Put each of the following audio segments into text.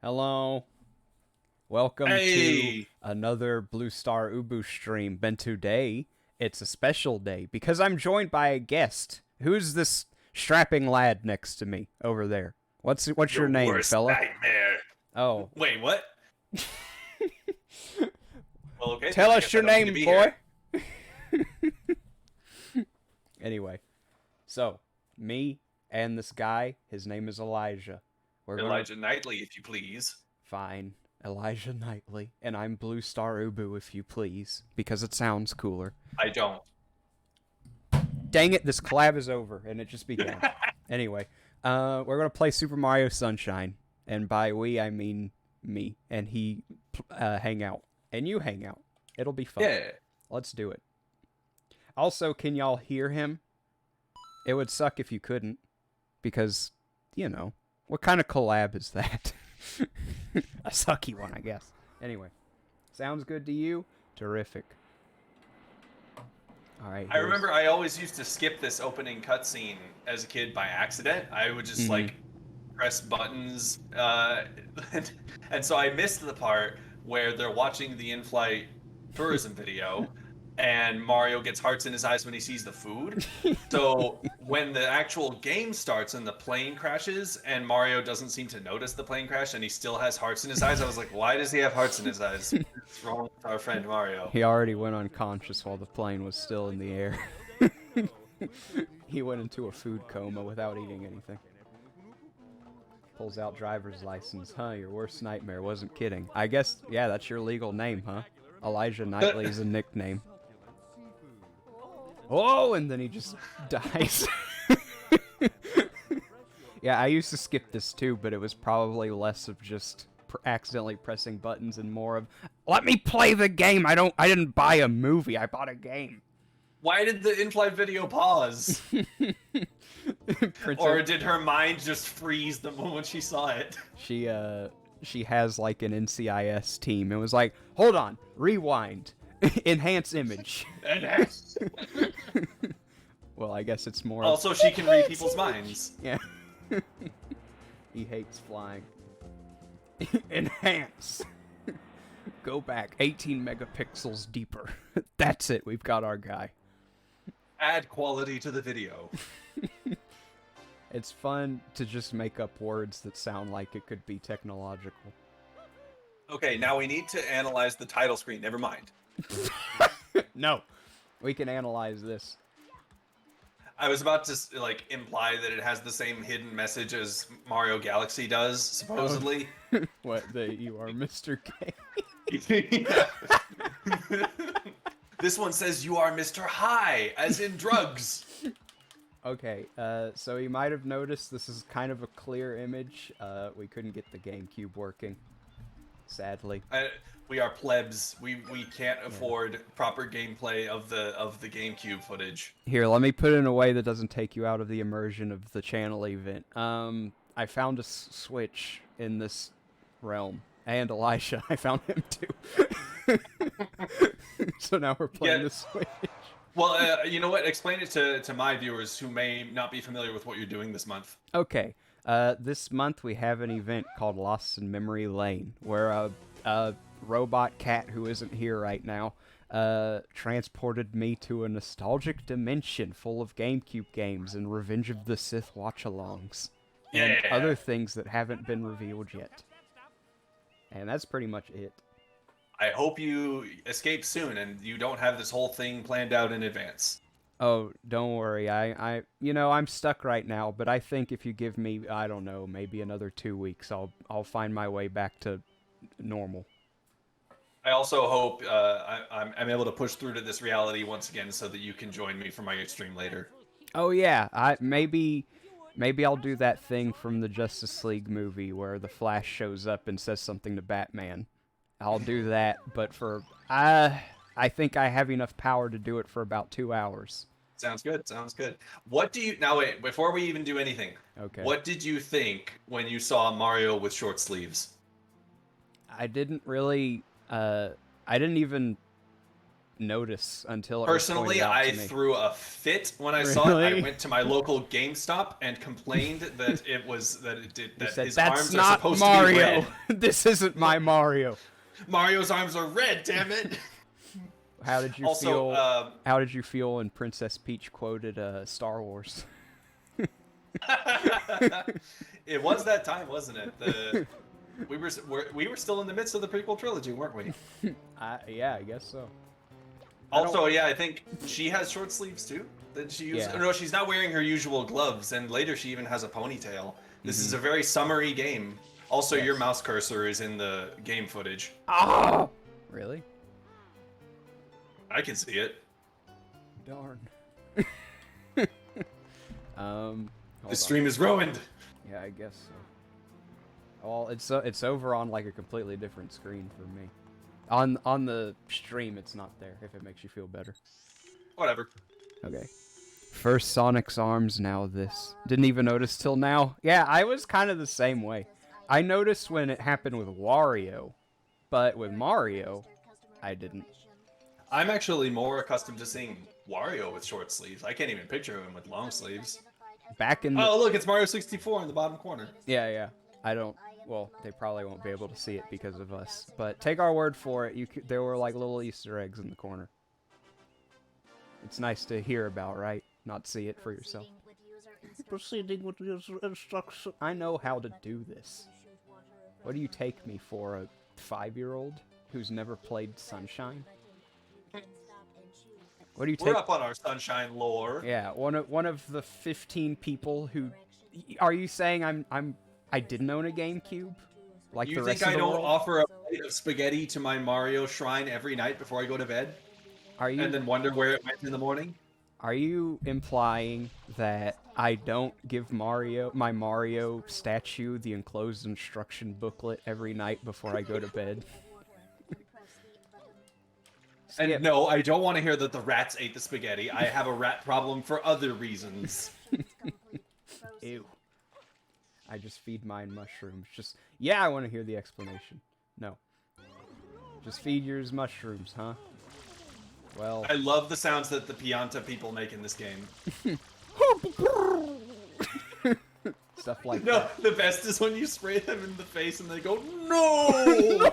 Hello. Welcome to Hey, another Blue Star Ubu stream. And today, it's a special day because I'm joined by a guest. Who's this strapping lad next to me over there? What's your your name, worst fella? nightmare. Oh, Wait, what? Well, okay, then tell I us guess I your don't need to name, be boy. here. Anyway, so me and this guy, his name is Elijah. We're gonna Elijah Knightley, if you please. Fine, Elijah Knightley, and I'm Blue Star Ubu, if you please, because it sounds cooler. I don't. Dang it, this collab is over, and it just began. Anyway, we're gonna play Super Mario Sunshine, and by we I mean me, and he hang out, and you hang out. It'll be fun. Yeah. Let's do it. Also, can y'all hear him? It would suck if you couldn't, because, what kind of collab is that? A sucky one, I guess. Anyway, sounds good to you? Terrific. All right. I remember I always used to skip this opening cutscene as a kid by accident. I would just press buttons, and so I missed the part where they're watching the in-flight tourism video, and Mario gets hearts in his eyes when he sees the food. So when the actual game starts and the plane crashes, and Mario doesn't seem to notice the plane crash, and he still has hearts in his eyes, I was like, why does he have hearts in his eyes? What's wrong with our friend Mario? He already went unconscious while the plane was still in the air. He went into a food coma without eating anything. Pulls out driver's license. Huh, your worst nightmare. Wasn't kidding. I guess, yeah, that's your legal name, huh? Elijah Knightley is a nickname. Oh, and then he just dies. Yeah, I used to skip this too, but it was probably less of just accidentally pressing buttons and more of, let me play the game. I didn't buy a movie. I bought a game. Why did the in-flight video pause? Or did her mind just freeze the moment she saw it? She has like an NCIS team. It was like, hold on, rewind, enhance image. Enhance. Well, I guess it's more. Also, she can read people's minds. Yeah. He hates flying. Enhance. Go back 18 megapixels deeper. That's it. We've got our guy. Add quality to the video. It's fun to just make up words that sound like it could be technological. Okay, now we need to analyze the title screen. Never mind. No. We can analyze this. I was about to imply that it has the same hidden message as Mario Galaxy does, supposedly. What, you are Mr. K? This one says you are Mr. High, as in drugs. Okay, so you might have noticed this is kind of a clear image. We couldn't get the GameCube working, sadly. We are plebs. We can't afford proper gameplay of the GameCube footage. Here, let me put it in a way that doesn't take you out of the immersion of the channel event. I found a switch in this realm. And Elisha, I found him too. So now we're playing the Switch. Well, you know what? Explain it to my viewers who may not be familiar with what you're doing this month. Okay. This month we have an event called Lost in Memory Lane, where a robot cat who isn't here right now transported me to a nostalgic dimension full of GameCube games and Revenge of the Sith watch-alongs. And other things that haven't been revealed yet. And that's pretty much it. I hope you escape soon and you don't have this whole thing planned out in advance. Oh, don't worry. I'm stuck right now, but I think if you give me, I don't know, maybe another 2 weeks, I'll find my way back to normal. I also hope I'm able to push through to this reality once again so that you can join me for my stream later. Oh yeah, maybe I'll do that thing from the Justice League movie where the Flash shows up and says something to Batman. I'll do that, but I think I have enough power to do it for about 2 hours. Sounds good. Sounds good. What do you now? Wait, before we even do anything. Okay. What did you think when you saw Mario with short sleeves? I didn't really. I didn't even notice until it was Personally, pointed out I to me. threw a fit when I saw it. I Really? went to my local GameStop and complained that You that said, his "That's arms are not supposed to be Mario. red. This isn't my Mario." Mario's arms are red, damn it. How did you Also, feel? How did you feel when Princess Peach quoted Star Wars? it was that time, wasn't it? We were still in the midst of the prequel trilogy, weren't we? Yeah, I guess so. Also, yeah, I think she has short sleeves too. That she uses. Yeah. No, she's not wearing her usual gloves, and later she even has a ponytail. This is a very summery game. Also, your Yes. mouse cursor is in the game footage. Oh! Really? I can see it. Darn. Hold The stream is ruined. Yeah, I guess so. Well, it's over on like a completely different screen for me. On the stream, it's not there. If it makes you feel better. Whatever. Okay. First Sonic's arms, now this. Didn't even notice till now. Yeah, I was kind of the same way. I noticed when it happened with Wario, but with Mario, I didn't. I'm actually more accustomed to seeing Wario with short sleeves. I can't even picture him with long sleeves. Back in the... Oh, look, it's Mario 64 in the bottom corner. Yeah. I don't... Well, they probably won't be able to see it because of us. But take our word for it, there were like little Easter eggs in the corner. It's nice to hear about, right? Not see it for yourself. Proceeding with user instruction. I know how to do this. What do you take me for, a 5-year-old who's never played Sunshine? What do you take? We're up on our Sunshine lore. Yeah, one of the 15 people who... Are you saying I didn't own a GameCube? Like You the rest think of I the don't world? offer a plate of spaghetti to my Mario shrine every night before I go to bed? Are you... And then wonder where it went in the morning? Are you implying that I don't give my Mario statue the enclosed instruction booklet every night before I go to bed? And no, I don't want to hear that the rats ate the spaghetti. I have a rat problem for other reasons. Ew. I just feed mine mushrooms. Yeah, I want to hear the explanation. No. Just feed yours mushrooms, huh? Well... I love the sounds that the Pianta people make in this game. Stuff like No, that. the best is when you spray them in the face and they go, no!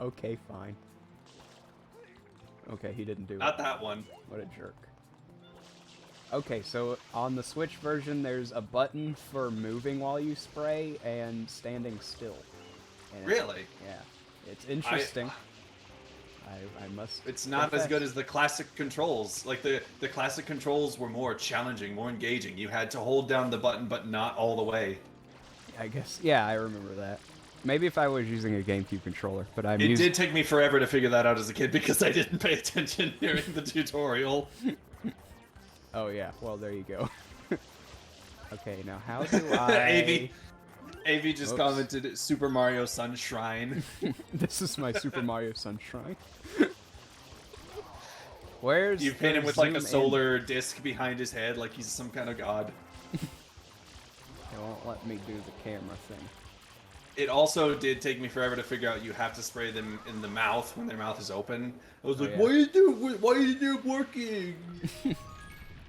Okay, fine. Okay, he didn't do it. Not that one. What a jerk. Okay, so on the Switch version, there's a button for moving while you spray and standing still. And Really? Yeah. It's interesting. I must... It's not confess. as good as the classic controls. Like, the classic controls were more challenging, more engaging. You had to hold down the button, but not all the way. I guess... Yeah, I remember that. Maybe if I was using a GameCube controller, but It did take me forever to figure that out as a kid because I didn't pay attention during the tutorial. Oh yeah, well there you go. Okay, now how do I... AV just commented Super Mario Sun Shrine. This is my Super Mario Sunshine. Where's You paint him with like a zoom solar disc behind his head like he's some kind of god. It won't let me do the camera thing. It also did take me forever to figure out you have to spray them in the mouth when their mouth is open. I was like, yeah. why is it working?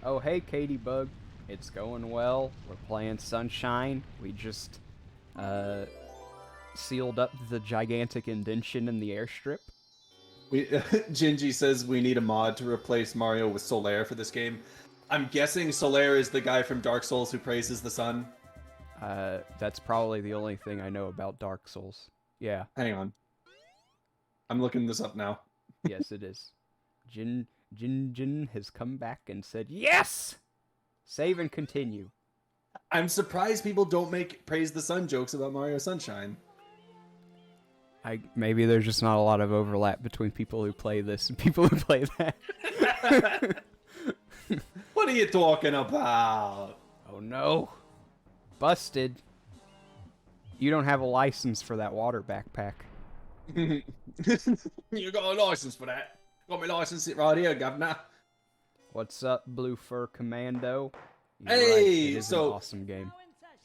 Oh hey Katie Bug, it's going well. We're playing Sunshine. We just sealed up the gigantic indention in the airstrip. Gingy says we need a mod to replace Mario with Solaire for this game. I'm guessing Solaire is the guy from Dark Souls who praises the sun. That's probably the only thing I know about Dark Souls. Yeah. Hang on. I'm looking this up now. Yes, it is. Jin has come back and said, yes! Save and continue. I'm surprised people don't make praise the sun jokes about Mario Sunshine. Maybe there's just not a lot of overlap between people who play this and people who play that. What are you talking about? Oh no. Busted. You don't have a license for that water backpack. You got a license for that? Got my license right here, governor. What's up, Blue Fur Commando? You're Hey, right, it is so- an awesome game.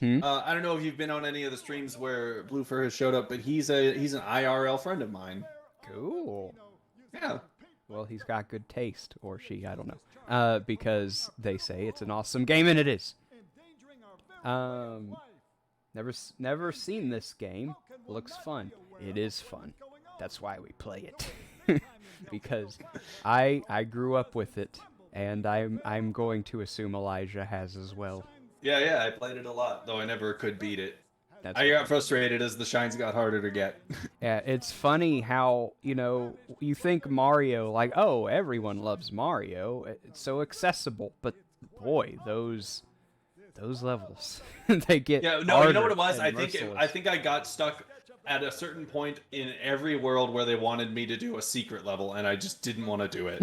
I don't know if you've been on any of the streams where Blue Fur has showed up, but he's an IRL friend of mine. Cool. Yeah, well, he's got good taste, or she, I don't know, because they say it's an awesome game, and it is. Um, never seen this game. Looks fun. It is fun. That's why we play it, because I grew up with it, and I'm going to assume Elijah has as well. Yeah, I played it a lot, though I never could beat it. That's I got frustrated as the shines got harder to get. Yeah, it's funny how, you think Mario, like, oh, everyone loves Mario. It's so accessible, but boy, those levels, they get Yeah, no, you know what it was? harder I and think merciless. I got stuck at a certain point in every world where they wanted me to do a secret level, and I just didn't want to do it.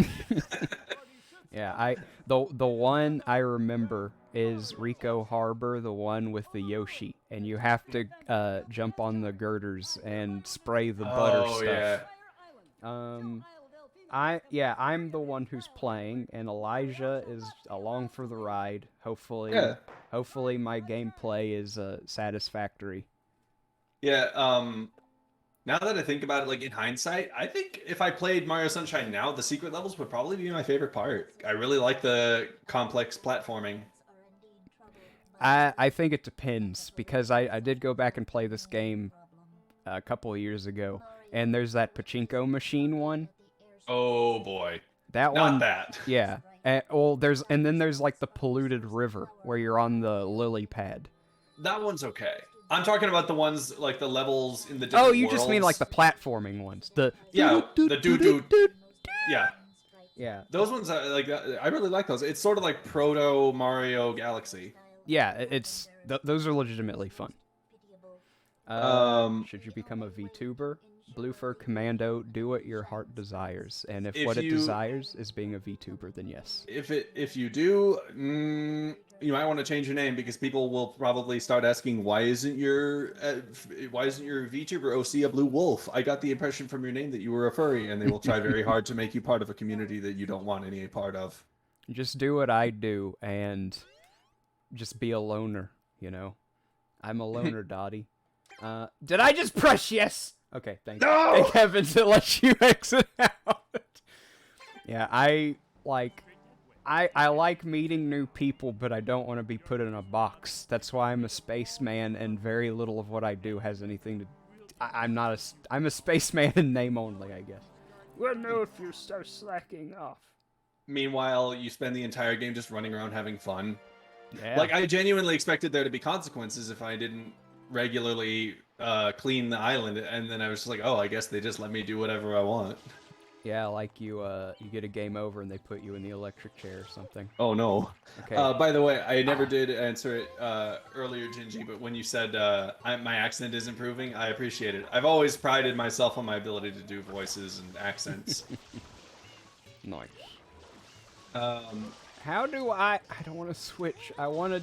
Yeah, the one I remember is Rico Harbor, the one with the Yoshi, and you have to jump on the girders and spray the butter Oh stuff. yeah. I'm the one who's playing, and Elijah is along for the ride. Yeah. Hopefully my gameplay is satisfactory. Yeah, now that I think about it, like in hindsight, I think if I played Mario Sunshine now, the secret levels would probably be my favorite part. I really like the complex platforming. I think it depends because I did go back and play this game a couple of years ago, and there's that pachinko machine one. Oh boy. That Not one, that. yeah. Then there's like the polluted river where you're on the lily pad. That one's okay. I'm talking about the ones like the levels in the different Oh, you worlds. just mean like the platforming ones. Yeah, the doo-doo. Yeah. Yeah. Those ones I really like those. It's sort of like proto Mario Galaxy. Yeah, those are legitimately fun. Should you become a VTuber? Bluefur Commando, do what your heart desires, and if what it desires is being a VTuber, then yes. If you do, you might want to change your name because people will probably start asking why isn't your VTuber OC a blue wolf? I got the impression from your name that you were a furry, and they will try very hard to make you part of a community that you don't want any part of. Just do what I do and just be a loner. I'm a loner, Dottie. Did I just press yes? Okay, thank heavens it lets you exit out. Yeah, I like meeting new people, but I don't want to be put in a box. That's why I'm a spaceman, and very little of what I do has anything to. I'm a spaceman in name only, I guess. Well, no, if you start slacking off. Meanwhile, you spend the entire game just running around having fun. Yeah. Like I genuinely expected there to be consequences if I didn't regularly clean the island, and then I was just like, oh, I guess they just let me do whatever I want. Yeah, like you get a game over and they put you in the electric chair or something. Oh no. Okay. By the way, I never did answer it earlier, Gingy, but when you said my accent is improving, I appreciate it. I've always prided myself on my ability to do voices and accents. Nice. How do I don't want to switch. I want to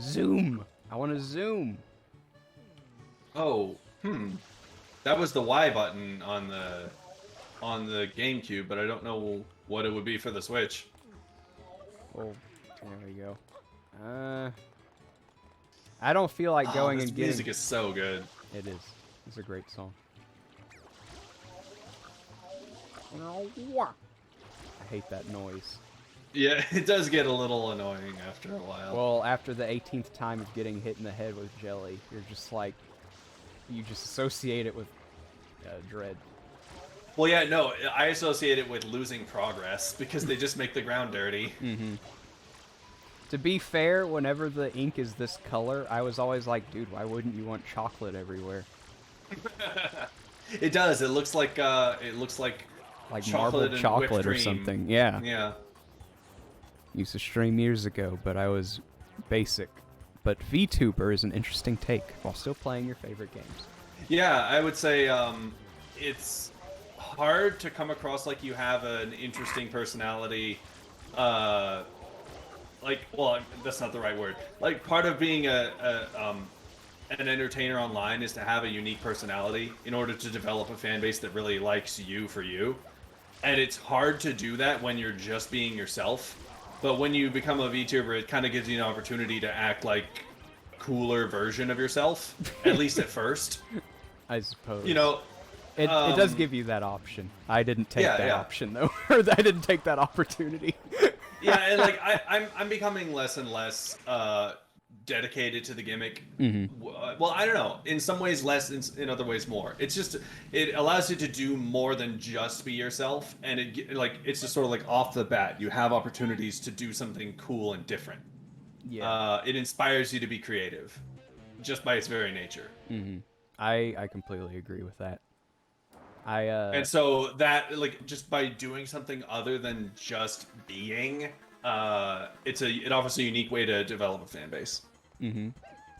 zoom. Oh, that was the Y button on the GameCube, but I don't know what it would be for the Switch. Oh, there we go. I don't feel like going this and getting. music is so good. It is. It's a great song. I hate that noise. Yeah, it does get a little annoying after a while. Well, after the 18th time of getting hit in the head with jelly, you're just like, you just associate it with dread. Well, yeah, no, I associate it with losing progress because they just make the ground dirty. Mm-hmm. To be fair, whenever the ink is this color, I was always like, dude, why wouldn't you want chocolate everywhere? It does. It looks like marbled chocolate or something. Yeah. Yeah. Used to stream years ago, but I was basic. But VTuber is an interesting take while still playing your favorite games. Yeah, I would say it's hard to come across like you have an interesting personality. Well, that's not the right word. Like, part of being an entertainer online is to have a unique personality in order to develop a fan base that really likes you for you. And it's hard to do that when you're just being yourself. But when you become a VTuber, it kind of gives you an opportunity to act like cooler version of yourself, at least at first. I suppose. It does give you that option. I didn't take that yeah. option though, or I didn't take that opportunity. Yeah, and like I'm becoming less and less dedicated to the gimmick. Well, I don't know. In some ways less, in other ways more. It's just it allows you to do more than just be yourself, and it's just sort of like off the bat you have opportunities to do something cool and different. Yeah. It inspires you to be creative, just by its very nature. I completely agree with that. And so that like just by doing something other than just being, it offers a unique way to develop a fan base.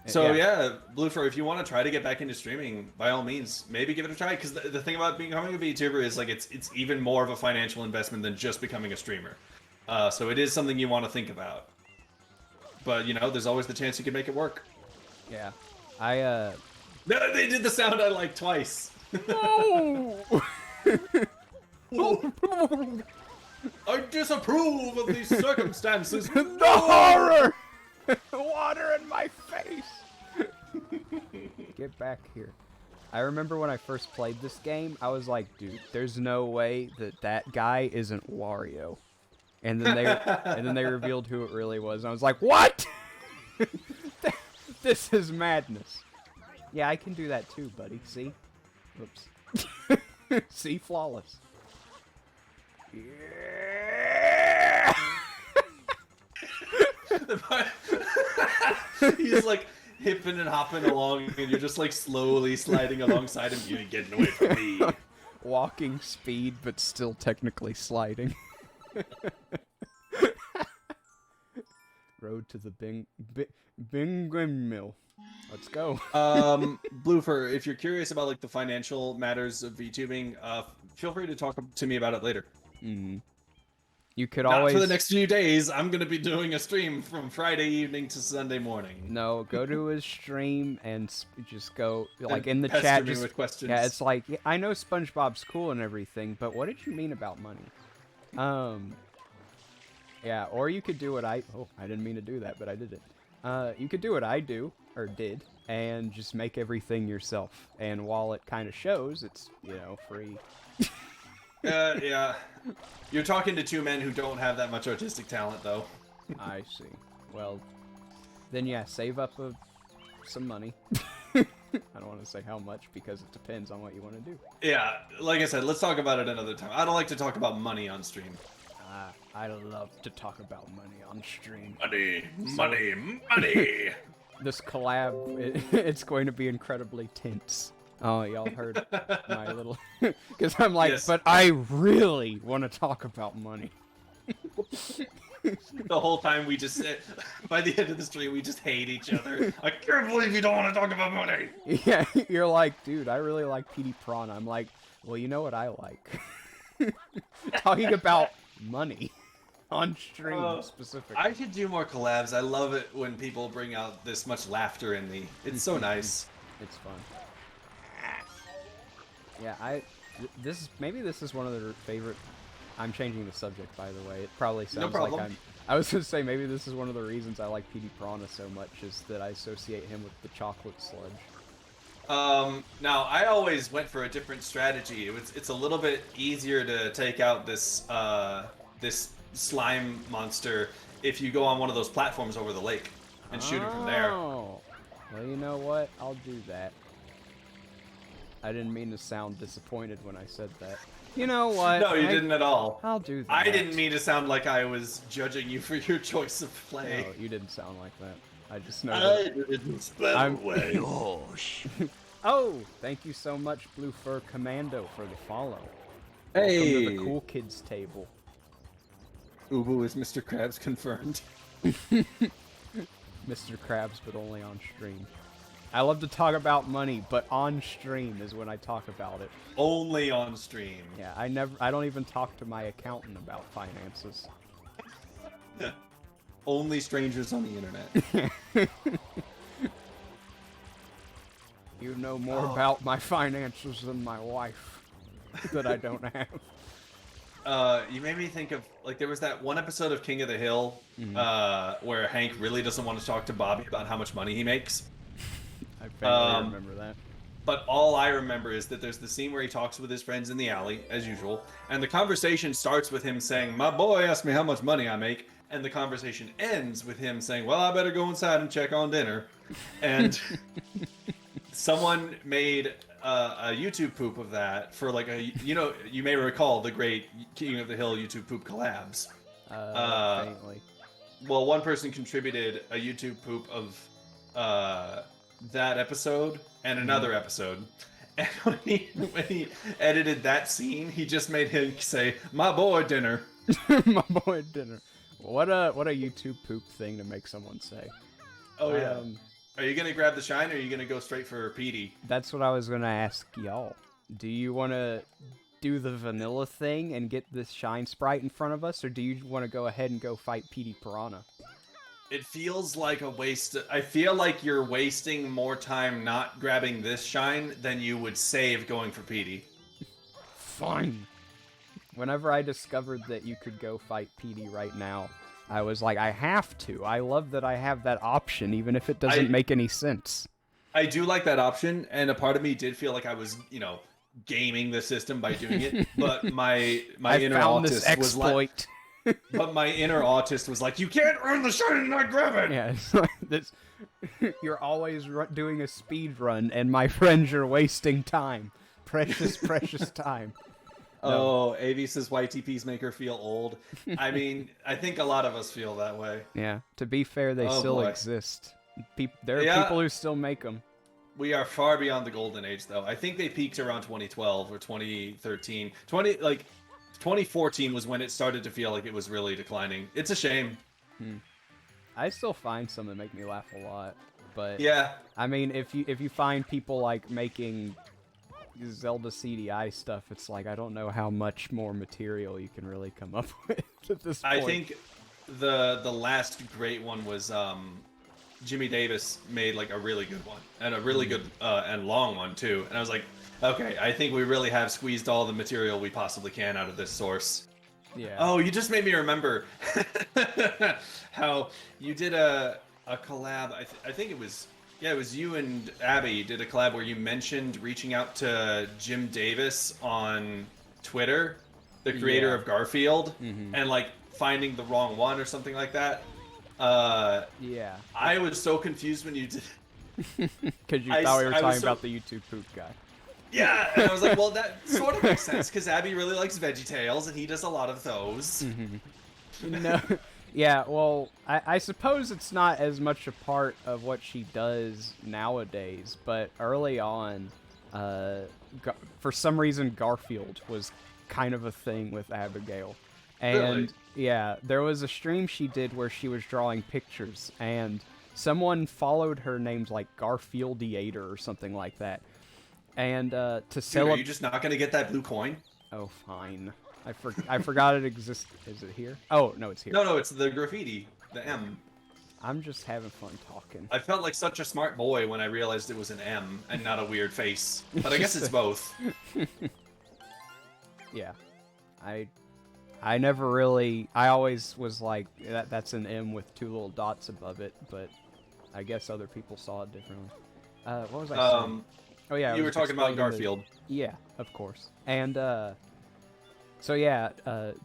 So yeah, Bluefur, if you want to try to get back into streaming, by all means, maybe give it a try. Because the thing about becoming a VTuber is like it's even more of a financial investment than just becoming a streamer. So it is something you want to think about. But you know, there's always the chance you can make it work. Yeah. No, they did the sound I like twice. No! I disapprove of these circumstances. The horror! Water in my face! Get back here. I remember when I first played this game, I was like, dude, there's no way that guy isn't Wario. And then they revealed who it really was, and I was like, what? This is madness. Yeah, I can do that too, buddy. See? Whoops. See? Flawless. Yeah! He's like hipping and hopping along, and you're just like slowly sliding alongside him. You ain't getting away from me. Walking speed, but still technically sliding. Road to the Bingwin Mill. Let's go. Bluefur, if you're curious about like the financial matters of VTubing, feel free to talk to me about it later. You could Not always for the next few days. I'm gonna be doing a stream from Friday evening to Sunday morning. No, go to his stream and just go like And in the pester chat. me Just with questions. yeah, it's like I know SpongeBob's cool and everything, but what did you mean about money? Yeah, or you could do what I didn't mean to do that, but I did it. You could do what I do or did and just make everything yourself. And while it kind of shows, it's free. Yeah. You're talking to two men who don't have that much artistic talent, though. I see. Well, then yeah, save up some money. I don't want to say how much because it depends on what you want to do. Yeah, like I said, let's talk about it another time. I don't like to talk about money on stream. I love to talk about money on stream. Money. This collab, it's going to be incredibly tense. Oh, y'all heard my little... Because I'm like, Yes. but I really want to talk about money. The whole time we just sit, by the end of the stream, we just hate each other. I can't believe you don't want to talk about money. Yeah, you're like, dude, I really like PD Piranha. I'm like, well, you know what I like? Talking about money on stream specifically. I should do more collabs. I love it when people bring out this much laughter in me. It's so nice. It's fun. Yeah, maybe this is one of the favorite. I'm changing the subject, by the way. It probably sounds like I was gonna say maybe this is one of the reasons I like PD Piranha so much is that I associate him with the chocolate sludge. Now I always went for a different strategy. It's a little bit easier to take out this this slime monster if you go on one of those platforms over the lake and shoot him from there. Oh, well, you know what? I'll do that. I didn't mean to sound disappointed when I said that. You know what? No, you didn't at all. I'll do that. I didn't mean to sound like I was judging you for your choice of play. No, you didn't sound like that. I just know I that didn't spell way. Oh, thank you so much, Blue Fur Commando, for the follow. Hey! Welcome to the cool kids table. Ubu is Mr. Krabs confirmed. Mr. Krabs, but only on stream. I love to talk about money, but on stream is when I talk about it. Only on stream. Yeah, I don't even talk to my accountant about finances. Only strangers on the internet. You know more about my finances than my wife that I don't have. You made me think of, like, there was that one episode of King of the Hill where Hank really doesn't want to talk to Bobby about how much money he makes. I barely remember that. But all I remember is that there's the scene where he talks with his friends in the alley, as usual, and the conversation starts with him saying, "My boy asked me how much money I make," and the conversation ends with him saying, "Well, I better go inside and check on dinner." And someone made a YouTube poop of that for like you may recall the great King of the Hill YouTube poop collabs. Faintly. Well, one person contributed a YouTube poop of that episode and another episode. And when he edited that scene, he just made him say, "My boy dinner." My boy dinner. What a YouTube poop thing to make someone say. Oh yeah. Are you gonna grab the shine, or are you gonna go straight for Petey? That's what I was gonna ask y'all. Do you want to do the vanilla thing and get this shine sprite in front of us, or do you want to go ahead and go fight Petey Piranha? It feels like a waste. I feel like you're wasting more time not grabbing this shine than you would save going for Petey. Fine. Whenever I discovered that you could go fight Petey right now, I was like, I have to. I love that I have that option, even if it doesn't make any sense. I do like that option, and a part of me did feel like I was, gaming the system by doing it. But my inner autist was like, but my inner autist was like, "You can't earn the shine and not grab it." Yeah, it's like this. You're always doing a speed run, and my friends, you're wasting time, precious, precious time. Oh, Avi says YTPs make her feel old. I mean, I think a lot of us feel that way. Yeah. To be fair, they still exist. There are people who still make them. We are far beyond the golden age, though. I think they peaked around 2012 or 2013. 2014 was when it started to feel like it was really declining. It's a shame. I still find some that make me laugh a lot, but yeah. I mean, if you find people like making Zelda CDI stuff, it's like I don't know how much more material you can really come up with at this point. I think the last great one was Jimmy Davis made like a really good one, and a really good and long one too. And I was like, okay, I think we really have squeezed all the material we possibly can out of this source. Yeah. Oh, you just made me remember how you did a collab. I think it was you and Abby did a collab where you mentioned reaching out to Jim Davis on Twitter, the creator of Garfield, and like finding the wrong one or something like that. Yeah. I was so confused when you did. Because you thought we were talking about the YouTube poop guy. Yeah, and I was like, well, that sort of makes sense, because Abby really likes VeggieTales, and he does a lot of those. No, yeah, well, I suppose it's not as much a part of what she does nowadays, but early on, for some reason, Garfield was kind of a thing with Abigail. And, really? Yeah, there was a stream she did where she was drawing pictures, and someone followed her named, like, Garfieldiator or something like that. And to celebrate, are you just not gonna get that blue coin? Oh, fine. I forgot it exists. Is it here? Oh no, it's here. No, it's the graffiti, the M. I'm just having fun talking. I felt like such a smart boy when I realized it was an M and not a weird face. But I guess it's both. Yeah, I never really. I always was like that's an M with two little dots above it, but I guess other people saw it differently. What was I saying? Oh yeah, you were talking about Garfield. Yeah, of course. And so yeah,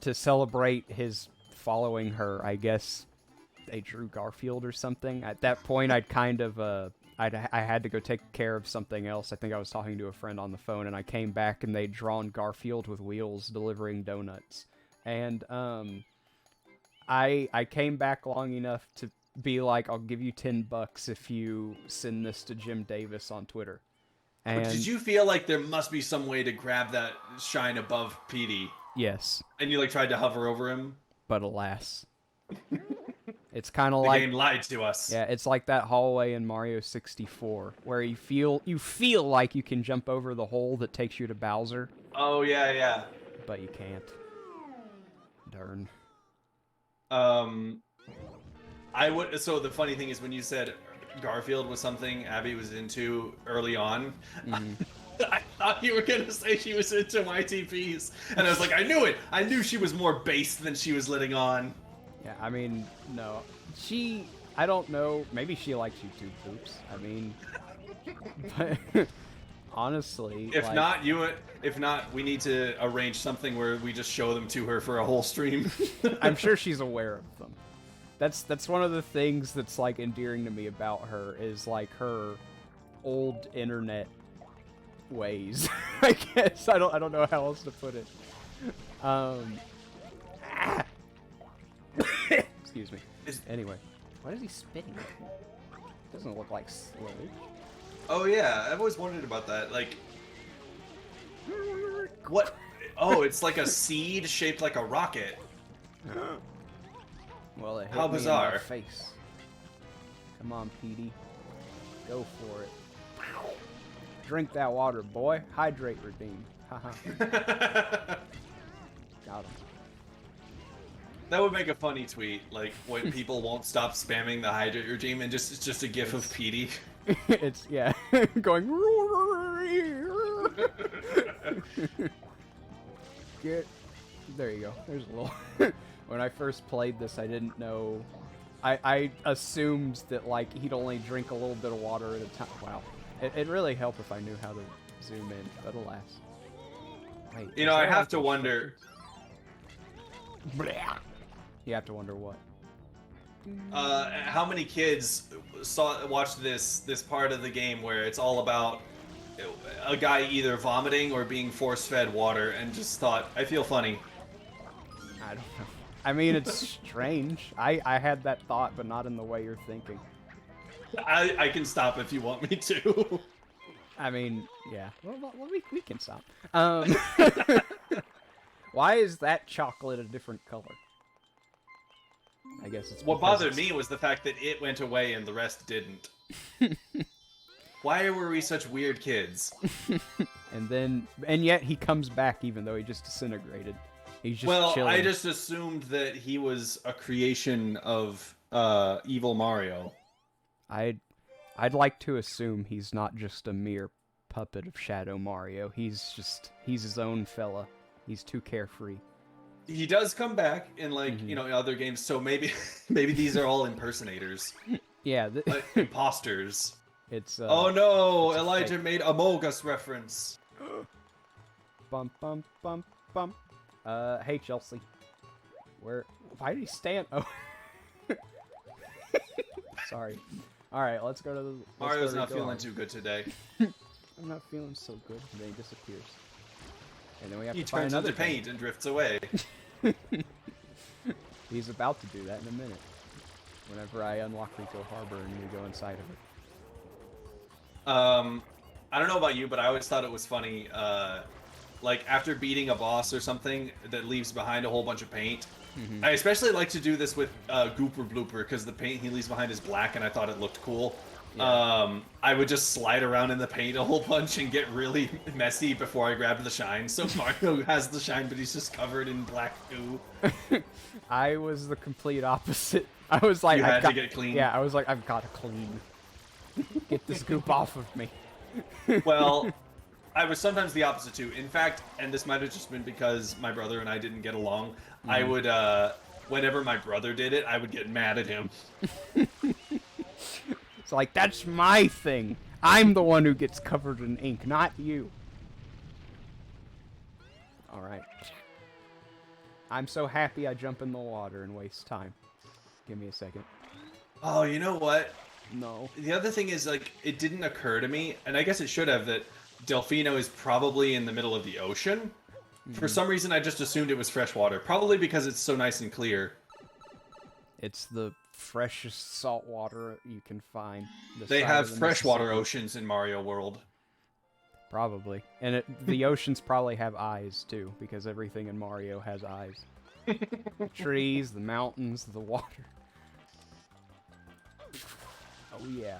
to celebrate his following her, I guess they drew Garfield or something. At that point, I'd kind of I had to go take care of something else. I think I was talking to a friend on the phone, and I came back and they'd drawn Garfield with wheels delivering donuts. And I came back long enough to be like, I'll give you $10 if you send this to Jim Davis on Twitter. And did you feel like there must be some way to grab that shine above Petey? Yes. And you like tried to hover over him? But alas. It's kind of like the game lied to us. Yeah, it's like that hallway in Mario 64 where you feel like you can jump over the hole that takes you to Bowser. Oh yeah. But you can't. Darn. So the funny thing is when you said Garfield was something Abby was into early on, I thought you were gonna say she was into YTPs, and I was like, I knew it. I knew she was more based than she was letting on. Yeah, I mean, no, I don't know. Maybe she likes YouTube poops. I mean, but honestly, If like, not, if not, we need to arrange something where we just show them to her for a whole stream. I'm sure she's aware of them. That's one of the things that's like endearing to me about her is like her old internet ways. I guess I don't know how else to put it. Ah! Excuse me. Anyway, why is he spitting at me? Doesn't look like sludge. Oh yeah, I've always wondered about that. Like, what? Oh, it's like a seed shaped like a rocket. Well, it hit How me bizarre. in my face. Come on, Petey. Go for it. Drink that water, boy. Hydrate, redeem. Haha. Got him. That would make a funny tweet, like when people won't stop spamming the hydrate regime and it's just a gif of Petey. It's, yeah, going. There you go. There's a little. When I first played this, I didn't know. I assumed that like he'd only drink a little bit of water at a time. Wow, it'd really help if I knew how to zoom in, but alas. Wait, You know, I have to wonder. You have to wonder what. How many kids watched this part of the game where it's all about a guy either vomiting or being force-fed water and just thought, I feel funny. I don't know. I mean, it's strange. I had that thought, but not in the way you're thinking. I can stop if you want me to. I mean, yeah. Well, we can stop. Why is that chocolate a different color? I guess it's What because bothered me was the fact that it went away and the rest didn't. Why were we such weird kids? and yet he comes back even though he just disintegrated. He's just Well, chilling. I just assumed that he was a creation of evil Mario. I'd like to assume he's not just a mere puppet of Shadow Mario. He's his own fella. He's too carefree. He does come back in like Mhm. you know other games, so maybe these are all impersonators, Yeah, like imposters. it's Oh no, it's a Elijah fake. made Among Us reference. Bum bum bum bum. Hey Chelsea. Why did he stand? Oh. Sorry. All right, let's go to the. Mario's not feeling too good today. I'm not feeling so good. And then he disappears. And then we have He to find turns another into paint and drifts away. thing. He's about to do that in a minute. Whenever I unlock Rico Harbor and we go inside of it. I don't know about you, but I always thought it was funny. Like after beating a boss or something that leaves behind a whole bunch of paint. Mhm. I especially like to do this with Gooper Blooper because the paint he leaves behind is black, and I thought it looked cool. Yeah. I would just slide around in the paint a whole bunch and get really messy before I grabbed the shine. So Mario has the shine, but he's just covered in black goo. I was the complete opposite. I was like, You had to get clean. Yeah, I was like, I've got to clean. Get this goop off of me. Well, I was sometimes the opposite too. In fact, and this might have just been because my brother and I didn't get along, I would, whenever my brother did it, I would get mad at him. It's like, that's my thing. I'm the one who gets covered in ink, not you. Alright. I'm so happy I jump in the water and waste time. Give me a second. Oh, you know what? No. The other thing is, like, it didn't occur to me, and I guess it should have, that Delfino is probably in the middle of the ocean. For some reason, I just assumed it was freshwater. Probably because it's so nice and clear. It's the freshest salt water you can find. They have freshwater oceans in Mario World. Probably. And the oceans probably have eyes, too, because everything in Mario has eyes. The trees, the mountains, the water. Oh, yeah.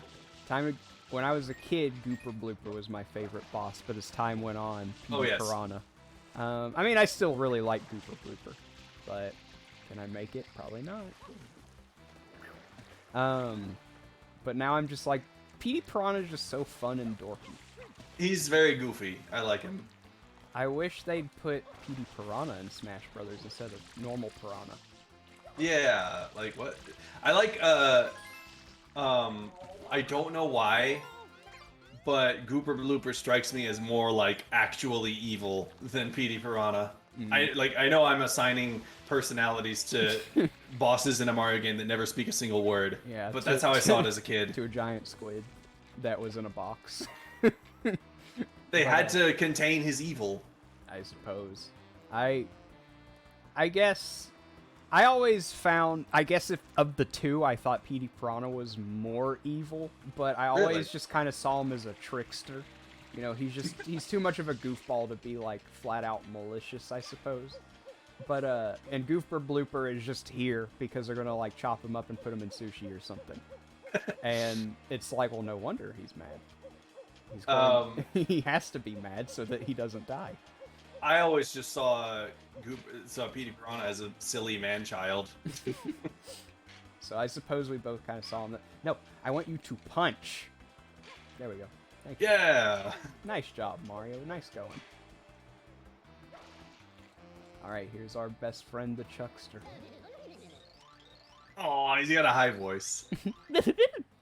When I was a kid, Gooper Blooper was my favorite boss, but as time went on, Oh, yes. Piranha. I mean, I still really like Gooper Blooper, but can I make it? Probably not. But now I'm just like, Petey Piranha is just so fun and dorky. He's very goofy. I like him. I wish they'd put Petey Piranha in Smash Brothers instead of normal Piranha. Yeah, like what? I like, I don't know why, but Gooper Blooper strikes me as more like actually evil than Petey Piranha. I know I'm assigning personalities to bosses in a Mario game that never speak a single word. Yeah, but that's how I saw it as a kid. To a giant squid that was in a box. They had to contain his evil. I suppose. I guess I always found, I guess if of the two, I thought Petey Piranha was more evil, but I always just kind of saw him as a trickster. You know, he's too much of a goofball to be like flat out malicious, I suppose. But and Gooper Blooper is just here because they're gonna like chop him up and put him in sushi or something. And it's like, well, no wonder he's mad. He's going, he has to be mad so that he doesn't die. I always just saw Petey Piranha as a silly man-child. So I suppose we both kind of saw him. No, I want you to punch. There we go. Thank you. Yeah. Nice job, Mario. Nice going. All right, here's our best friend, the Chuckster. Oh, he's got a high voice.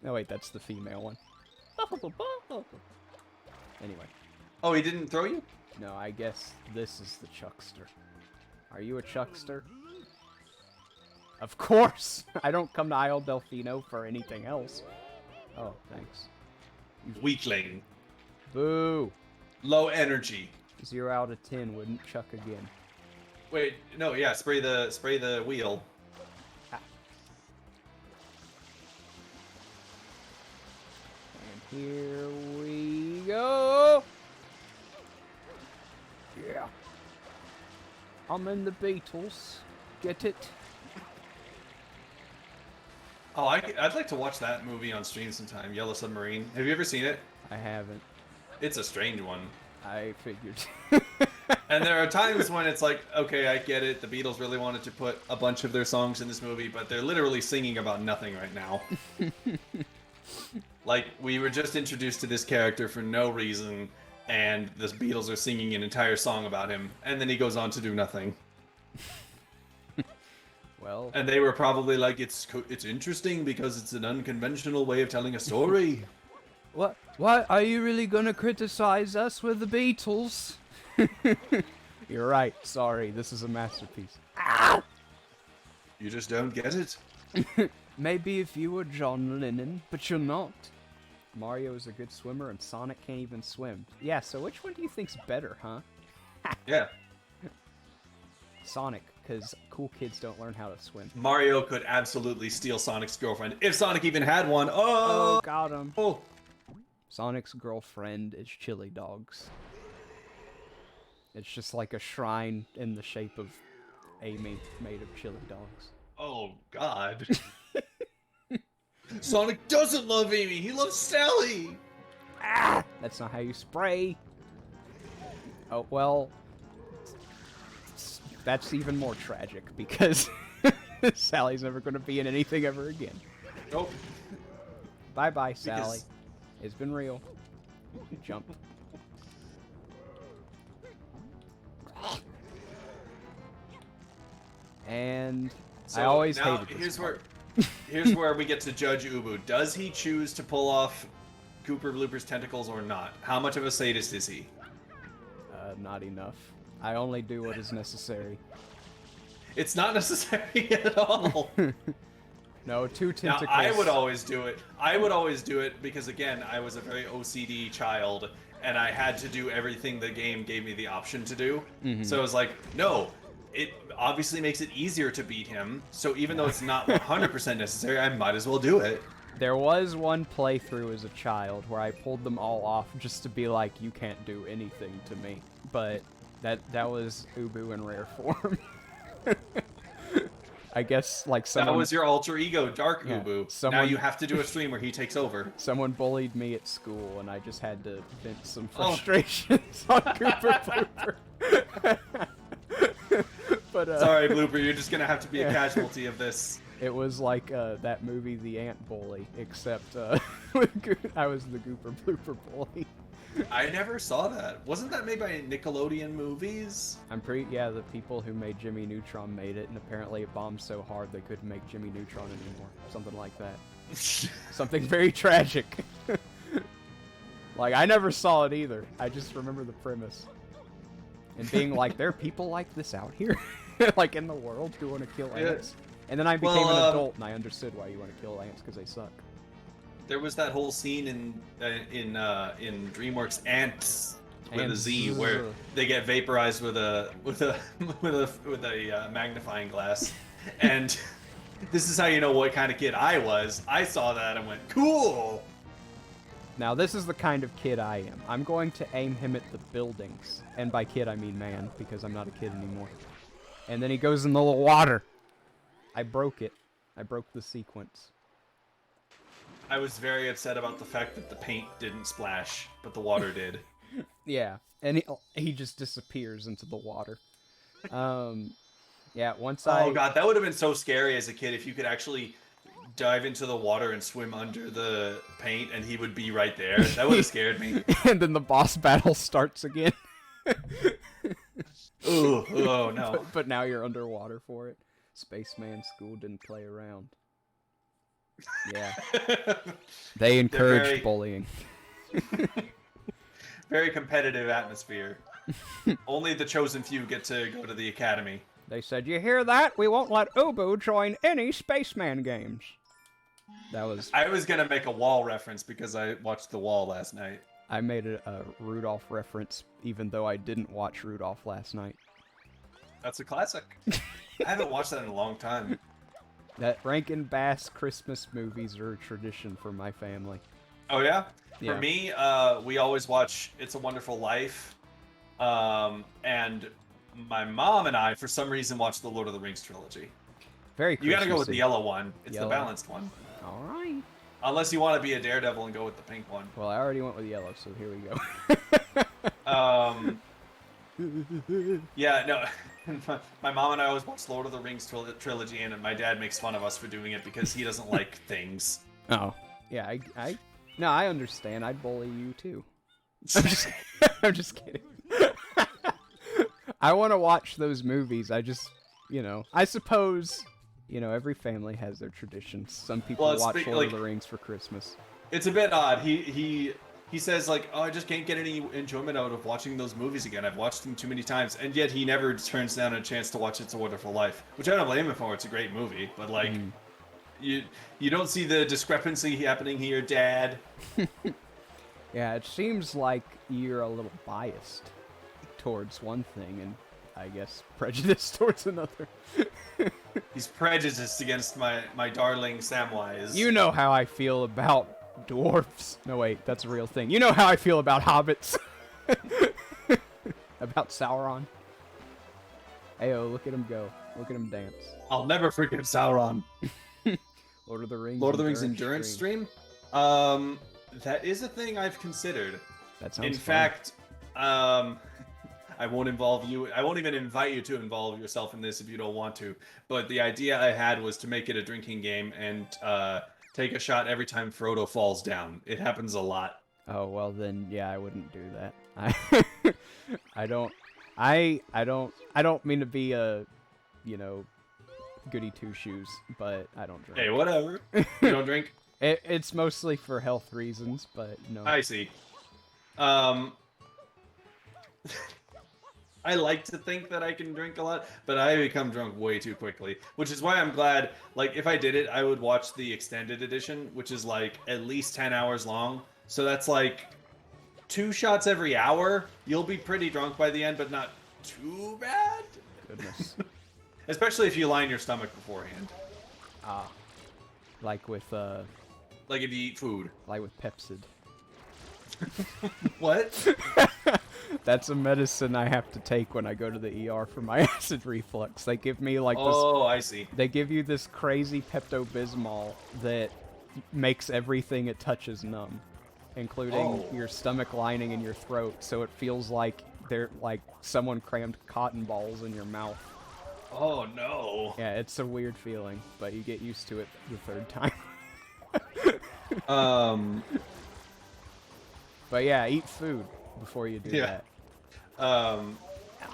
No, wait, that's the female one. Anyway. Oh, he didn't throw you? No, I guess this is the Chuckster. Are you a Chuckster? Of course! I don't come to Isle Delfino for anything else. Oh, thanks. Weakling. Boo! Low energy. 0 out of 10 wouldn't chuck again. Wait, no, yeah, spray the wheel. Ah. And here we go! Yeah. I'm in the Beatles. Get it? Oh, I'd like to watch that movie on stream sometime, Yellow Submarine. Have you ever seen it? I haven't. It's a strange one. I figured. And there are times when it's like, okay, I get it. The Beatles really wanted to put a bunch of their songs in this movie, but they're literally singing about nothing right now. Like, we were just introduced to this character for no reason, and the Beatles are singing an entire song about him, and then he goes on to do nothing. Well, and they were probably like, it's interesting because it's an unconventional way of telling a story. what? What? Are you really gonna criticize us with the Beatles? You're right. Sorry, this is a masterpiece. Ah! You just don't get it? Maybe if you were John Lennon, but you're not. Mario is a good swimmer and Sonic can't even swim. Yeah, so which one do you think's better, huh? Yeah. Sonic, because cool kids don't learn how to swim. Mario could absolutely steal Sonic's girlfriend, if Sonic even had one. Oh, got him. Oh. Sonic's girlfriend is chili dogs. It's just like a shrine in the shape of Amy made of chili dogs. Oh, God. Sonic doesn't love Amy. He loves Sally. Ah! That's not how you spray. Oh, well. That's even more tragic because Sally's never going to be in anything ever again. Nope. Bye-bye, Sally. It's been real. Jump. And so I always now, hated this part. Here's where we get to judge Ubu. Does he choose to pull off Gooper Blooper's tentacles or not? How much of a sadist is he? Not enough. I only do what is necessary. It's not necessary at all. No, 2 tentacles. Now, I would always do it. I would always do it because, again, I was a very OCD child, and I had to do everything the game gave me the option to do. Mm-hmm. So I was like, no, it obviously makes it easier to beat him, so even though it's not 100% necessary, I might as well do it. There was one playthrough as a child where I pulled them all off just to be like, you can't do anything to me. But that was Ubu in rare form. I guess, like, someone... That was your alter ego, Dark Ubu. Someone... Now you have to do a stream where he takes over. Someone bullied me at school, and I just had to vent some frustrations on Cooper Blooper. But, sorry, Blooper, you're just gonna have to be a casualty of this. It was like that movie, The Ant Bully, except I was the Gooper Blooper bully. I never saw that. Wasn't that made by Nickelodeon Movies? Yeah, the people who made Jimmy Neutron made it, and apparently it bombed so hard they couldn't make Jimmy Neutron anymore. Something like that. Something very tragic. Like, I never saw it either. I just remember the premise. And being like, there are people like this out here, like in the world, who want to kill ants. And then I became an adult, and I understood why you want to kill ants, because they suck. There was that whole scene in DreamWorks Ants with a Z where they get vaporized with a magnifying glass, and this is how you know what kind of kid I was. I saw that and went, cool. Now, this is the kind of kid I am. I'm going to aim him at the buildings. And by kid, I mean man, because I'm not a kid anymore. And then he goes in the water. I broke it. I broke the sequence. I was very upset about the fact that the paint didn't splash, but the water did. Yeah, and he just disappears into the water. Yeah, once Oh god, that would have been so scary as a kid if you could actually dive into the water and swim under the paint and he would be right there. That would have scared me. And then the boss battle starts again. Ooh, oh no. But now you're underwater for it. Spaceman School didn't play around. Yeah. They encouraged bullying. Very competitive atmosphere. Only the chosen few get to go to the academy. They said, you hear that? We won't let Ubu join any Spaceman games. That was... I was going to make a Wall reference because I watched The Wall last night. I made a Rudolph reference, even though I didn't watch Rudolph last night. That's a classic. I haven't watched that in a long time. That Rankin Bass Christmas movies are a tradition for my family. Oh, yeah? Yeah. For me, we always watch It's a Wonderful Life. And my mom and I, for some reason, watch the Lord of the Rings trilogy. Very Christmassy. You gotta go with the yellow one. It's Yellow. the balanced one. All right. Unless you want to be a daredevil and go with the pink one. Well, I already went with yellow, so here we go. Yeah, no. My mom and I always watch Lord of the Rings trilogy, and my dad makes fun of us for doing it because he doesn't like things. Oh. Yeah, No, I understand. I'd bully you, too. I'm just kidding. I want to watch those movies. I just, I suppose, every family has their traditions. Some people watch Lord of the Rings for Christmas. It's a bit odd. He says, like, oh, I just can't get any enjoyment out of watching those movies again. I've watched them too many times. And yet he never turns down a chance to watch It's a Wonderful Life, which I don't blame him for. It's a great movie. But, like, you don't see the discrepancy happening here, Dad. Yeah, it seems like you're a little biased towards one thing and, I guess, prejudiced towards another. He's prejudiced against my darling Samwise. You know how I feel about dwarfs. No, wait, that's a real thing. You know how I feel about hobbits. About Sauron. Ayo, look at him go. Look at him dance. I'll never forgive Sauron. Lord of the Rings. Lord of the Rings Endurance Stream? That is a thing I've considered. That sounds In fun. fact, I won't involve you. I won't even invite you to involve yourself in this if you don't want to. But the idea I had was to make it a drinking game and take a shot every time Frodo falls down. It happens a lot. Oh, well then, yeah, I wouldn't do that. I don't mean to be a, goody two-shoes, but I don't drink. Hey, whatever. You don't drink? It's mostly for health reasons, but no. I see. I like to think that I can drink a lot, but I become drunk way too quickly. Which is why I'm glad, like, if I did it, I would watch the extended edition, which is, like, at least 10 hours long. So that's, like, 2 shots every hour. You'll be pretty drunk by the end, but not too bad. Goodness. Especially if you line your stomach beforehand. Ah. Like with, Like if you eat food. like with Pepsid. What? That's a medicine I have to take when I go to the ER for my acid reflux. They give me like this. Oh, I see. They give you this crazy Pepto-Bismol that makes everything it touches numb, including your stomach lining and your throat. So it feels like someone crammed cotton balls in your mouth. Oh no. Yeah, it's a weird feeling, but you get used to it the 3rd time. But yeah, eat food before you do that.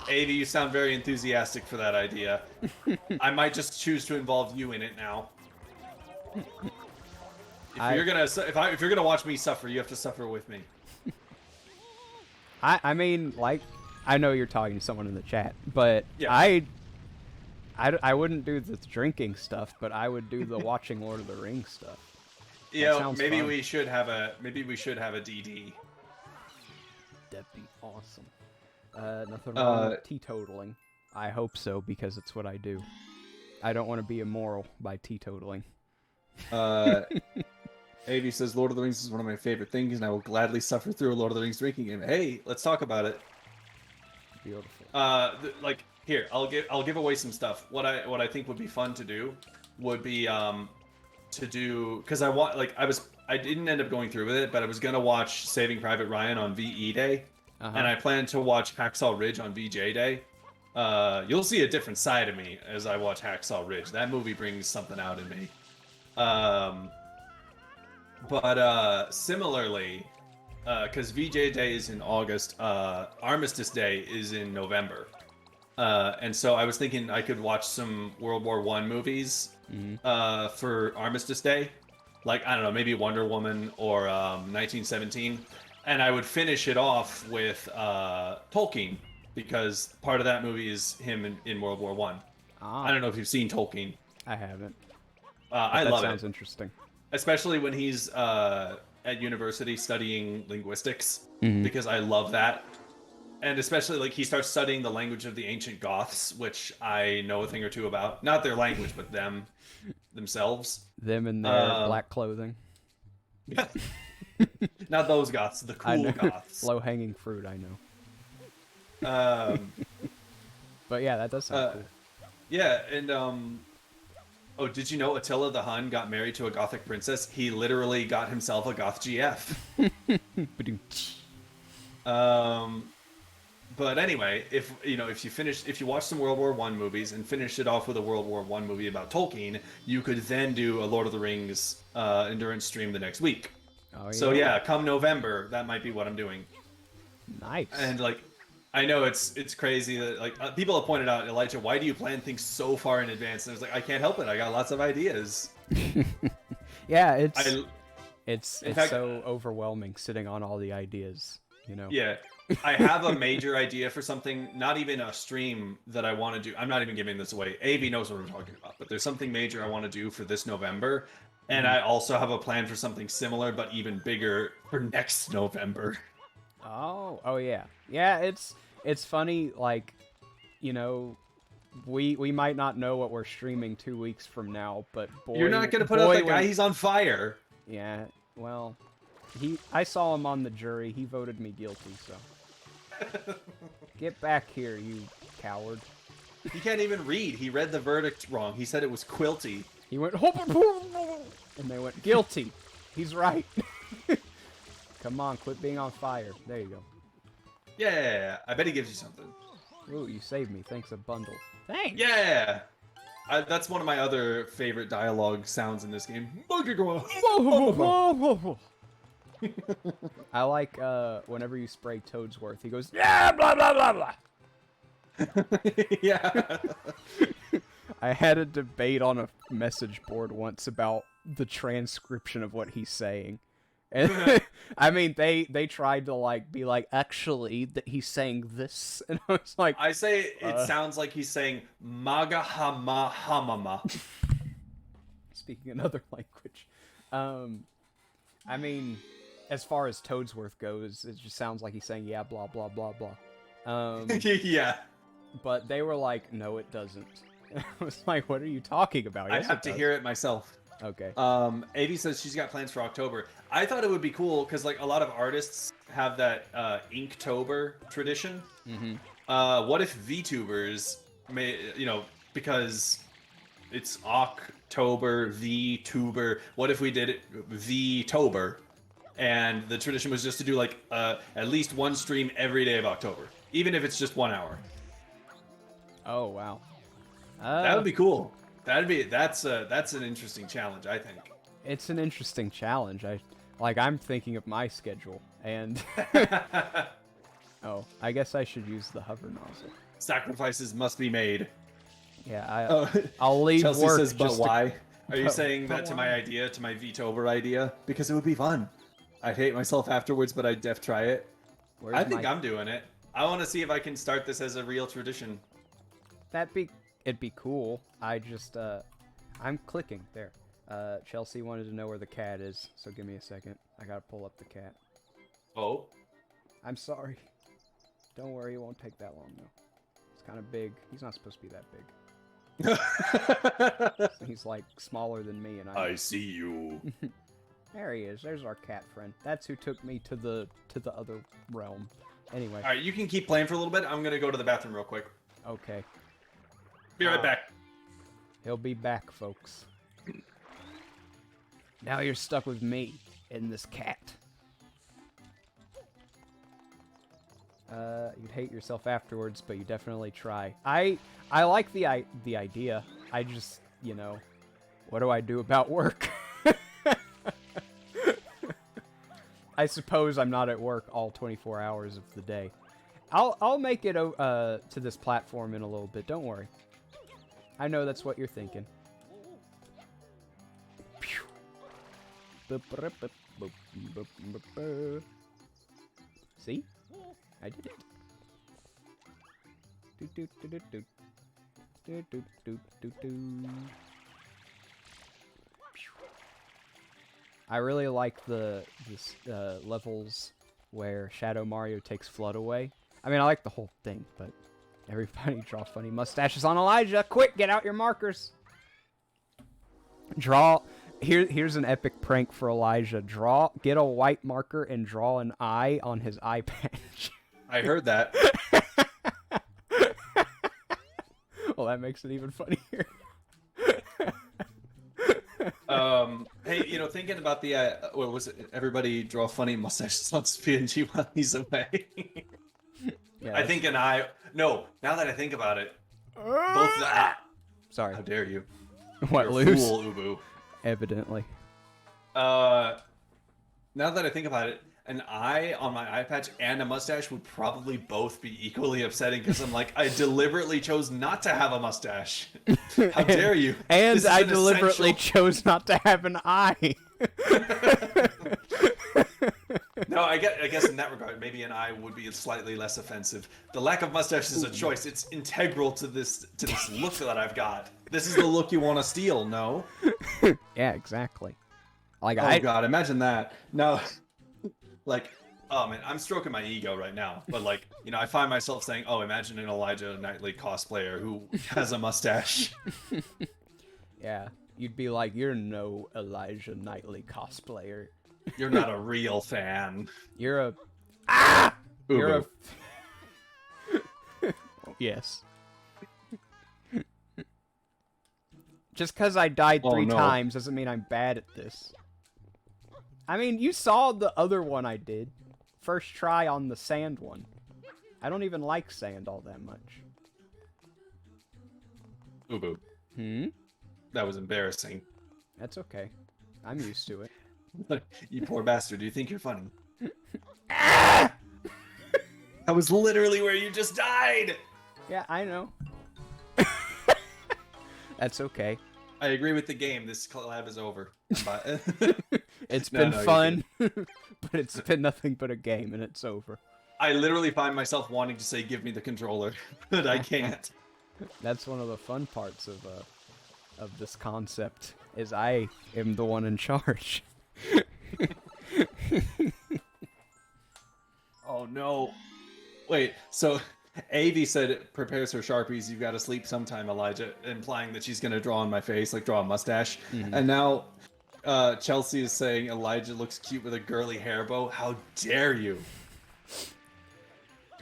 Ada, you sound very enthusiastic for that idea. I might just choose to involve you in it now. If you're gonna watch me suffer, you have to suffer with me. I mean, like, I know you're talking to someone in the chat, but Yeah. I wouldn't do the drinking stuff, but I would do the watching Lord of the Rings stuff. You That know, sounds maybe fun. we should have a DD. That'd be awesome. Nothing wrong with teetotaling. I hope so, because it's what I do. I don't want to be immoral by teetotaling. Avi says Lord of the Rings is one of my favorite things, and I will gladly suffer through a Lord of the Rings drinking game. Hey, let's talk about it. Beautiful. Like here, I'll give away some stuff. What I think would be fun to do would be to do, because I didn't end up going through with it, but I was gonna watch Saving Private Ryan on VE Day, and I plan to watch Hacksaw Ridge on VJ Day. You'll see a different side of me as I watch Hacksaw Ridge. That movie brings something out in me. But similarly, because VJ Day is in August, Armistice Day is in November. And so I was thinking I could watch some World War I movies for Armistice Day. Like, I don't know, maybe Wonder Woman or 1917. And I would finish it off with Tolkien, because part of that movie is him in World War I. I don't know if you've seen Tolkien. I haven't. I love it. That sounds interesting. Especially when he's at university studying linguistics, because I love that. And especially, like, he starts studying the language of the ancient Goths, which I know a thing or two about. Not their language, but themselves. Them in their black clothing. Not those Goths, the cool Goths. Low-hanging fruit, I know. But yeah, that does sound cool. Yeah, and oh, did you know Attila the Hun got married to a Gothic princess? He literally got himself a Goth GF. But anyway, if you watch some World War I movies and finish it off with a World War I movie about Tolkien, you could then do a Lord of the Rings endurance stream the next week. Oh, yeah. So yeah, come November, that might be what I'm doing. Nice. And like, I know it's crazy that like people have pointed out, Elijah, why do you plan things so far in advance? And I was like, I can't help it. I got lots of ideas. Yeah, it's fact, so overwhelming sitting on all the ideas, you know. Yeah. I have a major idea for something, not even a stream that I want to do. I'm not even giving this away. AV knows what I'm talking about, but there's something major I want to do for this November. And I also have a plan for something similar, but even bigger for next November. Oh yeah. Yeah, it's funny, like, you know, we might not know what we're streaming 2 weeks from now, but boy, you're not gonna put out that guy, he's on fire. Yeah, well, I saw him on the jury, he voted me guilty, so. Get back here, you coward. He can't even read. He read the verdict wrong. He said it was quilty. He went, and they went, guilty. He's right. Come on, quit being on fire. There you go. Yeah, I bet he gives you something. Ooh, you saved me. Thanks a bundle. Thanks. Yeah. That's one of my other favorite dialogue sounds in this game. I like whenever you spray Toadsworth, he goes, yeah, blah, blah, blah, blah. Yeah. I had a debate on a message board once about the transcription of what he's saying. And I mean, they tried to like be like, actually, that he's saying this, and I was like, I say it sounds like he's saying maga hama hamama. Speaking another language. I mean, as far as Toadsworth goes, it just sounds like he's saying yeah, blah blah blah blah. Yeah. But they were like, no, it doesn't. I was like, what are you talking about? Yes, I have to hear it myself. Okay. Avi says she's got plans for October. I thought it would be cool because like a lot of artists have that Inktober tradition. What if VTubers may, because it's October, VTuber. What if we did it VTober? And the tradition was just to do like at least one stream every day of October, even if it's just 1 hour. Oh wow. That would be cool. That's an interesting challenge, I think. It's an interesting challenge. I'm thinking of my schedule, and oh, I guess I should use the hover nozzle. Sacrifices must be made. Yeah, I'll leave Chelsea work. Says, but why? Are you saying that to my idea, to my VTober idea? Because it would be fun. I'd hate myself afterwards, but I'd try it. I think I'm doing it. I want to see if I can start this as a real tradition. It'd be cool. I just, I'm clicking. There. Chelsea wanted to know where the cat is, so give me a second. I gotta pull up the cat. Oh? I'm sorry. Don't worry, it won't take that long, though. It's kind of big. He's not supposed to be that big. He's, like, smaller than me, and I see you. There he is. There's our cat friend. That's who took me to the other realm. Anyway. Alright, you can keep playing for a little bit. I'm gonna go to the bathroom real quick. Okay. Be right back. He'll be back, folks. Now you're stuck with me and this cat. You'd hate yourself afterwards, but you definitely try. I like the idea. I just, you know, what do I do about work? I suppose I'm not at work all 24 hours of the day. I'll make it to this platform in a little bit. Don't worry. I know that's what you're thinking. See? I did it. I really like this levels where Shadow Mario takes Flood away. I mean, I like the whole thing, but everybody draw funny mustaches on Elijah. Quick, get out your markers. Here's an epic prank for Elijah. Get a white marker and draw an eye on his eye patch. I heard that. Well, that makes it even funnier. Hey, you know, thinking about the what was it? Everybody draw funny mustaches on PNG while he's away. Yeah, I think an eye. No, now that I think about it, both. Sorry. How dare you? What, You're lose? a fool, Ubu. Evidently. Now that I think about it, an eye on my eye patch and a mustache would probably both be equally upsetting because I'm like, I deliberately chose not to have a mustache. How dare you? And I deliberately chose not to have an eye. No, I guess in that regard, maybe an eye would be slightly less offensive. The lack of mustache is a choice. It's integral to this look that I've got. This is the look you want to steal, no? Yeah, exactly. Like, oh god, imagine that. No, like, oh man, I'm stroking my ego right now. But like, you know, I find myself saying, oh, imagine an Elijah Knightley cosplayer who has a mustache. Yeah, you'd be like, you're no Elijah Knightley cosplayer. You're not a real fan. You're a... Ah! Ubu. You're a... Yes. Just because I died three times doesn't mean I'm bad at this. I mean, you saw the other one I did. First try on the sand one. I don't even like sand all that much. Ubu. Hmm? That was embarrassing. That's okay. I'm used to it. You poor bastard. Do you think you're funny? That was literally where you just died! Yeah, I know. That's okay. I agree with the game. This collab is over. It's been fun, but it's been nothing but a game, and it's over. I literally find myself wanting to say, give me the controller, but I can't. That's one of the fun parts of this concept, is I am the one in charge. Oh no. Wait, so Avi said it prepares her Sharpies, you've got to sleep sometime, Elijah, implying that she's going to draw on my face, like draw a mustache. Mm-hmm. And now Chelsea is saying Elijah looks cute with a girly hair bow. How dare you?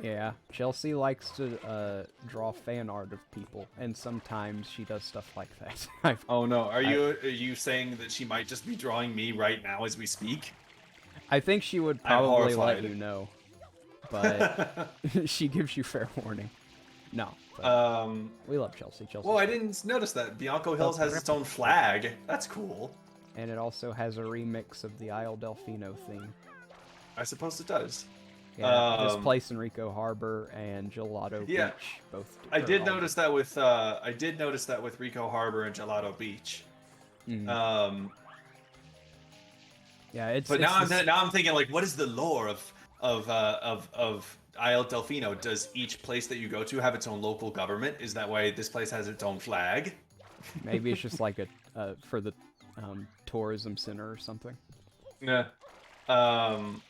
Yeah, Chelsea likes to draw fan art of people, and sometimes she does stuff like that. Oh no, are you saying that she might just be drawing me right now as we speak? I think she would probably let you know, but she gives you fair warning. No, we love Chelsea. Well, I didn't notice that. Bianco Hills has its own flag. That's cool. And it also has a remix of the Isle Delfino theme. I suppose it does. Yeah, this place in Rico Harbor and Gelato Beach both. I did notice that with Rico Harbor and Gelato Beach. Yeah, it's. But now I'm thinking, like, what is the lore of of Isle Delfino, does each place that you go to have its own local government? Is that why this place has its own flag? Maybe it's just like a for the tourism center or something. Yeah. Um,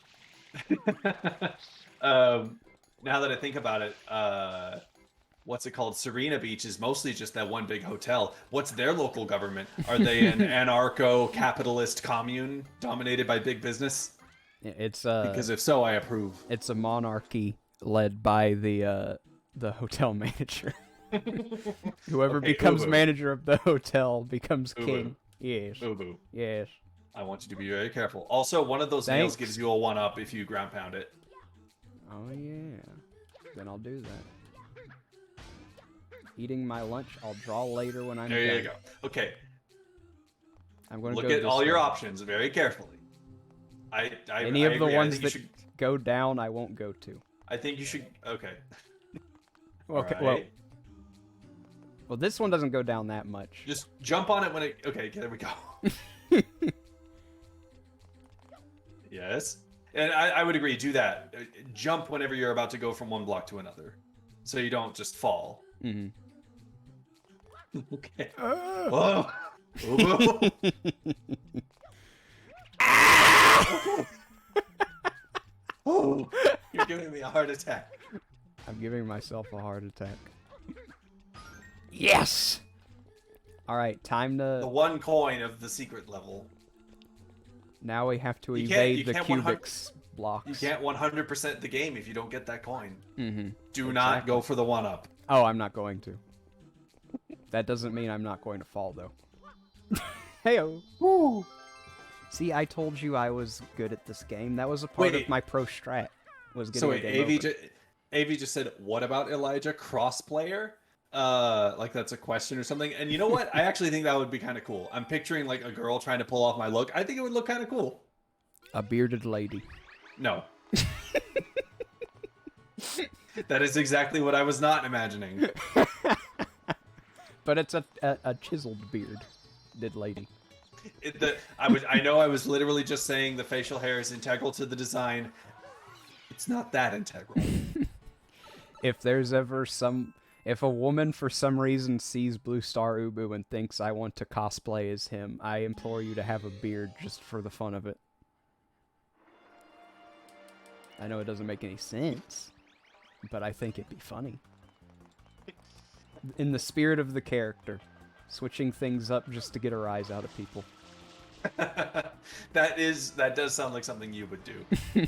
now that I think about it, what's it called? Serena Beach is mostly just that one big hotel. What's their local government? Are they an anarcho-capitalist commune dominated by big business? It's Because if so, I approve. it's a monarchy led by the hotel manager. Whoever Okay, becomes Ubu. manager of the hotel becomes Ubu. king. Yes. Ubu. Yes. I want you to be very careful. Also, one of those nails Thanks. gives you a 1-up if you ground pound it. Oh yeah. Then I'll do that. Eating my lunch, I'll draw later when I'm There done. you go. Okay, I'm gonna look go at this all your way. options very carefully. Any of the agree. ones I think that you should, go down, I won't go to. I think you should. Okay. Okay. Alright. Well, this one doesn't go down that much. Just jump on it when it. Okay, there we go. Yes. And I would agree, do that. Jump whenever you're about to go from one block to another. So you don't just fall. Mm-hmm. Okay. Whoa. Whoa. Oh, you're giving me a heart attack. I'm giving myself a heart attack. Yes! Alright, time The to... one coin of the secret level. Now we have to You evade the can't cubics You blocks. can't 100% the game if you don't get that coin. Mm-hmm. Do not go for the 1-up. Oh, I'm not going to. That doesn't mean I'm not going to fall, though. Heyo! Woo! See, I told you I was good at this game. That was a part of my pro strat. Was getting So a wait, game over. AV just said, what about Elijah cross-player? Like that's a question or something. And you know what? I actually think that would be kind of cool. I'm picturing like a girl trying to pull off my look. I think it would look kind of cool. A bearded lady. No. That is exactly what I was not imagining. But it's a chiseled bearded lady. I know I was literally just saying the facial hair is integral to the design. It's not that integral. If there's ever if a woman for some reason sees Blue Star Ubu and thinks I want to cosplay as him, I implore you to have a beard just for the fun of it. I know it doesn't make any sense, but I think it'd be funny. In the spirit of the character, switching things up just to get a rise out of people. That does sound like something you would do.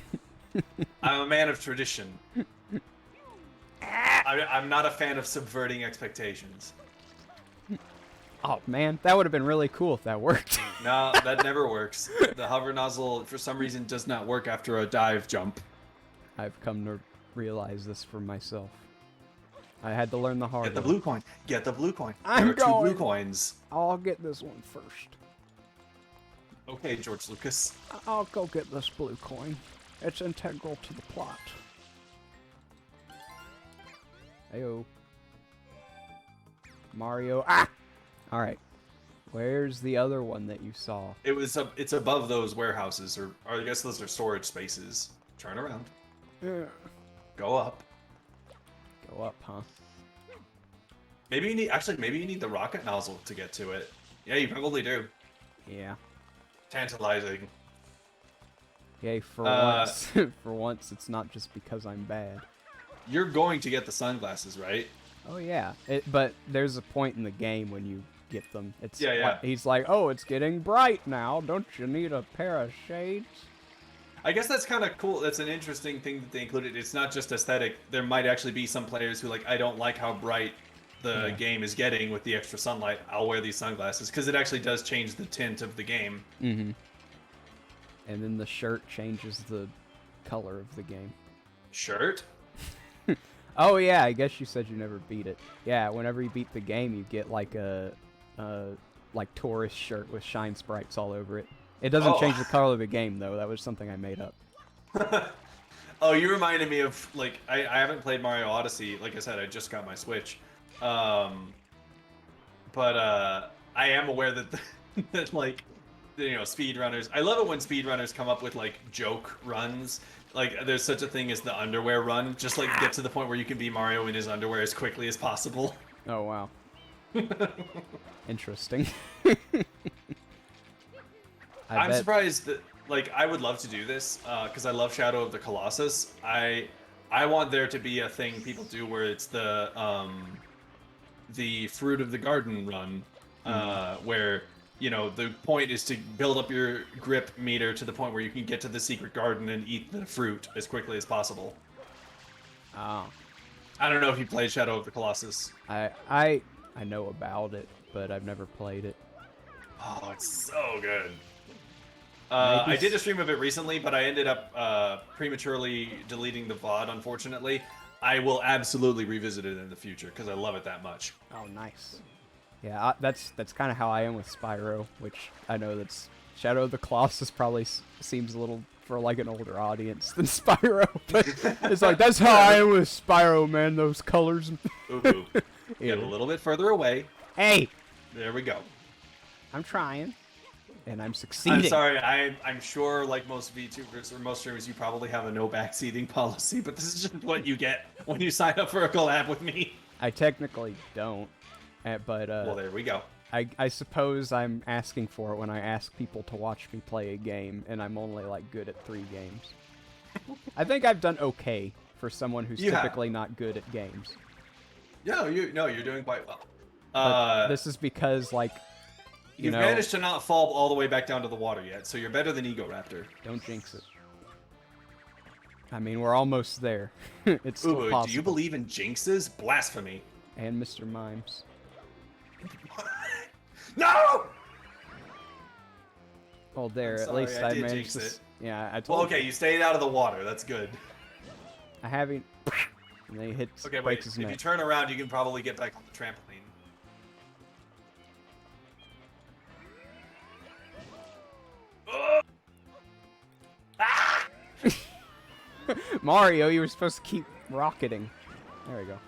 I'm a man of tradition. I'm not a fan of subverting expectations. Oh man, that would have been really cool if that worked. No, that never works. The hover nozzle, for some reason, does not work after a dive jump. I've come to realize this for myself. I had to learn the hard way. Get the blue coin. Get the blue coin. I'm There are going. 2 blue coins. I'll get this one first. Okay, George Lucas. I'll go get this blue coin. It's integral to the plot. Heyo. Mario. Ah! Alright. Where's the other one that you saw? It's above those warehouses, or I guess those are storage spaces. Turn around. Yeah. Go up. Go up, huh? Maybe you need the rocket nozzle to get to it. Yeah, you probably do. Yeah. Tantalizing. Yay, for once. For once, it's not just because I'm bad. You're going to get the sunglasses, right? Oh, yeah. But there's a point in the game when you get them. It's Yeah. He's like, oh, it's getting bright now. Don't you need a pair of shades? I guess that's kind of cool. That's an interesting thing that they included. It's not just aesthetic. There might actually be some players who I don't like how bright the game is getting with the extra sunlight. I'll wear these sunglasses because it actually does change the tint of the game. Mm-hmm. And then the shirt changes the color of the game. Shirt? Oh yeah, I guess you said you never beat it. Yeah, whenever you beat the game, you get like a tourist shirt with shine sprites all over it. It doesn't change the color of the game though. That was something I made up. Oh, you reminded me of I haven't played Mario Odyssey. Like I said, I just got my Switch. But I am aware that that speed runners. I love it when speed runners come up with like joke runs. Like there's such a thing as the underwear run. Just like get to the point where you can be Mario in his underwear as quickly as possible. Oh wow. Interesting. I'm surprised that like I would love to do this because I love Shadow of the Colossus. I want there to be a thing people do where it's the fruit of the garden run, where the point is to build up your grip meter to the point where you can get to the secret garden and eat the fruit as quickly as possible. Oh. I don't know if you played Shadow of the Colossus. I know about it, but I've never played it. Oh, it's so good. I did a stream of it recently, but I ended up prematurely deleting the VOD, unfortunately. I will absolutely revisit it in the future, because I love it that much. Oh, nice. Yeah, that's kind of how I am with Spyro, which I know that's... Shadow of the Colossus probably seems a little for like an older audience than Spyro, but it's like, that's how I am with Spyro, man, those colors. Ooh. Get a little bit further away. Hey! There we go. I'm trying. And I'm succeeding. I'm sorry, I'm sure, like most VTubers or most streamers, you probably have a no backseating policy, but this is just what you get when you sign up for a collab with me. I technically don't, but well, there we go. I suppose I'm asking for it when I ask people to watch me play a game, and I'm only like good at 3 games. I think I've done okay for someone who's typically not good at games. No, you're doing quite well. But this is because like. You've managed to not fall all the way back down to the water yet, so you're better than Ego Raptor. Don't jinx it. I mean, we're almost there. It's still possible. Do you believe in jinxes? Blasphemy. And Mr. Mimes. No! Well, there. At least I managed to. Yeah, I told. Well, okay, you stayed out of the water. That's good. I haven't. And then he hits. Okay, wait. If you turn around, you can probably get back on the trampoline. Mario, you were supposed to keep rocketing. There we go.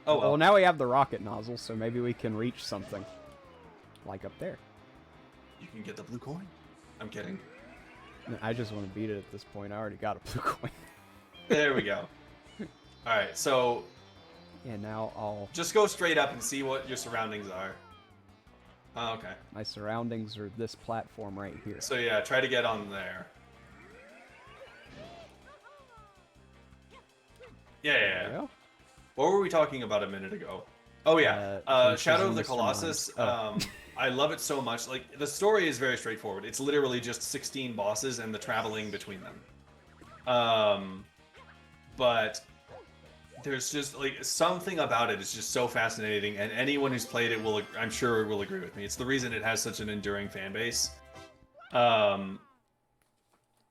Oh, well, now we have the rocket nozzle, so maybe we can reach something. Like up there. You can get the blue coin? I'm kidding. I just want to beat it at this point. I already got a blue coin. There we go. Alright, so... Yeah, now I'll... Just go straight up and see what your surroundings are. Oh, okay. My surroundings are this platform right here. So yeah, try to get on there. Yeah. What were we talking about a minute ago? Oh yeah, Shadow of the Colossus. I love it so much. Like, the story is very straightforward. It's literally just 16 bosses and the traveling between them. But there's just like something about it is just so fascinating, and anyone who's played it will, I'm sure, will agree with me. It's the reason it has such an enduring fan base.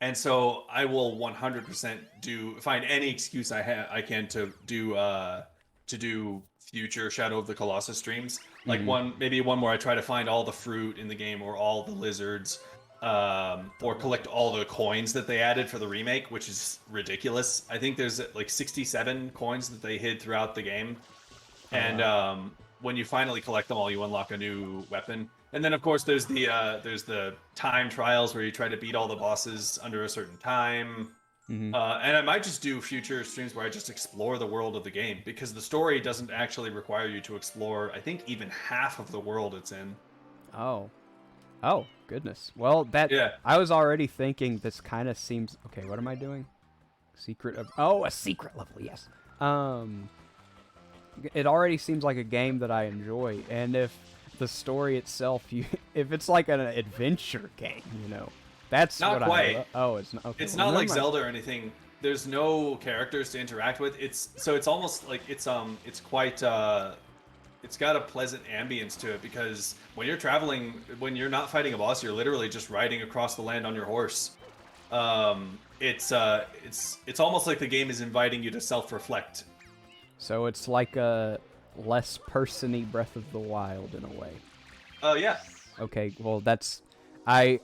And so I will 100% find any excuse I can to do future Shadow of the Colossus streams. Like maybe one where I try to find all the fruit in the game or all the lizards, or collect all the coins that they added for the remake, which is ridiculous. I think there's like 67 coins that they hid throughout the game, and when you finally collect them all, you unlock a new weapon. And then, of course, there's the time trials where you try to beat all the bosses under a certain time. And I might just do future streams where I just explore the world of the game, because the story doesn't actually require you to explore, I think, even half of the world it's in. Oh, goodness. Well, I was already thinking this kind of seems... Okay, what am I doing? Secret of... Oh, a secret level, yes. It already seems like a game that I enjoy, and if the story itself, if it's like an adventure game, that's not what quite. It's not. Okay, it's not like Zelda or anything. There's no characters to interact with. It's almost like it's quite it's got a pleasant ambience to it, because when you're traveling, when you're not fighting a boss, you're literally just riding across the land on your horse. It's almost like the game is inviting you to self-reflect. So it's like a less person-y Breath of the Wild in a way. Yeah. Okay, well that's... I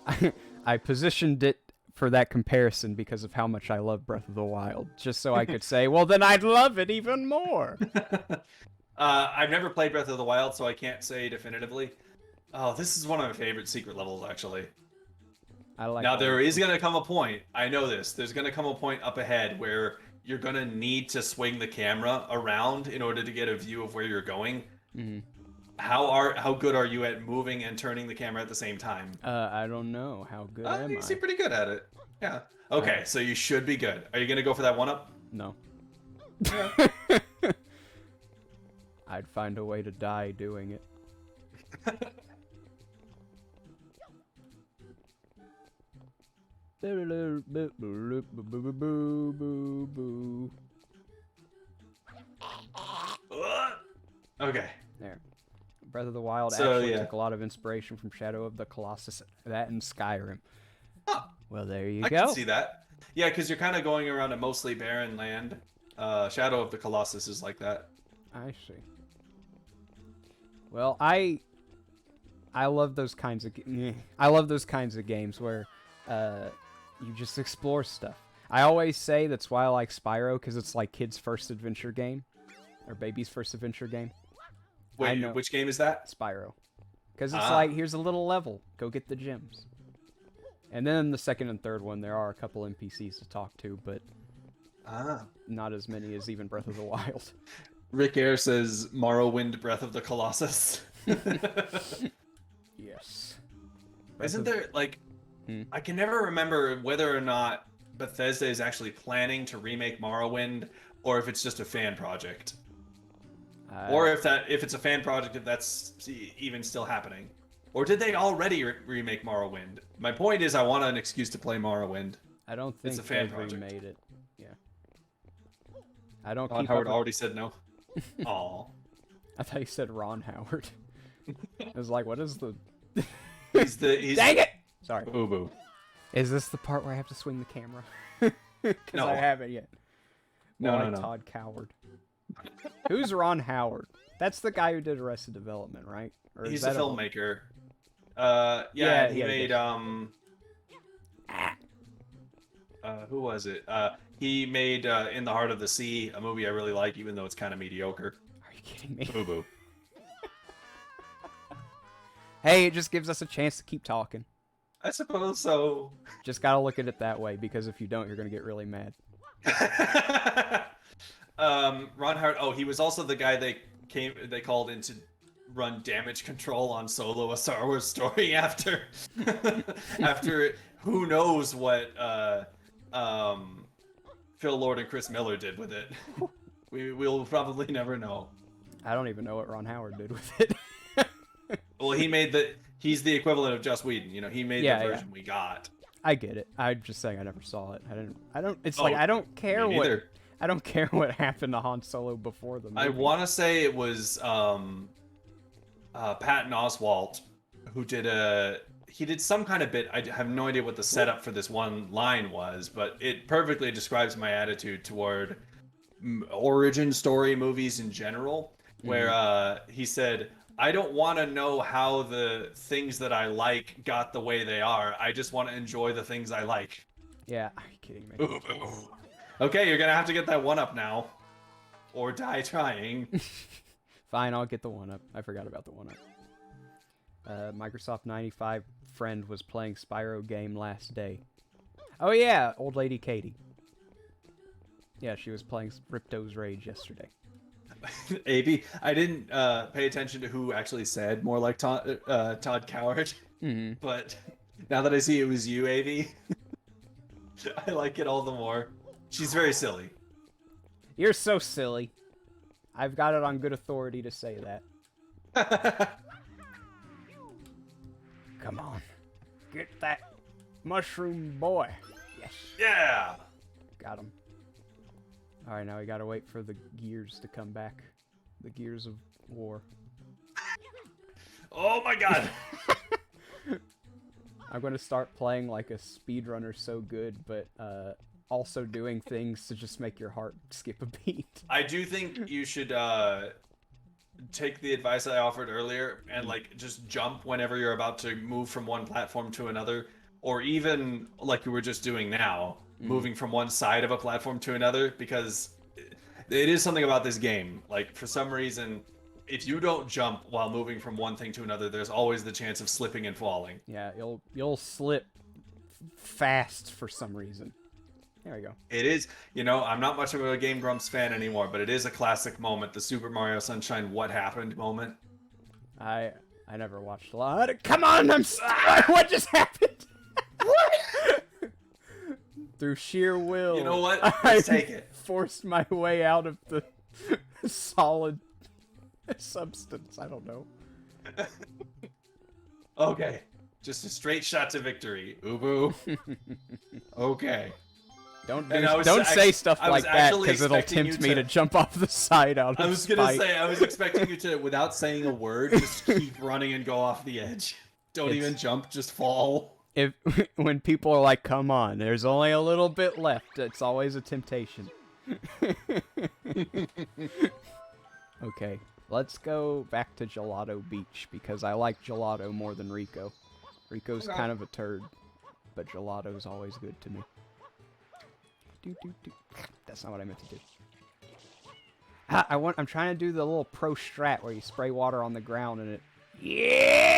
positioned it for that comparison because of how much I love Breath of the Wild, just so I could say, well then I'd love it even more! I've never played Breath of the Wild, so I can't say definitively. Oh, this is one of my favorite secret levels, actually. I like Now, all there of is them. going to come a point, I know this, there's going to come a point up ahead where you're going to need to swing the camera around in order to get a view of where you're going. Mhm. How good are you at moving and turning the camera at the same time? I don't know. How good am You seem I? pretty good at it. Yeah. I Okay, so you should be good. Are you going to go for that one up? no. Yeah. I'd find a way to die doing it. Okay. There. Breath of the Wild So, actually yeah. took a lot of inspiration from Shadow of the Colossus, that and Skyrim. Oh, Well, there you I go. can see that. Yeah, because you're kind of going around a mostly barren land. Shadow of the Colossus is like that. I see. Well, I love those kinds of I love those kinds of games where you just explore stuff. I always say that's why I like Spyro, because it's like kid's first adventure game or baby's first adventure game. I Wait, know. which game is that? Spyro, because it's Ah. like, here's a little level, go get the gems. And then the second and third one, there are a couple NPCs to talk to, but Ah. not as many as even Breath of the Wild. Rick Air says Morrowind Breath of the Colossus. Yes. Isn't there, like, Hmm. I can never remember whether or not Bethesda is actually planning to remake Morrowind or if it's just a fan project. Or if it's a fan project, if that's even still happening. Or did they already remake Morrowind? My point is I want an excuse to play Morrowind. I don't It's think a fan they've project. remade it. Yeah. I don't Ron keep Howard up with... already said no. Aw. I thought you said Ron Howard. I was like, what is the... He's Dang it! Sorry. Boo boo. Is this the part where I have to swing the camera? Because No. I haven't yet. No, More no, like no. Todd Coward. Who's Ron Howard? That's the guy who did Arrested Development, right? Or is He's a that filmmaker. Yeah, Yeah, he yeah, made who was it? He made In the Heart of the Sea, a movie I really like, even though it's kind of mediocre. Are you kidding me? Boo boo. Hey, it just gives us a chance to keep talking. I suppose so. Just gotta look at it that way, because if you don't, you're gonna get really mad. Ron Howard. Oh, he was also the guy they called in to run damage control on Solo, a Star Wars story after who knows what Phil Lord and Chris Miller did with it. We'll probably never know. I don't even know what Ron Howard did with it. Well, he's the equivalent of Joss Whedon. You know, he made Yeah, the yeah. version we got. I get it. I'm just saying I never saw it. It's Oh, like, I don't care me what... neither. I don't care what happened to Han Solo before the movie. I want to say it was Patton Oswalt who did some kind of bit. I have no idea what the setup for this one line was, but it perfectly describes my attitude toward origin story movies in general, where he said, I don't want to know how the things that I like got the way they are. I just want to enjoy the things I like. Yeah, are you kidding me? Ooh, ooh. Okay, you're gonna have to get that one up now, or die trying. Fine, I'll get the one up. I forgot about the one up. Microsoft 95 friend was playing Spyro game last day. Oh yeah, old lady Katie. Yeah, she was playing Ripto's Rage yesterday. AB, I didn't pay attention to who actually said more like Todd Coward, but now that I see it was you, AB, I like it all the more. She's very silly. You're so silly. I've got it on good authority to say that. Come on. Get that mushroom boy. Yes. Yeah. Got him. Alright, now we gotta wait for the gears to come back. The gears of war. Oh my god. I'm gonna start playing like a speedrunner so good, but also doing things to just make your heart skip a beat. I do think you should take the advice I offered earlier and like just jump whenever you're about to move from one platform to another, or even like you were just doing now, moving from one side of a platform to another, because it is something about this game. Like for some reason, if you don't jump while moving from one thing to another, there's always the chance of slipping and falling. Yeah, you'll slip fast for some reason. There we go. It is, I'm not much of a Game Grumps fan anymore, but it is a classic moment, the Super Mario Sunshine "What happened" moment. I never watched a lot. Come on, what just happened? What? Through sheer will, You know what? Let's take it. Forced my way out of the solid substance. I don't know. Okay, just a straight shot to victory. Ubu. Okay. Don't say stuff like that because it'll tempt me to jump off the side out of I was gonna say, I was expecting you to, without saying a word, just keep running and go off the edge. Don't even jump, just fall. When people are like, "Come on, there's only a little bit left," it's always a temptation. Okay, let's go back to Gelato Beach because I like Gelato more than Rico. Rico's kind of a turd, but Gelato's always good to me. That's not what I meant to do. I'm trying to do the little pro strat where you spray water on the ground and it. Yeah.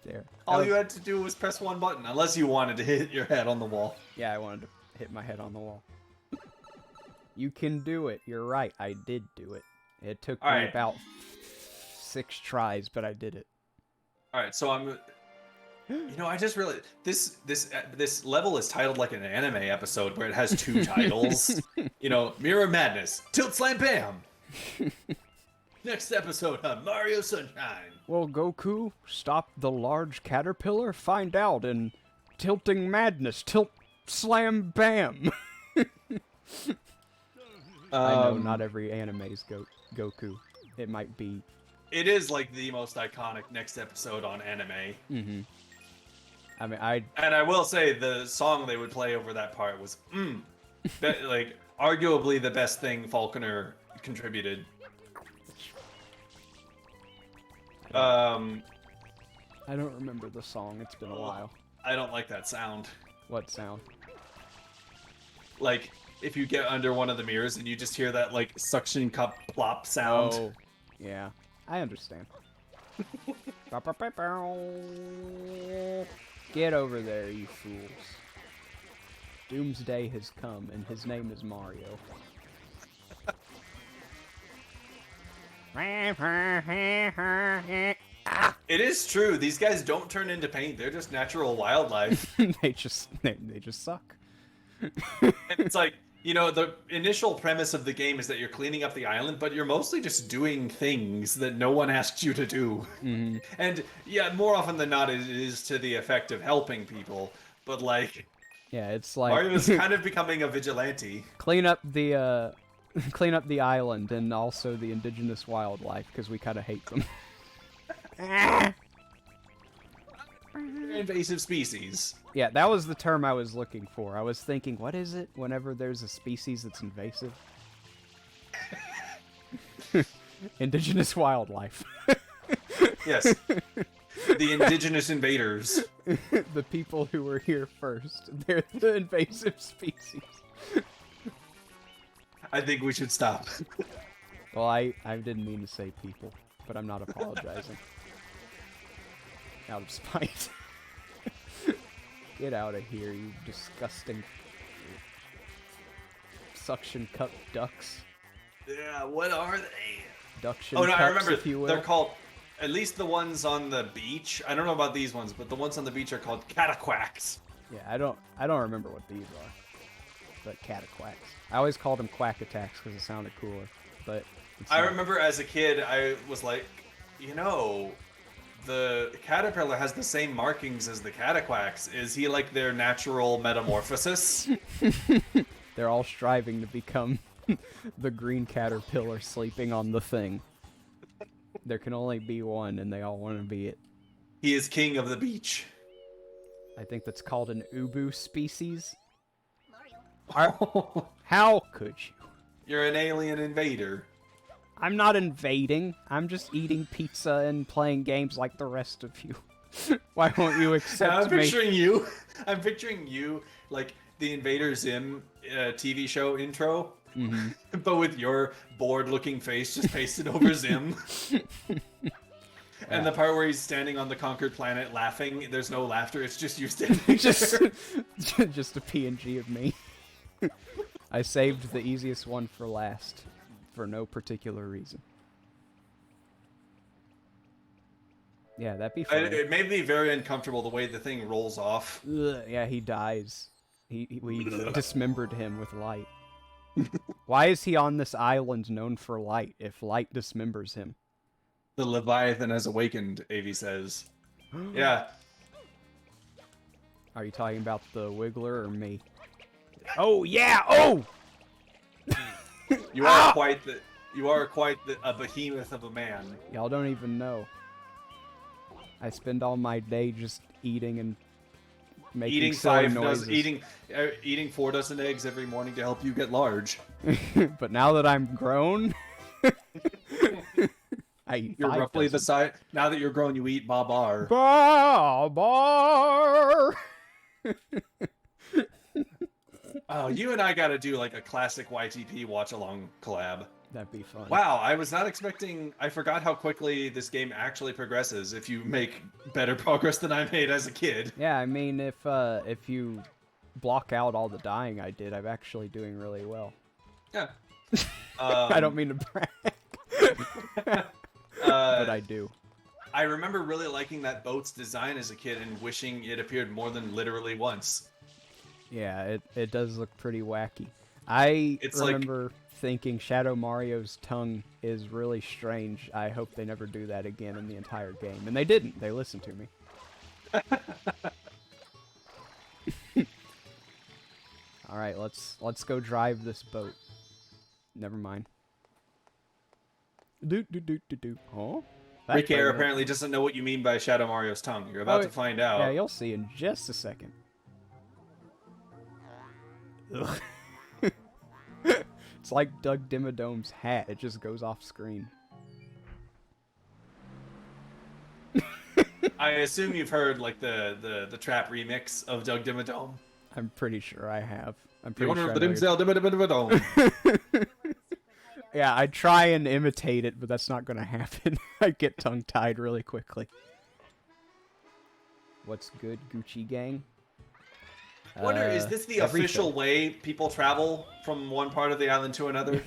There. All you had to do was press one button, unless you wanted to hit your head on the wall. Yeah, I wanted to hit my head on the wall. You can do it. You're right. I did do it. It took me about 6 tries, but I did it. All right, so I'm. I just really this level is titled like an anime episode where it has 2 titles. Mirror Madness, Tilt Slam Bam. Next episode on Mario Sunshine. Will Goku stop the large caterpillar? Find out in Tilting Madness, Tilt Slam Bam. I know not every anime's Goku. It might be. It is like the most iconic next episode on anime. Mm-hmm. I mean, And I will say the song they would play over that part was like arguably the best thing Falconer contributed. I don't remember the song. It's been a while. I don't like that sound. What sound? Like if you get under one of the mirrors and you just hear that like suction cup plop sound. Oh, yeah. I understand. Get over there, you fools. Doomsday has come, and his name is Mario. It is true. These guys don't turn into paint. They're just natural wildlife. they just suck. And it's like, the initial premise of the game is that you're cleaning up the island, but you're mostly just doing things that no one asked you to do. Mm-hmm. And yeah, more often than not, it is to the effect of helping people. But like, yeah, it's like Mario's kind of becoming a vigilante. Clean up the island and also the indigenous wildlife because we kind of hate them. Invasive species. Yeah, that was the term I was looking for. I was thinking, what is it whenever there's a species that's invasive? Indigenous wildlife. Yes. The indigenous invaders. The people who were here first. They're the invasive species. I think we should stop. Well, I didn't mean to say people, but I'm not apologizing. Out of spite. Get out of here, you disgusting suction cup ducks. Yeah, what are they? Duction Oh no, cups, I remember. if you will. They're called, at least the ones on the beach. I don't know about these ones, but the ones on the beach are called cataquacks. Yeah, I don't remember what these are. But cataquacks. I always called them quack attacks because it sounded cooler. But I remember as a kid, I was like, the caterpillar has the same markings as the cataquacks. Is he like their natural metamorphosis? They're all striving to become the green caterpillar sleeping on the thing. There can only be one, and they all want to be it. He is king of the beach. I think that's called an ubu species. How could you? You're an alien invader. I'm not invading. I'm just eating pizza and playing games like the rest of you. Why won't you accept me? I'm picturing you like the Invader Zim TV show intro, but with your bored-looking face just pasted over Zim. And the part where he's standing on the conquered planet laughing, there's no laughter, it's just you standing just, there. just a PNG of me. I saved the easiest one for last, for no particular reason. Yeah, that'd be fun. It made me very uncomfortable the way the thing rolls off. Ugh, yeah, he dies. We dismembered him with light. Why is he on this island known for light if light dismembers him? The Leviathan has awakened, Avi says. Yeah. Are you talking about the Wiggler or me? Oh yeah! Oh! You are quite a behemoth of a man. Y'all don't even know. I spend all my day just eating and making silly noises. Eating 4 dozen eggs every morning to help you get large. But now that I'm grown, I eat You're roughly the size. Now that you're grown, you eat babar. Babar. Oh, you and I gotta do like a classic YTP watch along collab. That'd be fun. Wow, I was not expecting. I forgot how quickly this game actually progresses if you make better progress than I made as a kid. Yeah, I mean, if you block out all the dying I did, I'm actually doing really well. Yeah. I don't mean to brag, but I do. I remember really liking that boat's design as a kid and wishing it appeared more than literally once. Yeah, it does look pretty wacky. I It's remember thinking Shadow Mario's tongue is really strange. I hope they never do that again in the entire game. And they didn't. They listened to me. Alright, let's go drive this boat. Never mind. Huh? That's Rick Air right. apparently doesn't know what you mean by Shadow Mario's tongue. You're about to find out. Yeah, you'll see in just a second. Ugh. It's like Doug Dimmadome's hat. It just goes off screen. I assume you've heard like the trap remix of Doug Dimmadome. I'm pretty sure I have. I'm The pretty owner sure of the I know Dimmadome. Yeah, I try and imitate it, but that's not gonna happen. I get tongue-tied really quickly. What's good, Gucci Gang? I wonder, is this the official way people travel from one part of the island to another?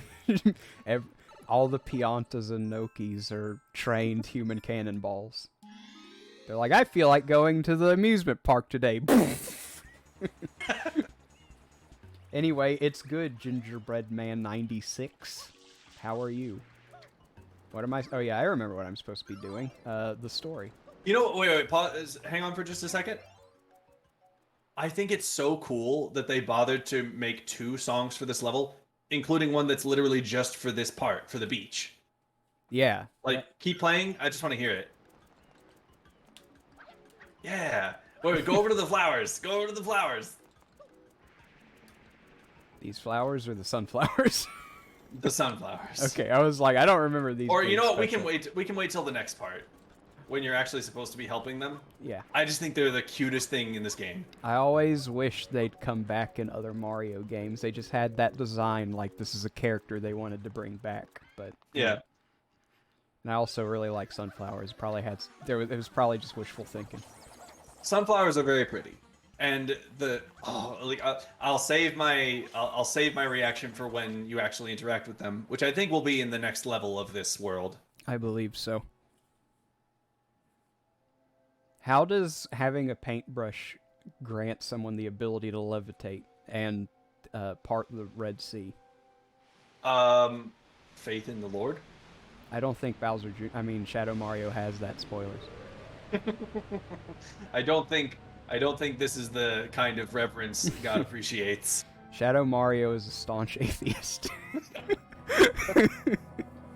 All the Piantas and Nokis are trained human cannonballs. They're like, I feel like going to the amusement park today. Anyway, it's good, Gingerbread Man 96. How are you? What am I? Oh yeah, I remember what I'm supposed to be doing. The story. You know, wait, pause. Hang on for just a second. I think it's so cool that they bothered to make 2 songs for this level, including one that's literally just for this part, for the beach. Yeah. Like, keep playing. I just want to hear it. Yeah. Wait, go over to the flowers. Go over to the flowers. These flowers or the sunflowers? The sunflowers. Okay, I was like, I don't remember these. Or you know what? special. We can wait till the next part, when you're actually supposed to be helping them. Yeah. I just think they're the cutest thing in this game. I always wish they'd come back in other Mario games. They just had that design, like this is a character they wanted to bring back. But Yeah. And I also really like sunflowers. Probably had it was probably just wishful thinking. Sunflowers are very pretty, and I'll save my reaction for when you actually interact with them, which I think will be in the next level of this world. I believe so. How does having a paintbrush grant someone the ability to levitate and part the Red Sea? Faith in the Lord. I don't think Shadow Mario has that. Spoilers. I don't think this is the kind of reverence God appreciates. Shadow Mario is a staunch atheist.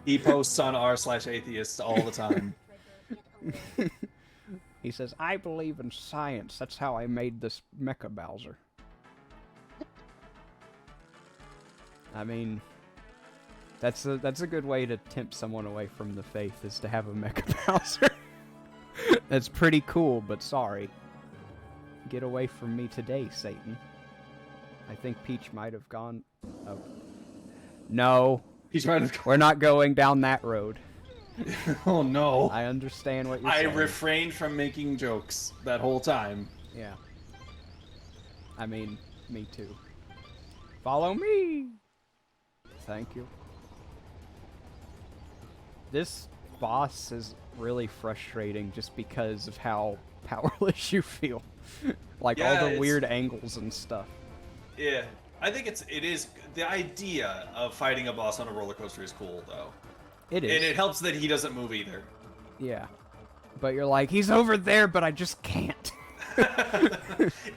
He posts on r/atheists all the time. He says, I believe in science. That's how I made this Mecha Bowser. I mean, that's a good way to tempt someone away from the faith, is to have a Mecha Bowser. That's pretty cool, but sorry. Get away from me today, Satan. I think Peach might have gone... Oh. No, He's trying to. we're not going down that road. Oh no! I understand what you're I saying. refrained from making jokes that whole time. Yeah. I mean, me too. Follow me! Thank you. This boss is really frustrating just because of how powerless you feel. Like Yeah, all the it's- weird angles and stuff. Yeah, I think it is the idea of fighting a boss on a roller coaster is cool though, It is. and it helps that he doesn't move either. Yeah. But you're like, he's over there, but I just can't.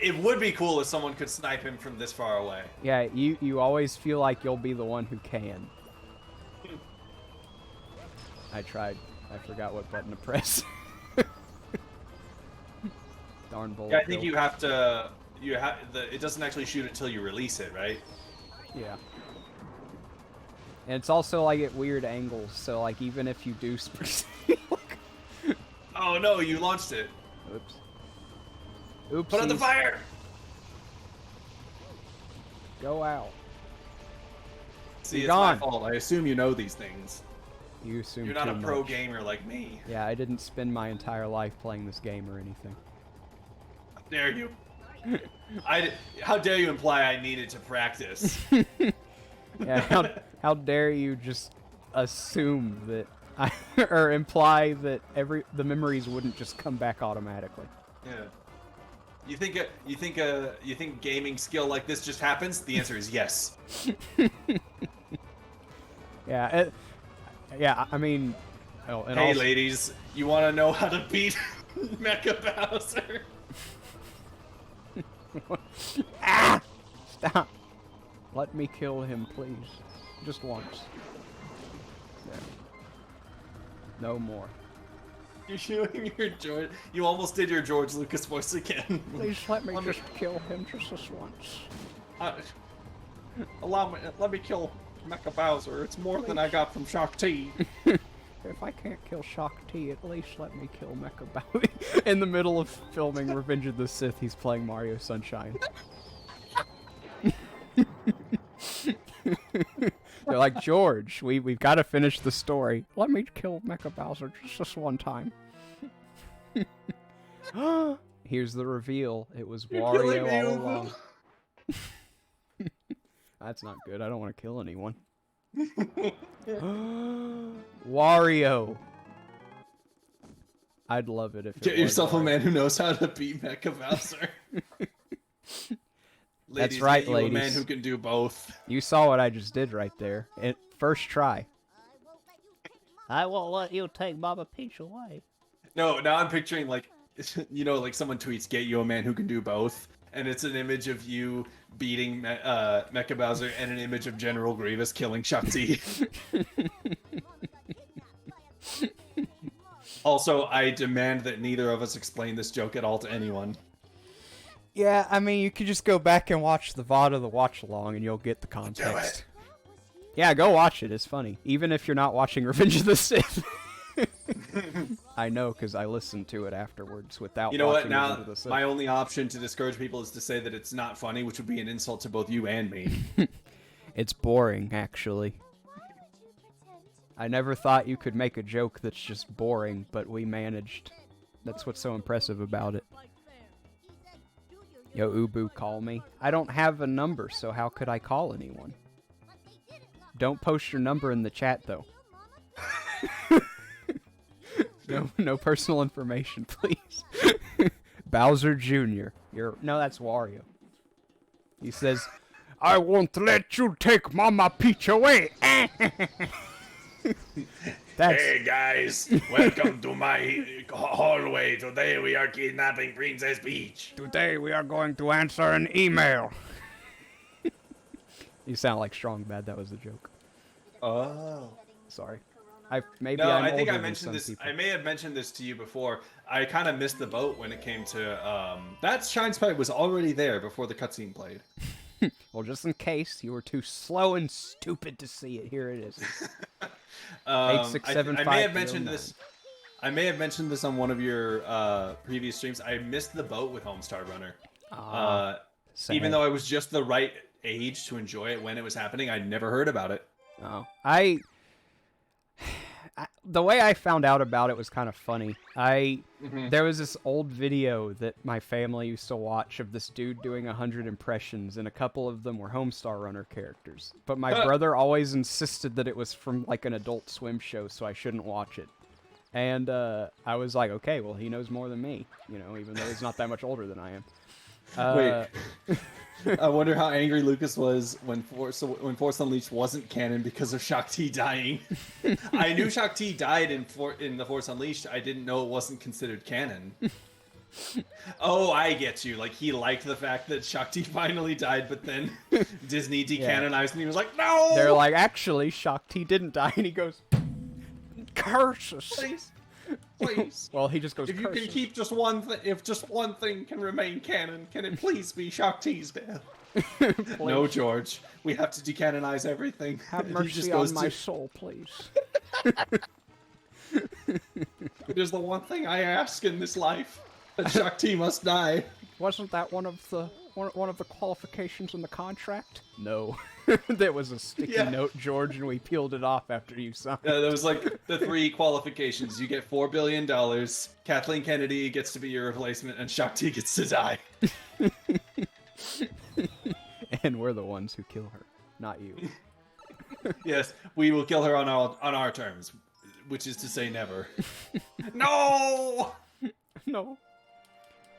It would be cool if someone could snipe him from this far away. Yeah, you always feel like you'll be the one who can. I tried. I forgot what button to press. Darn bullet. Yeah, I think bill. you have to. It doesn't actually shoot until you release it, right? Yeah. And it's also like at weird angles, so like even if you do Oh no, you launched it. Oops. Oops. Put out the fire! Go out. See, Be it's gone. my fault. I assume you know these things. You assume You're not a too pro much. gamer like me. Yeah, I didn't spend my entire life playing this game or anything. How dare you? How dare you imply I needed to practice? Yeah, how dare you just assume that or imply that the memories wouldn't just come back automatically. Yeah. You think gaming skill like this just happens? The answer is yes. Yeah, yeah. I mean, oh, and Hey, also, ladies, you want to know how to beat Mecha Bowser? ah! Stop! Let me kill him, please. Just once. There. No more. You're doing your George. You almost did your George Lucas voice again. Please let me just kill him just this once. Let me kill Mecha Bowser. It's more than I got from Shock T. If I can't kill Shock T, at least let me kill Mecha Bowser. In the middle of filming Revenge of the Sith, he's playing Mario Sunshine. They're like, George, we've got to finish the story. Let me kill Mecha Bowser just this one time. Here's the reveal. It was Wario all along. That's not good. I don't want to kill anyone. Wario. I'd love it if it Get was yourself a Wario. man who knows how to beat Mecha Bowser. That's Ladies, right, get you a man ladies. who can do both. You saw what I just did right there. First try. I won't let you take Mama Peach away. No, now I'm picturing like, like someone tweets, "Get you a man who can do both," and it's an image of you beating Mecha Bowser and an image of General Grievous killing Shakti. Also, I demand that neither of us explain this joke at all to anyone. Yeah, I mean, you could just go back and watch the VOD of the watch along and you'll get the context. Yeah, go watch it. It's funny. Even if you're not watching Revenge of the Sith. I know, because I listened to it afterwards without You know what? watching Now, Revenge of the Sith. my only option to discourage people is to say that it's not funny, which would be an insult to both you and me. It's boring, actually. I never thought you could make a joke that's just boring, but we managed. That's what's so impressive about it. Yo, Ubu, call me. I don't have a number, so how could I call anyone? Don't post your number in the chat, though. No personal information, please. Bowser Jr. No, that's Wario. He says, I won't let you take Mama Peach away. That's Hey guys, welcome to my hallway. Today we are kidnapping Princess Peach. Today we are going to answer an email. You sound like Strong Bad. That was the joke. Oh. Sorry. I'm I think older I than mentioned some this. people. I may have mentioned this to you before. I kind of missed the boat when it came to that shine sprite was already there before the cutscene played. Well, just in case you were too slow and stupid to see it, here it is. I 8675309. may have mentioned this. I may have mentioned this on one of your previous streams. I missed the boat with Homestar Runner. Sad. Even though I was just the right age to enjoy it when it was happening, I'd never heard about it. Oh, the way I found out about it was kind of funny. There was this old video that my family used to watch of this dude doing 100 impressions, and a couple of them were Homestar Runner characters. But my brother always insisted that it was from like an Adult Swim show, so I shouldn't watch it. And I was like, okay, well, he knows more than me, you know, even though he's not that much older than I am. Wait. I wonder how angry Lucas was when Force Unleashed wasn't canon because of Shakti dying. I knew Shakti died in the Force Unleashed. I didn't know it wasn't considered canon. Oh, I get you. Like, he liked the fact that Shakti finally died, but then Disney decanonized and he was like, no! They're like, actually, Shakti didn't die, and he goes, curses. Please. Well, he just goes, If you curses. can keep just one thing, if just one thing can remain canon, can it please be Shakti's death? No, George. We have to decanonize everything. Have He mercy just on goes my to- soul, please. It is the one thing I ask in this life, that Shakti must die. Wasn't that one of the qualifications in the contract? No. That was a sticky Yeah. note, George, and we peeled it off after you signed. There was like the 3 qualifications. You get $4 billion, Kathleen Kennedy gets to be your replacement, and Shakti gets to die. And we're the ones who kill her, not you. Yes, we will kill her on our terms, which is to say never. No! No.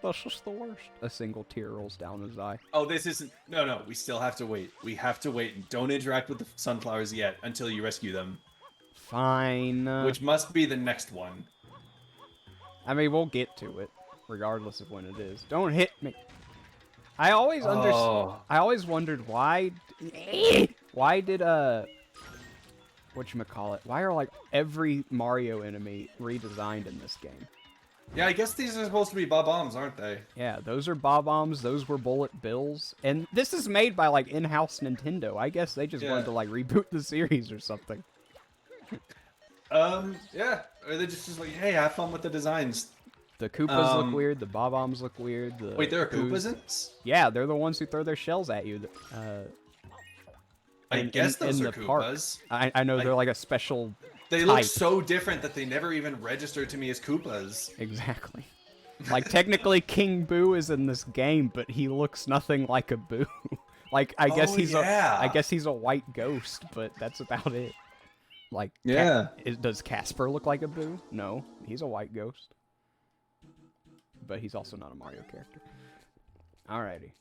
That's just the worst. A single tear rolls down his eye. Oh, this isn't... No, we still have to wait. We have to wait, and don't interact with the sunflowers yet until you rescue them. Fine. Which must be the next one. I mean, we'll get to it, regardless of when it is. Don't hit me. I always Oh. I always wondered why did whatchamacallit, why are like every Mario enemy redesigned in this game? Yeah, I guess these are supposed to be bob-ombs, aren't they? Yeah, those are bob-ombs, those were bullet bills, and this is made by like in-house Nintendo. I guess they just wanted Yeah. to like reboot the series or something. Yeah. Or they're just like, hey, have fun with the designs. The Koopas look weird, the bob-ombs look weird. The Wait, there are Boos- Koopas in this? Yeah, they're the ones who throw their shells at you. I guess those in are the park. Koopas. I know Like- they're like a special They look type. so different that they never even registered to me as Koopas. Exactly. Like, technically, King Boo is in this game, but he looks nothing like a Boo. Like, I guess Oh, he's yeah. I guess he's a white ghost, but that's about it. Like, Yeah. Does Casper look like a Boo? No, he's a white ghost. But he's also not a Mario character. Alrighty.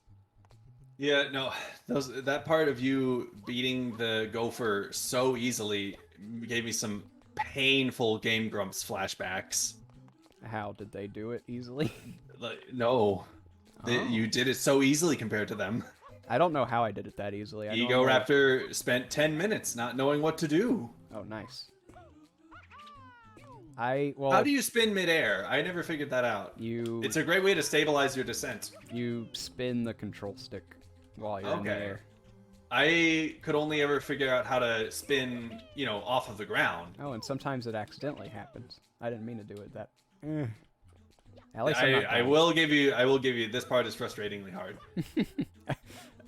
Yeah, no, that part of you beating the gopher so easily gave me some painful Game Grumps flashbacks. How did they do it easily? Like, no, Oh. you did it so easily compared to them. I don't know how I did it that easily. I don't Ego know. Raptor spent 10 minutes not knowing what to do. Oh, nice. Well, How do you spin midair? I never figured that out. It's a great way to stabilize your descent. you spin the control stick while you're in the Okay. air. I could only ever figure out how to spin, off of the ground. Oh, and sometimes it accidentally happens. I didn't mean to do it. At least I'm not I dying. will give you this part is frustratingly hard.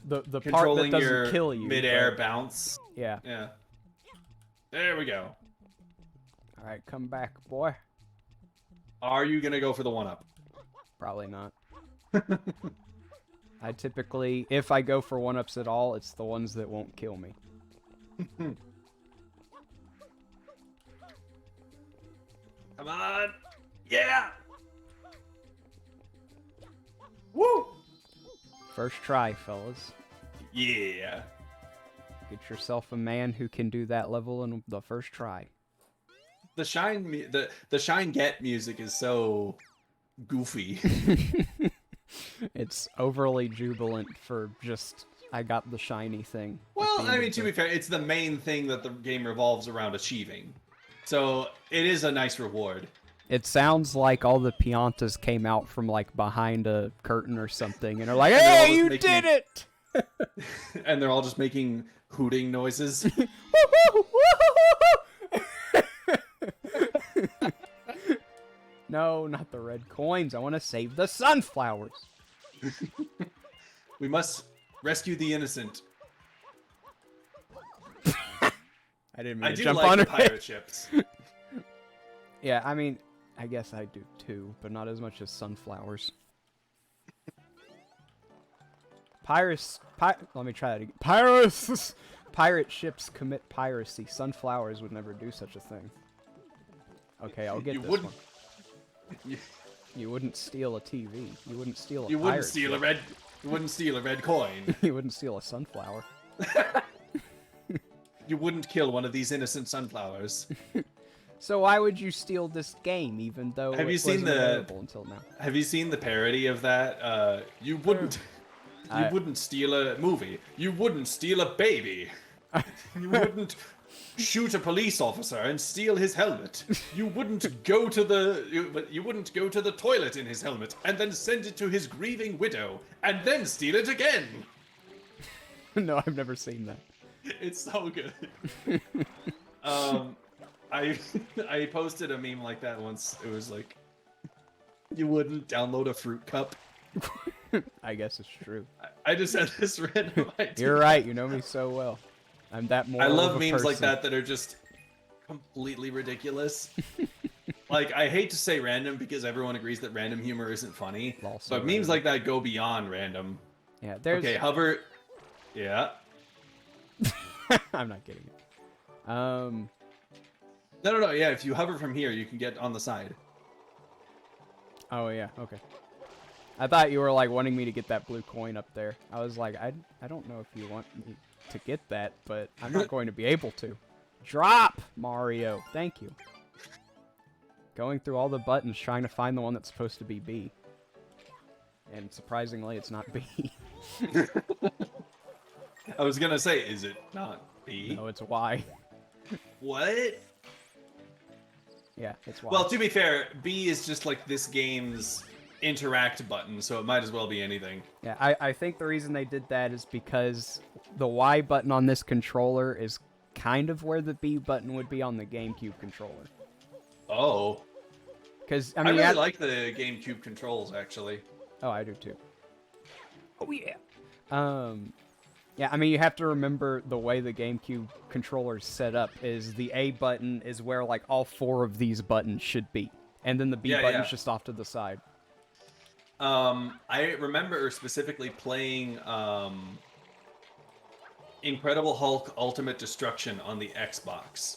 the part that Controlling doesn't your kill you. midair but- bounce. Yeah. Yeah. There we go. All right, come back, boy. Are you gonna go for the 1-up? Probably not. I typically, if I go for 1-ups at all, it's the ones that won't kill me. Come on! Yeah! Woo! First try, fellas. Yeah. Get yourself a man who can do that level in the first try. The Shine Get music is so goofy. It's overly jubilant for just, I got the shiny thing. at Well, the I end mean, of to the- be fair, it's the main thing that the game revolves around achieving. So it is a nice reward. It sounds like all the Piantas came out from like behind a curtain or something and are like, And they're all "Hey, just you making- did it!" And they're all just making hooting noises. No, not the red coins. I want to save the sunflowers. We must rescue the innocent. I didn't mean I to do jump like on the her. pirate ships. Yeah, I mean, I guess I do too, but not as much as sunflowers. Let me try that again. Pirates! Pirate ships commit piracy. Sunflowers would never do such a thing. Okay, I'll get You this wouldn't- one. You wouldn't steal a TV. You wouldn't steal a You wouldn't pirate steal ship. a red. You wouldn't steal a red coin. You wouldn't steal a sunflower. You wouldn't kill one of these innocent sunflowers. So why would you steal this game, even though Have it you seen wasn't the- available until now? Have you seen the parody of that? You wouldn't. You wouldn't steal a movie. You wouldn't steal a baby. You wouldn't shoot a police officer and steal his helmet. You wouldn't go to the you wouldn't go to the toilet in his helmet and then send it to his grieving widow and then steal it again. No, I've never seen that. It's so good. I posted a meme like that once. It was like, you wouldn't download a fruit cup. I guess it's true. I just had this random idea. You're right. You know me so well. I'm that more. I love of a memes like person. that that are just completely ridiculous. Like, I hate to say random because everyone agrees that random humor isn't funny, Also but memes random. like that go beyond random. Yeah, there's. Okay, hover. Yeah. I'm not getting it. No. Yeah, if you hover from here, you can get on the side. Oh yeah. Okay. I thought you were like wanting me to get that blue coin up there. I was like, I don't know if you want me to get that, but I'm not going to be able to. Drop, Mario. Thank you. Going through all the buttons, trying to find the one that's supposed to be B. And surprisingly, it's not B. I was gonna say, is it not B? No, it's Y. What? Yeah, it's Y. Well, to be fair, B is just like this game's interact button, so it might as well be anything. Yeah, I think the reason they did that is because the Y button on this controller is kind of where the B button would be on the GameCube controller. Oh. Because, I I mean, really yeah, like the GameCube controls, actually. Oh, I do too. Oh, yeah. Yeah, I mean, you have to remember the way the GameCube controller's set up is the A button is where, like, all four of these buttons should be. And then the B Yeah, button's yeah. just off to the side. I remember specifically playing Incredible Hulk Ultimate Destruction on the Xbox.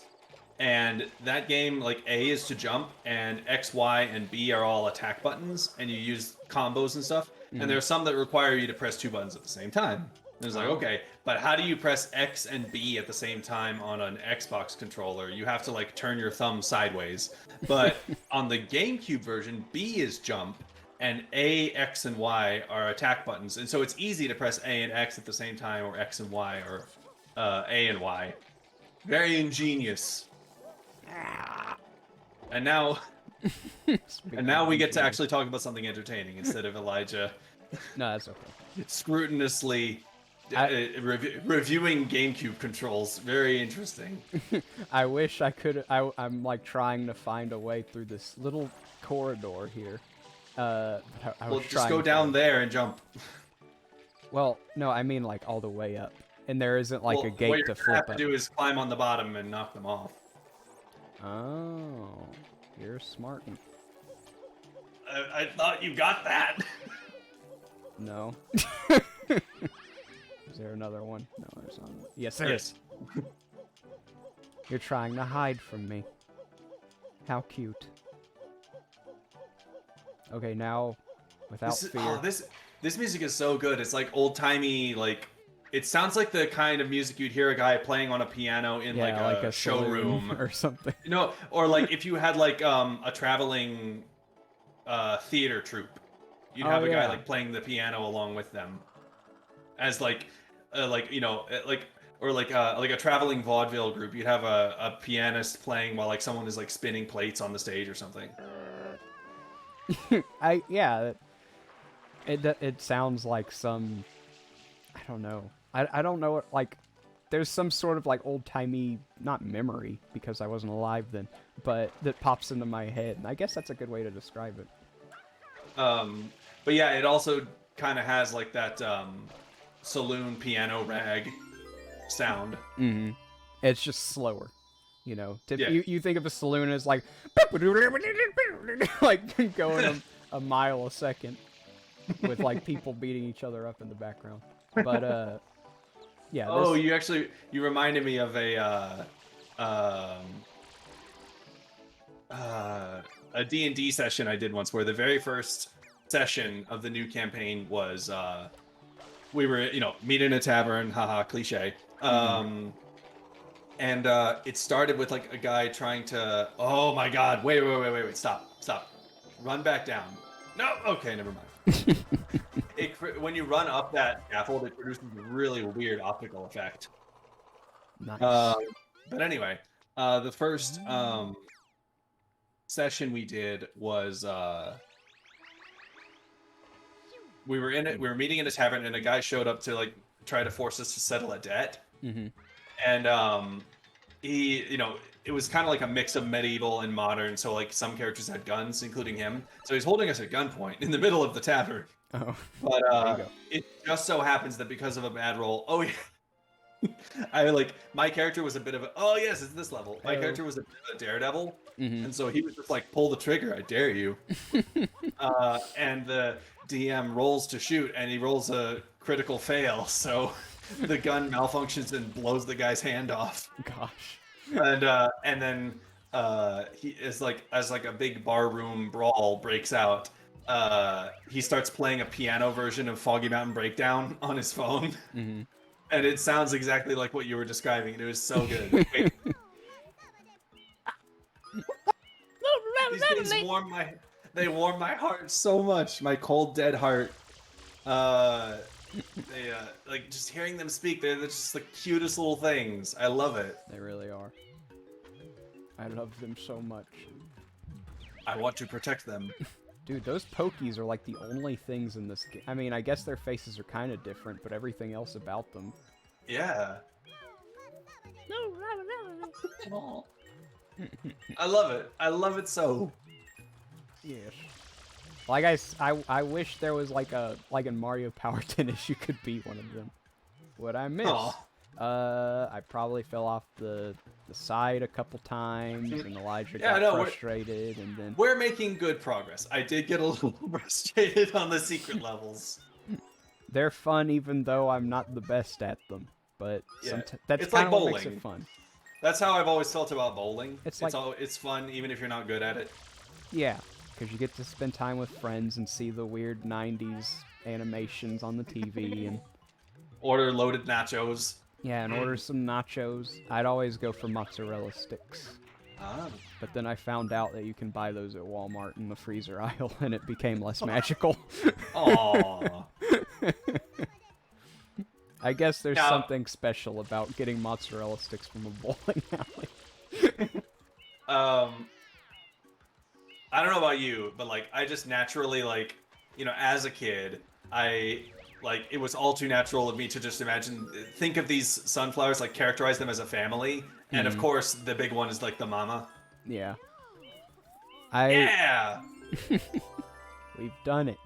And that game, like, A is to jump, and X, Y, and B are all attack buttons, and you use combos and stuff. And there are some that require you to press two buttons at the same time. And it's like, okay, but how do you press X and B at the same time on an Xbox controller? You have to, like, turn your thumb sideways. But on the GameCube version, B is jump, and A, X, and Y are attack buttons. And so it's easy to press A and X at the same time, or X and Y, or A and Y. Very ingenious. And now, we get to actually talk about something entertaining instead of Elijah No, that's okay. scrutinously reviewing GameCube controls. Very interesting. I wish I could. I'm, like, trying to find a way through this little corridor here. But I Well, was just trying go to. down there and jump. Well, no, I mean, like, all the way up. And there isn't, like, Well, a gate what to you're gonna flip have to up. do is climb on the bottom and knock them off. Oh, you're smart. I thought you got that. No. Is there another one? No, there's not. Yes, there is. You're trying to hide from me. How cute. Okay, now, without fear. This music is so good. It's like old timey, like it sounds like the kind of music you'd hear a guy playing on a piano in Yeah, like a saloon showroom or something. You know, or like if you had like a traveling theater troupe, you'd have a guy yeah. like playing the piano along with them, as like you know or like a traveling vaudeville group. You'd have a pianist playing while like someone is like spinning plates on the stage or something. It sounds like some, I don't know. I don't know what, like, there's some sort of, like, old-timey, not memory, because I wasn't alive then, but that pops into my head, and I guess that's a good way to describe it. But yeah, it also kind of has like that saloon piano rag sound. Mm-hmm. It's just slower. Yeah. You think of a saloon as like like going a mile a second with like people beating each other up in the background. But yeah. Oh, you reminded me of a D&D session I did once where the very first session of the new campaign was we were, meet in a tavern, haha, cliche. And it started with like a guy trying to, oh my god, wait, stop. Run back down. No, okay, never mind. When you run up that scaffold, it produces a really weird optical effect. Nice. But anyway, the first session we did was we were meeting in a tavern, and a guy showed up to like try to force us to settle a debt. Mm-hmm. And he, it was kind of like a mix of medieval and modern. So like some characters had guns, including him. So he's holding us at gunpoint in the middle of the tavern. Oh. But it just so happens that because of a bad roll, my character was a bit of a, oh yes, it's this level. My character was a bit of a daredevil, and so he was just like, pull the trigger, I dare you. And the DM rolls to shoot, and he rolls a critical fail, so the gun malfunctions and blows the guy's hand off. Gosh. And then he is like, as like a big barroom brawl breaks out, he starts playing a piano version of Foggy Mountain Breakdown on his phone. Mm-hmm. And it sounds exactly like what you were describing, and it was so good. Wait. These things warm my heart so much, my cold, dead heart. Like just hearing them speak, they're just the cutest little things. I love it. They really are. I love them so much. I want to protect them. Dude, those Pokies are like the only things in this game. I mean, I guess their faces are kind of different, but everything else about them. Yeah. I love it. I love it so. Yes. Like I wish there was like in Mario Power Tennis you could beat one of them. What I miss? I probably fell off the side a couple times, and Elijah got frustrated, and then we're making good progress. I did get a little frustrated on the secret levels. They're fun, even though I'm not the best at them. But yeah. That's kind of what makes it fun. That's how I've always felt about bowling. It's fun even if you're not good at it. Yeah, because you get to spend time with friends and see the weird 90s animations on the TV and order loaded nachos. Yeah, and order some nachos. I'd always go for mozzarella sticks. Ah. But then I found out that you can buy those at Walmart in the freezer aisle, and it became less magical. Aww. I guess there's something special about getting mozzarella sticks from a bowling alley. I don't know about you, but like I just naturally as a kid, it was all too natural of me to just think of these sunflowers, like characterize them as a family, and of course the big one is like the mama. Yeah. Yeah. We've done it.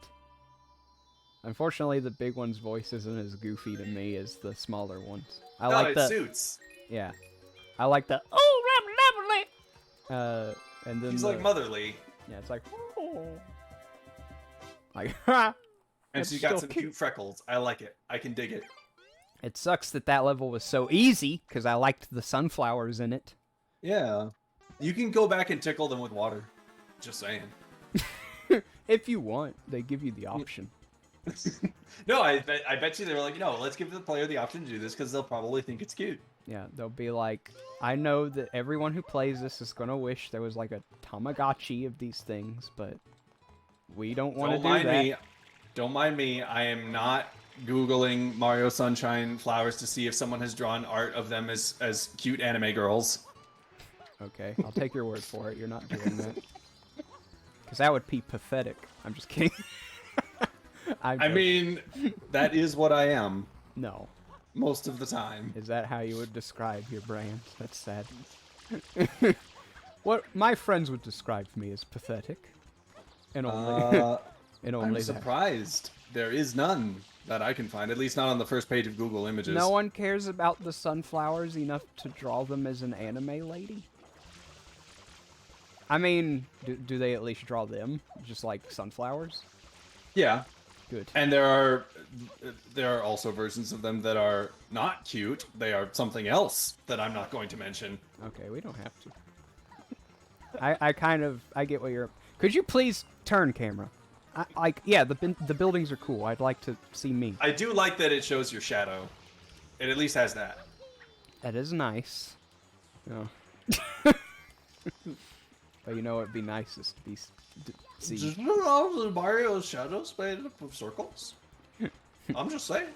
Unfortunately, the big one's voice isn't as goofy to me as the smaller ones. It suits. Yeah. I like the lovely. And then he's like motherly. Yeah, it's like like and so you got some cute freckles. I like it. I can dig it. It sucks that level was so easy because I liked the sunflowers in it. Yeah. You can go back and tickle them with water. Just saying. If you want, they give you the option. No, I bet you they were like, let's give the player the option to do this because they'll probably think it's cute. Yeah, they'll be like, I know that everyone who plays this is gonna wish there was like a Tamagotchi of these things, but we don't want to do that. Don't mind me. I am not Googling Mario Sunshine flowers to see if someone has drawn art of them as cute anime girls. Okay, I'll take your word for it. You're not doing that. Because that would be pathetic. I'm just kidding. I mean, that is what I am. No. Most of the time. Is that how you would describe your brand? That's sad. What my friends would describe me as pathetic. And only... and only I'm surprised. There is none. that I can find. At least not on the first page of Google Images. No one cares about the sunflowers enough to draw them as an anime lady? I mean, do they at least draw them? Just like sunflowers? Yeah. Good. And there are also versions of them that are not cute. They are something else that I'm not going to mention. Okay, we don't have to. I get what you're... Could you please turn camera? Yeah, the buildings are cool. I'd like to see me. I do like that it shows your shadow. It at least has that. That is nice. Oh. But you know what'd be nicest to see? Just put all the Mario's shadows made up of circles. I'm just saying.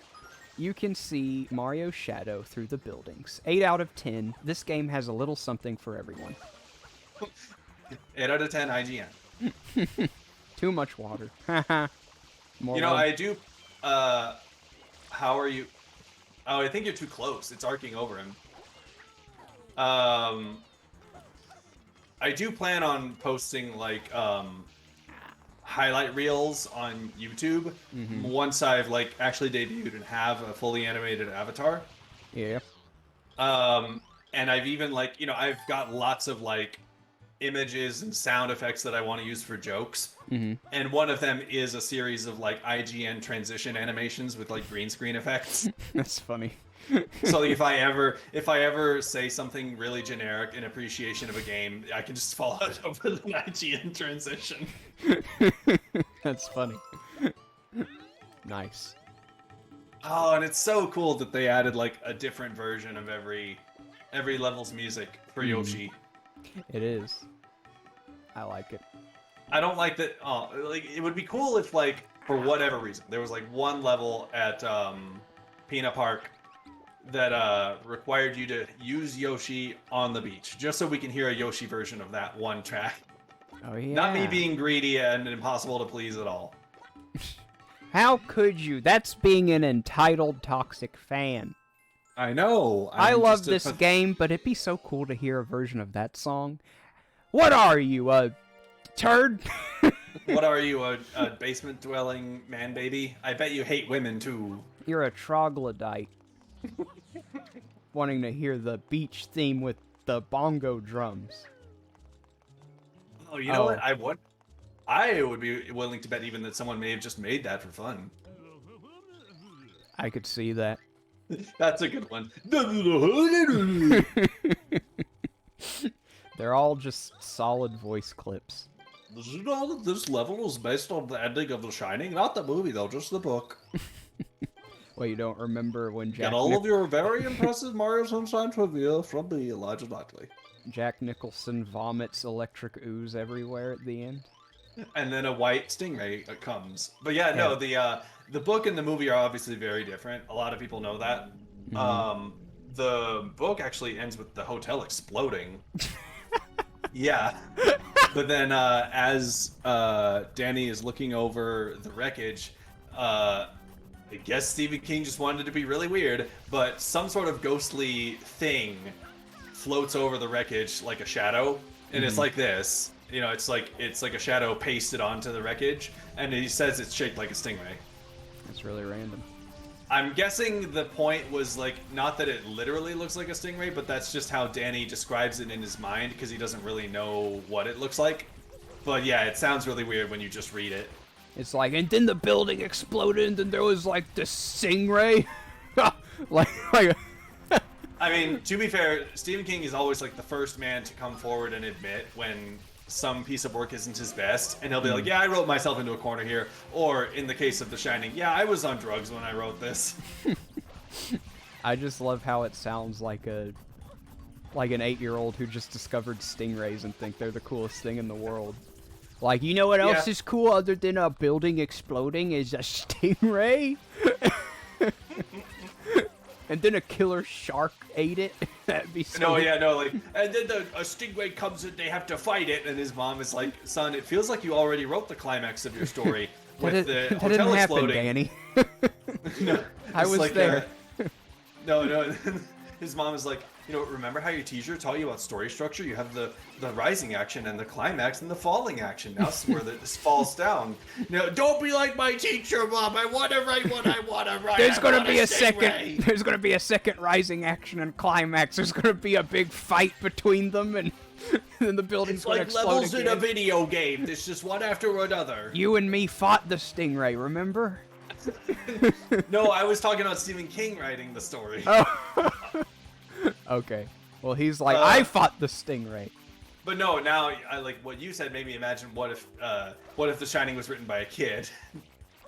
You can see Mario's shadow through the buildings. 8 out of 10. This game has a little something for everyone. 8 out of 10 IGN. Too much water. More You know, water. I do. How are you? Oh, I think you're too close. It's arcing over him. I do plan on posting like highlight reels on YouTube once I've like actually debuted and have a fully animated avatar. Yeah. And I've even like, you know, I've got lots of like images and sound effects that I want to use for jokes. And one of them is a series of like IGN transition animations with like green screen effects. That's funny. So like, if I ever say something really generic in appreciation of a game, I can just fall out over an IGN transition. That's funny. Nice. Oh, and it's so cool that they added like a different version of every level's music for Yoshi. It is. I like it. I don't like that. Oh, like it would be cool if like for whatever reason there was like one level at Peanut Park that required you to use Yoshi on the beach, just so we can hear a Yoshi version of that one track. Oh yeah. Not me being greedy and impossible to please at all. How could you? That's being an entitled toxic fan. I know. I I'm love just this game, but it'd be so cool to hear a version of that song. What are you, a turd? What are you, a basement dwelling man baby? I bet you hate women too. You're a troglodyte. Wanting to hear the beach theme with the bongo drums. Oh, you know what? I would be willing to bet even that someone may have just made that for fun. I could see that. That's a good one. They're all just solid voice clips. Did you know that this level is based on the ending of The Shining? Not the movie, though, just the book. Well, you don't remember when Get all of your very impressive Mario Sunshine trivia from me, Elijah Knightley. Jack Nicholson vomits electric ooze everywhere at the end? And then a white stingray comes. But yeah, no, the book and the movie are obviously very different. A lot of people know that. The book actually ends with the hotel exploding. Yeah. But then as Danny is looking over the wreckage, I guess Stephen King just wanted it to be really weird, but some sort of ghostly thing floats over the wreckage like a shadow, and it's like this. You know, it's like a shadow pasted onto the wreckage, and he says it's shaped like a stingray. That's really random. I'm guessing the point was like not that it literally looks like a stingray, but that's just how Danny describes it in his mind because he doesn't really know what it looks like. But yeah, it sounds really weird when you just read it. It's like, and then the building exploded, and then there was like this stingray. like I mean, to be fair, Stephen King is always like the first man to come forward and admit when some piece of work isn't his best, and he'll be like, yeah, I wrote myself into a corner here. Or in the case of The Shining, yeah, I was on drugs when I wrote this. I just love how it sounds like an 8-year-old who just discovered stingrays and think they're the coolest thing in the world. Like, you know what else is cool other than a building exploding is a stingray? And then a killer shark ate it? That'd be so... No, yeah, no, like, and then a stingray comes and they have to fight it, and his mom is like, son, it feels like you already wrote the climax of your story with the that hotel didn't happen, exploding. Danny. No, I it's was like, there. no, his mom is like, remember how your teacher taught you about story structure? You have the rising action and the climax and the falling action. Now it's where this falls down. Don't be like my teacher, Mom. I want to write what I want to write. There's gonna be a second. There's gonna be a second rising action and climax. There's gonna be a big fight between them, and then the building's It's gonna like explode levels again. in a video game. It's just one after another. You and me fought the stingray. Remember? No, I was talking about Stephen King writing the story. Oh. Okay. Well, he's like, I fought the stingray. But no, now I like what you said made me imagine what if The Shining was written by a kid.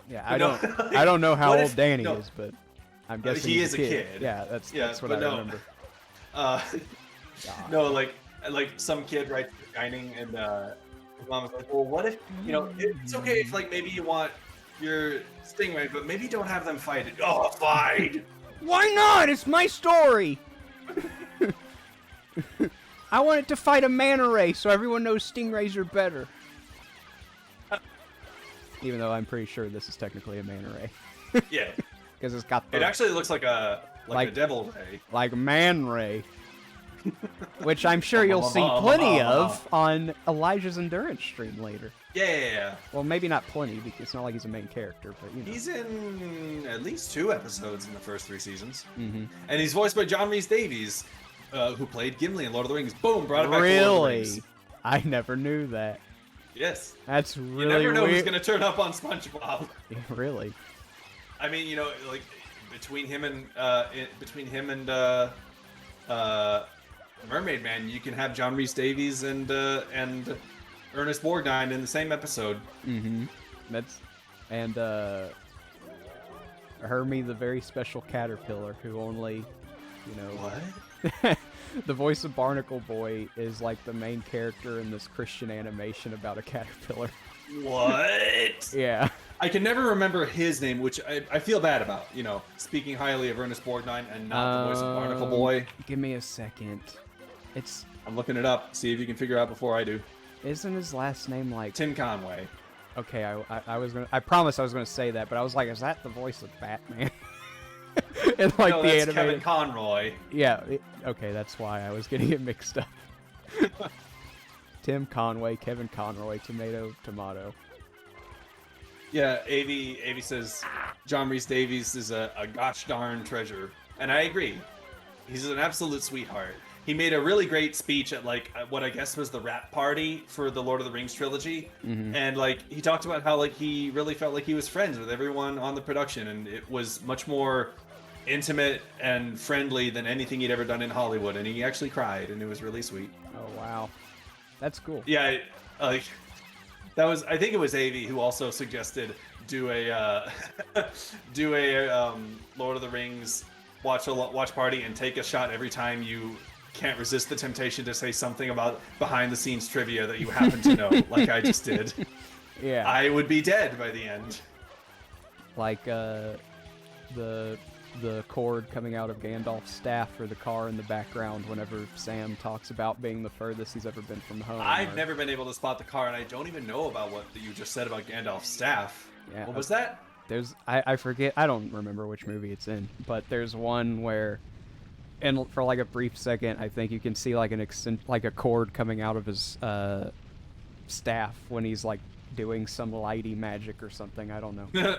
Yeah, But I don't know how what old if- Danny no. is, but I'm guessing He he's is a kid. Yeah, that's what but I no. remember. No, like some kid writes The Shining, and his mom is like, well, what if it's okay if like maybe you want your stingray, but maybe don't have them fight it. Oh, fine. Why not? It's my story. I want it to fight a manta ray, so everyone knows stingrays are better. Even though I'm pretty sure this is technically a manta ray, Yeah, because it's got the it actually looks like a Like- devil ray. like man ray, which I'm sure you'll see plenty of on Elijah's endurance stream later. Yeah. Well, maybe not plenty because it's not like he's a main character, but you know. He's in at least 2 episodes in the first 3 seasons, Mm-hmm. and he's voiced by John Rhys Davies, who played Gimli in Lord of the Rings. Boom, brought it back to Lord of the Really? Rings. I never knew that. Yes. That's You really never know who's weird. gonna turn up on SpongeBob. Really? I mean, like between him and Mermaid Man, you can have John Rhys Davies and Ernest Borgnine in the same episode. Mm-hmm. And Hermie, the very special caterpillar, who only, What? the voice of Barnacle Boy is like the main character in this Christian animation about a caterpillar. What? Yeah. I can never remember his name, which I feel bad about. Speaking highly of Ernest Borgnine and not the voice of Barnacle Boy. Give me a second. I'm looking it up. See if you can figure out before I do. Isn't his last name like... Tim Conway. Okay, I promised I was gonna say that, but I was like, is that the voice of Batman? In like No, the that's animated... Kevin Conroy. Yeah, okay, that's why I was getting it mixed up. Tim Conway, Kevin Conroy, tomato. Yeah, Avi says John Rhys Davies is a gosh darn treasure. And I agree. He's an absolute sweetheart. He made a really great speech at what I guess was the rap party for the Lord of the Rings trilogy. Mhm. And he talked about how he really felt like he was friends with everyone on the production, and it was much more intimate and friendly than anything he'd ever done in Hollywood, and he actually cried, and it was really sweet. Oh wow, that's cool. Yeah, that was, I think it was Avi who also suggested do a Lord of the Rings watch party and take a shot every time you can't resist the temptation to say something about behind the scenes trivia that you happen to know, like I just did. Yeah, I would be dead by the end. like the cord coming out of Gandalf's staff or the car in the background whenever Sam talks about being the furthest he's ever been from home. I've or- never been able to spot the car, and I don't even know about what you just said about Gandalf's staff. Yeah, What was that? There's I forget, I don't remember which movie it's in, but there's one where, and for like a brief second, I think you can see like a cord coming out of his staff when he's like doing some lighty magic or something. I don't know.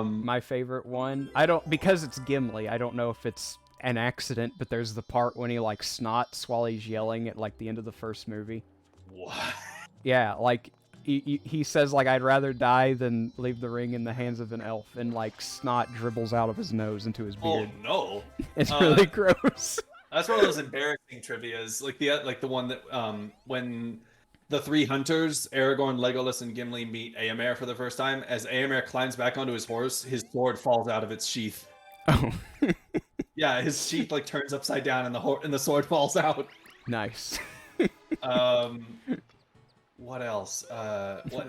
My favorite one, because it's Gimli, I don't know if it's an accident, but there's the part when he like snots while he's yelling at like the end of the first movie. What? Yeah, like he says like, I'd rather die than leave the ring in the hands of an elf, and like snot dribbles out of his nose into his Oh beard. no! It's really gross. That's one of those embarrassing trivia's, like the one that when the 3 hunters, Aragorn, Legolas, and Gimli meet Éomer for the first time. As Éomer climbs back onto his horse, his sword falls out of its sheath. Oh, Yeah, his sheath turns upside down, and the sword falls out. nice. What else?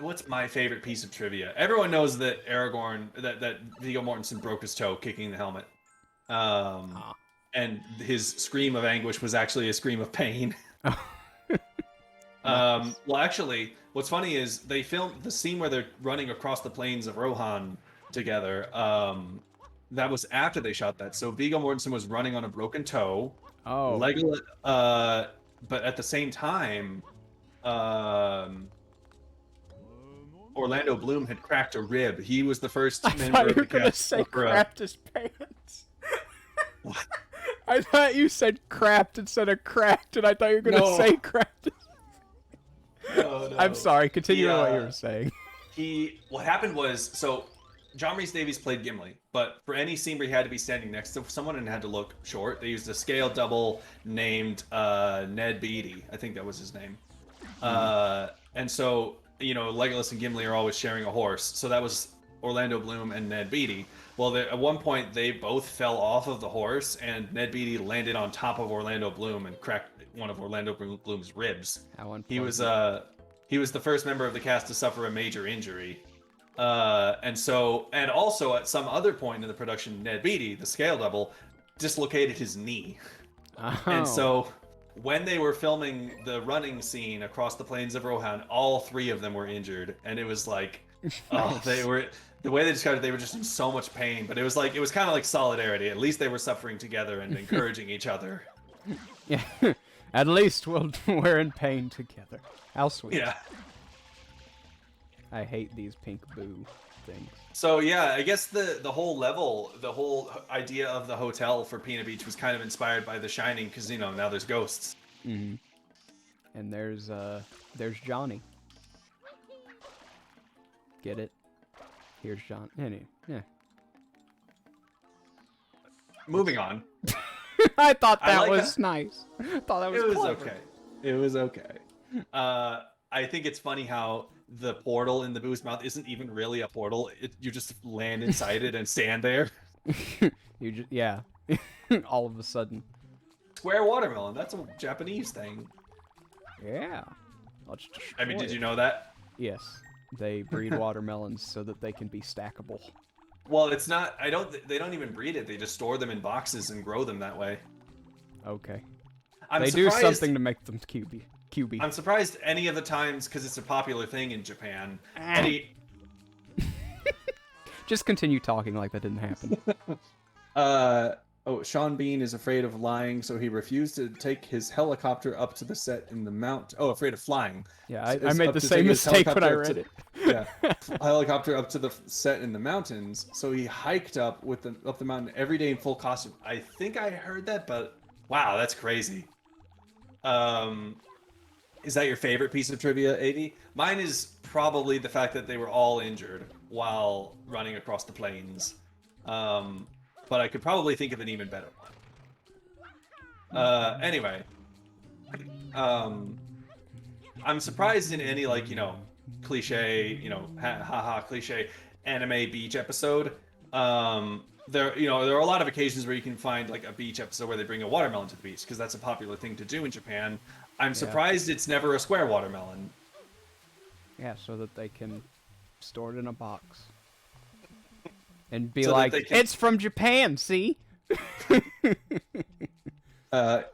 What's my favorite piece of trivia? Everyone knows that that Viggo Mortensen broke his toe kicking the helmet. And his scream of anguish was actually a scream of pain. Well, actually, what's funny is they filmed the scene where they're running across the plains of Rohan together. that was after they shot that. So Viggo Mortensen was running on a broken toe. Oh. Legolas, but at the same time, Orlando Bloom had cracked a rib. He was the first I member thought of you the were gonna cast say to suffer a- crapped his pants. I thought you said crapped instead of cracked, and I thought you were gonna No. say crapped. No, no. I'm sorry. Continue what you Yeah. were saying. What happened was, so John Rhys Davies played Gimli, but for any scene where he had to be standing next to someone and had to look short, they used a scale double named Ned Beatty. I think that was his name. And so, Legolas and Gimli are always sharing a horse. So that was Orlando Bloom and Ned Beatty. Well, at one point, they both fell off of the horse, and Ned Beatty landed on top of Orlando Bloom and cracked one of Orlando Bloom's ribs. He was the first member of the cast to suffer a major injury. And also at some other point in the production, Ned Beatty, the scale double, dislocated his knee. Oh. And so when they were filming the running scene across the plains of Rohan, all three of them were injured, and it was like, the way they described it, they were just in so much pain. But it was kind of like solidarity. At least they were suffering together and encouraging each other. Yeah. At least we're in pain together. How sweet. Yeah. I hate these pink boo things. So yeah, I guess the whole idea of the hotel for Pina Beach was kind of inspired by The Shining, because now there's ghosts. Mm-hmm. And there's Johnny. Get it? Here's John. Yeah. Moving on. I thought I that like was nice. I thought that was It was clever. okay. It was okay. I think it's funny how the portal in the Boo's mouth isn't even really a portal. You just land inside it and stand there. Yeah. All of a sudden. Square watermelon. That's a Japanese thing. Yeah. Let's I mean, destroy did it. you know that? Yes. They breed watermelons so that they can be stackable. Well, it's not. They don't even breed it. They just store them in boxes and grow them that way. Okay. I'm They surprised, do something to make them cubey. I'm surprised any of the times, because it's a popular thing in Japan. Just continue talking like that didn't happen. Sean Bean is afraid of lying, so he refused to take his helicopter up to the set in the mount. Oh, afraid of flying. Yeah, I Is made up the to same take his mistake when I helicopter read up it. Yeah, helicopter up to the set in the mountains. So he hiked up up the mountain every day in full costume. I think I heard that, but wow, that's crazy. Is that your favorite piece of trivia, Av? Mine is probably the fact that they were all injured while running across the plains. But I could probably think of an even better one. Anyway, I'm surprised in any cliche, haha cliche anime beach episode. There are a lot of occasions where you can find like a beach episode where they bring a watermelon to the beach because that's a popular thing to do in Japan. I'm surprised it's never a square watermelon. Yeah, so that they can store it in a box. And be So that like, they can- it's from Japan, see? Av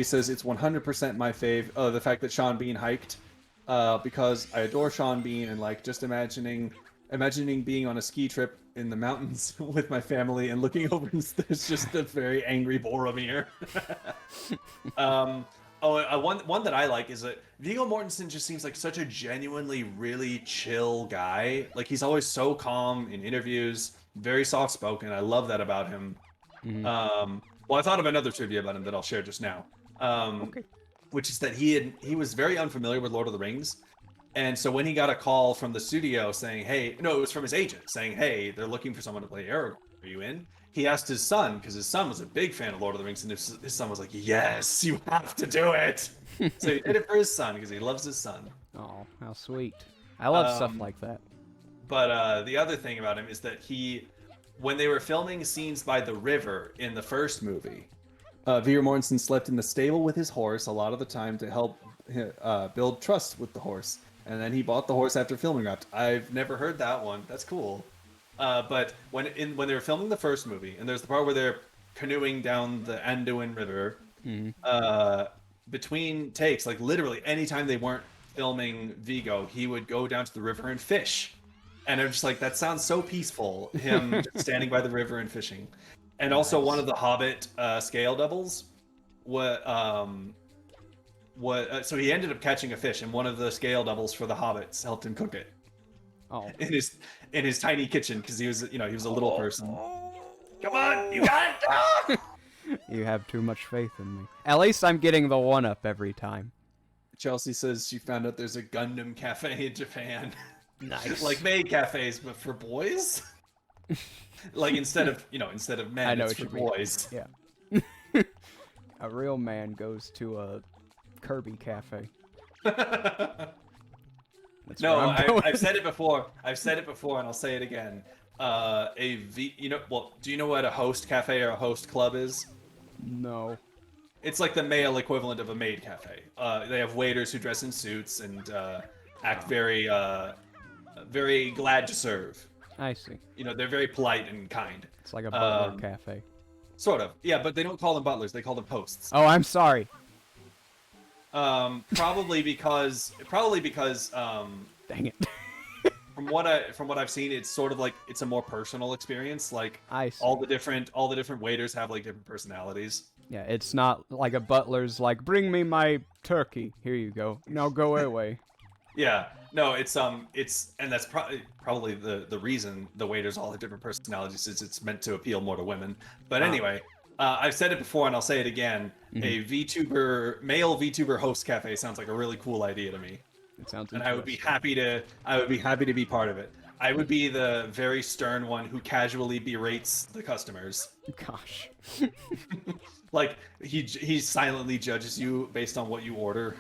says it's 100% my fave. The fact that Sean Bean hiked, because I adore Sean Bean and like just imagining being on a ski trip in the mountains with my family and looking over and there's just a very angry Boromir. One that I like is that Viggo Mortensen just seems like such a genuinely really chill guy. Like he's always so calm in interviews, very soft spoken. I love that about him. Mhm. Well, I thought of another trivia about him that I'll share just now. Okay. Which is that he was very unfamiliar with Lord of the Rings. And so when he got a call from the studio saying, hey, no, it was from his agent saying, hey, they're looking for someone to play Aragorn. Are you in? He asked his son, because his son was a big fan of Lord of the Rings, and his son was like, yes, you have to do it. So he did it for his son, because he loves his son. Oh, how sweet. I love stuff like that. But the other thing about him is that when they were filming scenes by the river in the first movie, Viggo Mortensen slept in the stable with his horse a lot of the time to help build trust with the horse. And then he bought the horse after filming wrapped. I've never heard that one. That's cool. But when they were filming the first movie, and there's the part where they're canoeing down the Anduin River, between takes, like literally anytime they weren't filming Vigo, he would go down to the river and fish. And I'm just like, that sounds so peaceful. Him just standing by the river and fishing. And also one of the Hobbit scale devils. So he ended up catching a fish, and one of the scale devils for the hobbits helped him cook it. Oh. In his tiny kitchen, because he was a little person. Come on, you got it. Ah! You have too much faith in me. At least I'm getting the one up every time. Chelsea says she found out there's a Gundam cafe in Japan. Nice. Like maid cafes, but for boys. Like instead of men, I know it's what for you mean. boys. Yeah. A real man goes to a Kirby cafe. That's No, where I'm going. I've said it before. I've said it before, and I'll say it again. Do you know what a host cafe or a host club is? No. It's like the male equivalent of a maid cafe. They have waiters who dress in suits and act very, very glad to serve. I see. They're very polite and kind. It's like a butler cafe. Sort of, yeah, but they don't call them butlers; they call them hosts. Oh, I'm sorry. Probably because Dang it. from what I've seen, it's sort of like it's a more personal experience. Like I see. all the different waiters have like different personalities. Yeah, it's not like a butler's like, bring me my turkey. Here you go. Now go away. Yeah, no, and that's probably the reason the waiters all have different personalities is it's meant to appeal more to women. But anyway, I've said it before and I'll say it again. A male VTuber host cafe sounds like a really cool idea to me. It sounds And I would be interesting. happy to be part of it. I would be the very stern one who casually berates the customers. Gosh. Like he silently judges you based on what you order.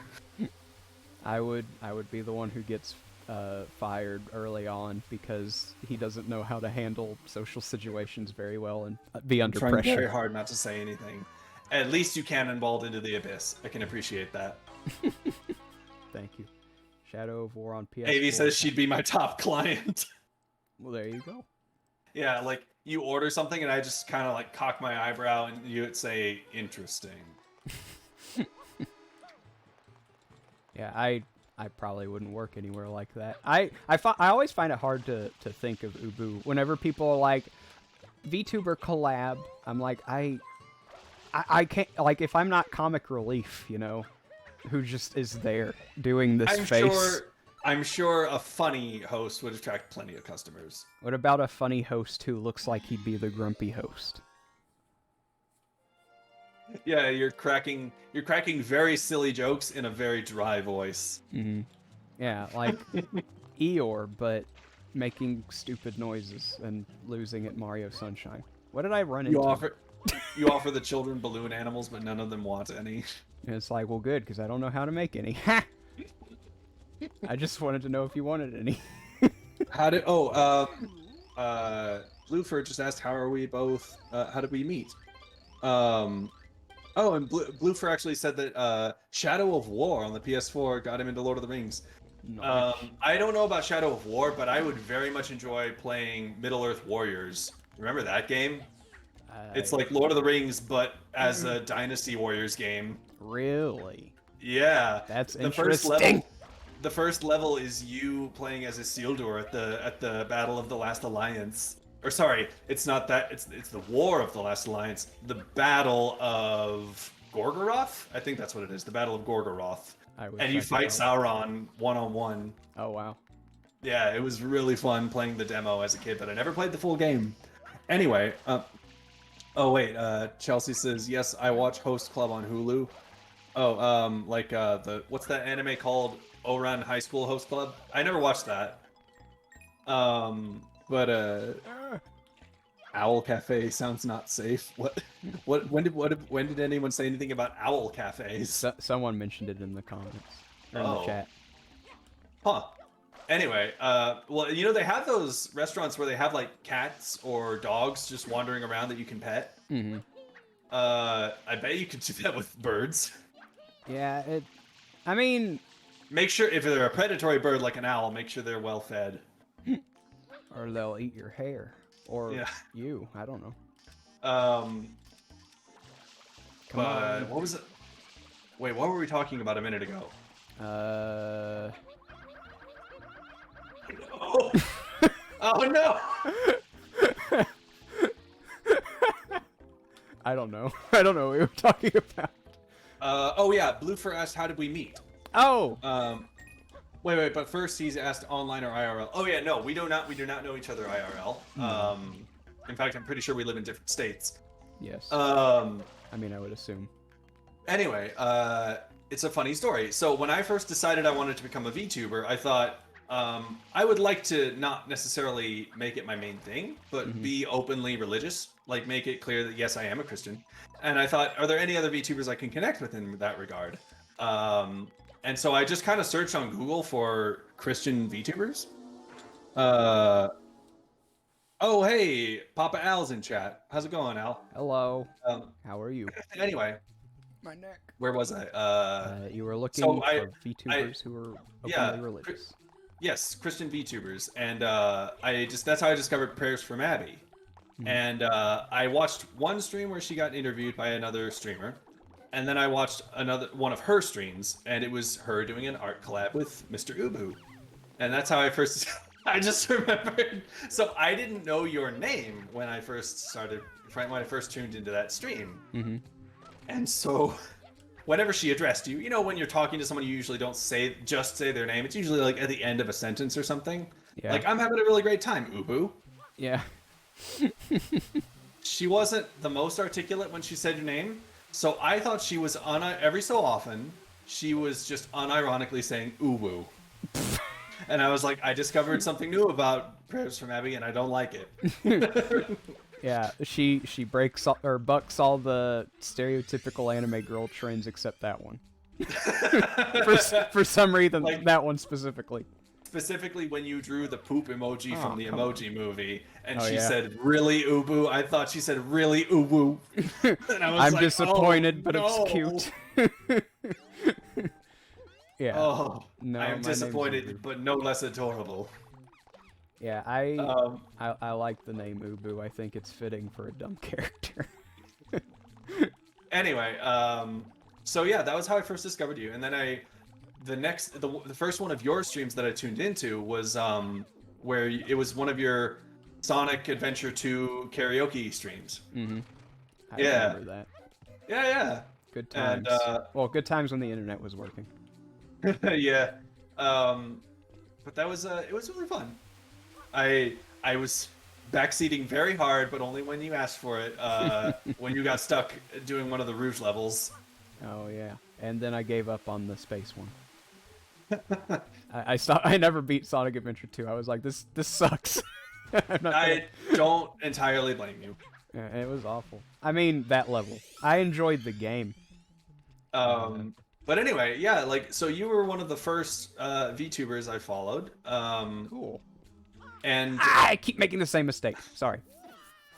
I would be the one who gets fired early on because he doesn't know how to handle social situations very well and be under Trying pressure. very hard not to say anything. At least you cannonballed into the abyss. I can appreciate that. Thank you. Shadow of War on PS4. Avi says she'd be my top client. Well, there you go. Yeah, like you order something and I just kind of like cock my eyebrow and you would say interesting. Yeah, I probably wouldn't work anywhere like that. I always find it hard to think of Ubu. Whenever people are like, VTuber collab, I'm like, I can't, like, if I'm not comic relief, who just is there doing this face. I'm sure a funny host would attract plenty of customers. What about a funny host who looks like he'd be the grumpy host? Yeah, you're cracking very silly jokes in a very dry voice. Mm-hmm. Yeah, like Eeyore, but making stupid noises and losing at Mario Sunshine. What did I run into? You offer the children balloon animals, but none of them want any. And it's like, well, good, because I don't know how to make any. Ha! I just wanted to know if you wanted any. Blueford just asked, how are we both? How did we meet? And Blueford actually said that Shadow of War on the PS4 got him into Lord of the Rings. Nice. I don't know about Shadow of War, but I would very much enjoy playing Middle-earth Warriors. Remember that game? It's like Lord of the Rings, but as a Dynasty Warriors game. Really? Yeah. That's the First level, interesting. the first level is you playing as Isildur at the Battle of the Last Alliance. Or sorry, it's not that. It's the War of the Last Alliance. The Battle of Gorgoroth. I think that's what it is. The Battle of Gorgoroth. And you fight Sauron one-on-one. Oh wow. Yeah, it was really fun playing the demo as a kid, but I never played the full game. Anyway, Chelsea says yes. I watch Host Club on Hulu. What's that anime called? Ouran High School Host Club. I never watched that. Owl Cafe sounds not safe. When did anyone say anything about owl cafes? Someone mentioned it in the comments or in the chat. Huh. Anyway, they have those restaurants where they have like cats or dogs just wandering around that you can pet. Mm-hmm. I bet you could do that with birds. Yeah, I mean, make sure if they're a predatory bird like an owl, make sure they're well fed. Or they'll eat your hair. Or you. I don't know. Come on. What was it? Wait, what were we talking about a minute ago? Oh no! I don't know. I don't know what we were talking about. Oh yeah, Bluefer asked, how did we meet? Oh! Wait, but first he's asked online or IRL. Oh yeah, no, we do not know each other IRL. In fact, I'm pretty sure we live in different states. Yes. I mean, I would assume. Anyway, it's a funny story. So when I first decided I wanted to become a VTuber, I thought I would like to not necessarily make it my main thing, but be openly religious, like make it clear that yes, I am a Christian. And I thought, are there any other VTubers I can connect with in that regard? And so I just kind of searched on Google for Christian VTubers. Oh, hey, Papa Al's in chat. How's it going, Al? Hello. How are you? Anyway, My neck. where was I? You were looking so for VTubers who were openly religious. Yes, Christian VTubers, and that's how I discovered Prayers from Abby. And I watched one stream where she got interviewed by another streamer, and then I watched another one of her streams, and it was her doing an art collab with Mr. Ubu, and that's how I first. I just remembered. So I didn't know your name when I first tuned into that stream, and so. Whenever she addressed you, you know, when you're talking to someone, you usually don't just say their name. It's usually like at the end of a sentence or something. Yeah. Like, I'm having a really great time, Ubu. Yeah. She wasn't the most articulate when she said your name, so I thought she was every so often, she was just unironically saying Ubu. And I was like, I discovered something new about Prayers from Abby, and I don't like it. Yeah, she bucks all the stereotypical anime girl trends except that one. for some reason, Like- that one specifically. Specifically when you drew the poop emoji from the come Emoji Movie, and Oh, she yeah. said, really, Ubu? I thought she said, really, Ubu? And I was I'm like, disappointed, oh, but no. it's cute. Yeah. Oh, No, I my am name's disappointed, Ubu. but no less adorable. Yeah, Um, I like the name Ubu. I think it's fitting for a dumb character. Anyway, so yeah, that was how I first discovered you, and then the first one of your streams that I tuned into was where it was one of your Sonic Adventure 2 karaoke streams. I Yeah. remember that. Yeah, Good times. And Well, good times when the internet was working. yeah. But that was it was really fun. I was backseating very hard, but only when you asked for it. When you got stuck doing one of the Rouge levels. Oh yeah, and then I gave up on the space one. I stopped. I never beat Sonic Adventure 2. I was like, this sucks. I'm not I don't entirely blame you. Yeah, it was awful. I mean, that level. I enjoyed the game. But anyway, yeah, like, so you were one of the first VTubers I followed. Cool. And I keep making the same mistake. Sorry.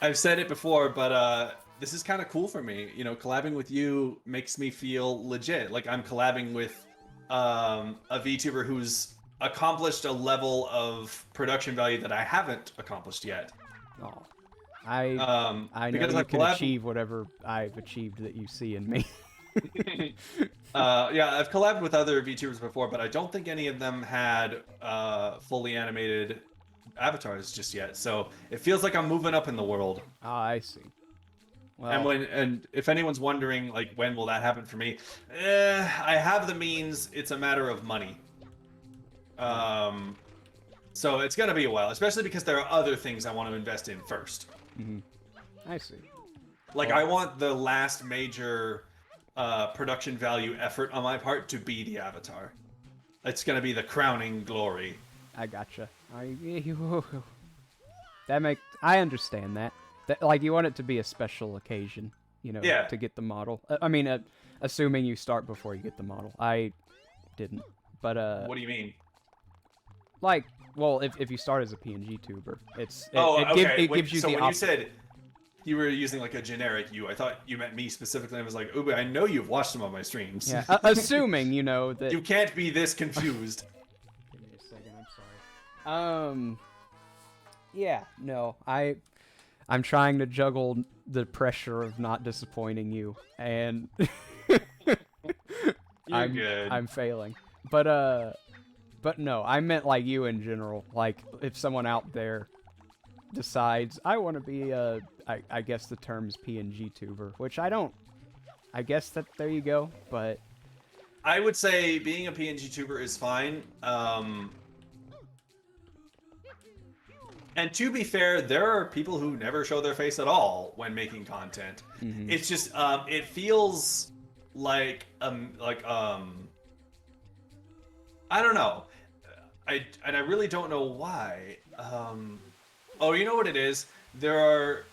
I've said it before, but this is kind of cool for me. You know, collabing with you makes me feel legit. Like I'm collabing with a VTuber who's accomplished a level of production value that I haven't accomplished yet. Oh. I know because you I've can collab- achieve whatever I've achieved that you see in me. Yeah, I've collabed with other VTubers before, but I don't think any of them had fully animated avatars just yet. So it feels like I'm moving up in the world. Ah, I see. Well, And if anyone's wondering, like, when will that happen for me? I have the means. It's a matter of money. So it's gonna be a while, especially because there are other things I want to invest in first. I see. Like, I want the last major production value effort on my part to be the Avatar. It's gonna be the crowning glory. I gotcha. I understand that. Like, you want it to be a special occasion, you know, Yeah. to get the model. I mean, assuming you start before you get the model. I didn't, but What do you mean? like, well, if you start as a PNG tuber, it Okay. gives you so the when you said you were using like a generic you, I thought you meant me specifically. I was like, Uber, I know you've watched some of my streams. yeah, assuming you know that. You can't be this confused. Give me a second. I'm sorry. Yeah, no, I'm trying to juggle the pressure of not disappointing you, and You're good. I'm failing. But no, I meant like you in general. Like if someone out there decides I want to be I guess the term's PNG tuber, which I don't. I guess that there you go, but I would say being a PNG tuber is fine. And to be fair, there are people who never show their face at all when making content. It's just it feels like I don't know. I really don't know why. Oh, you know what it is? There are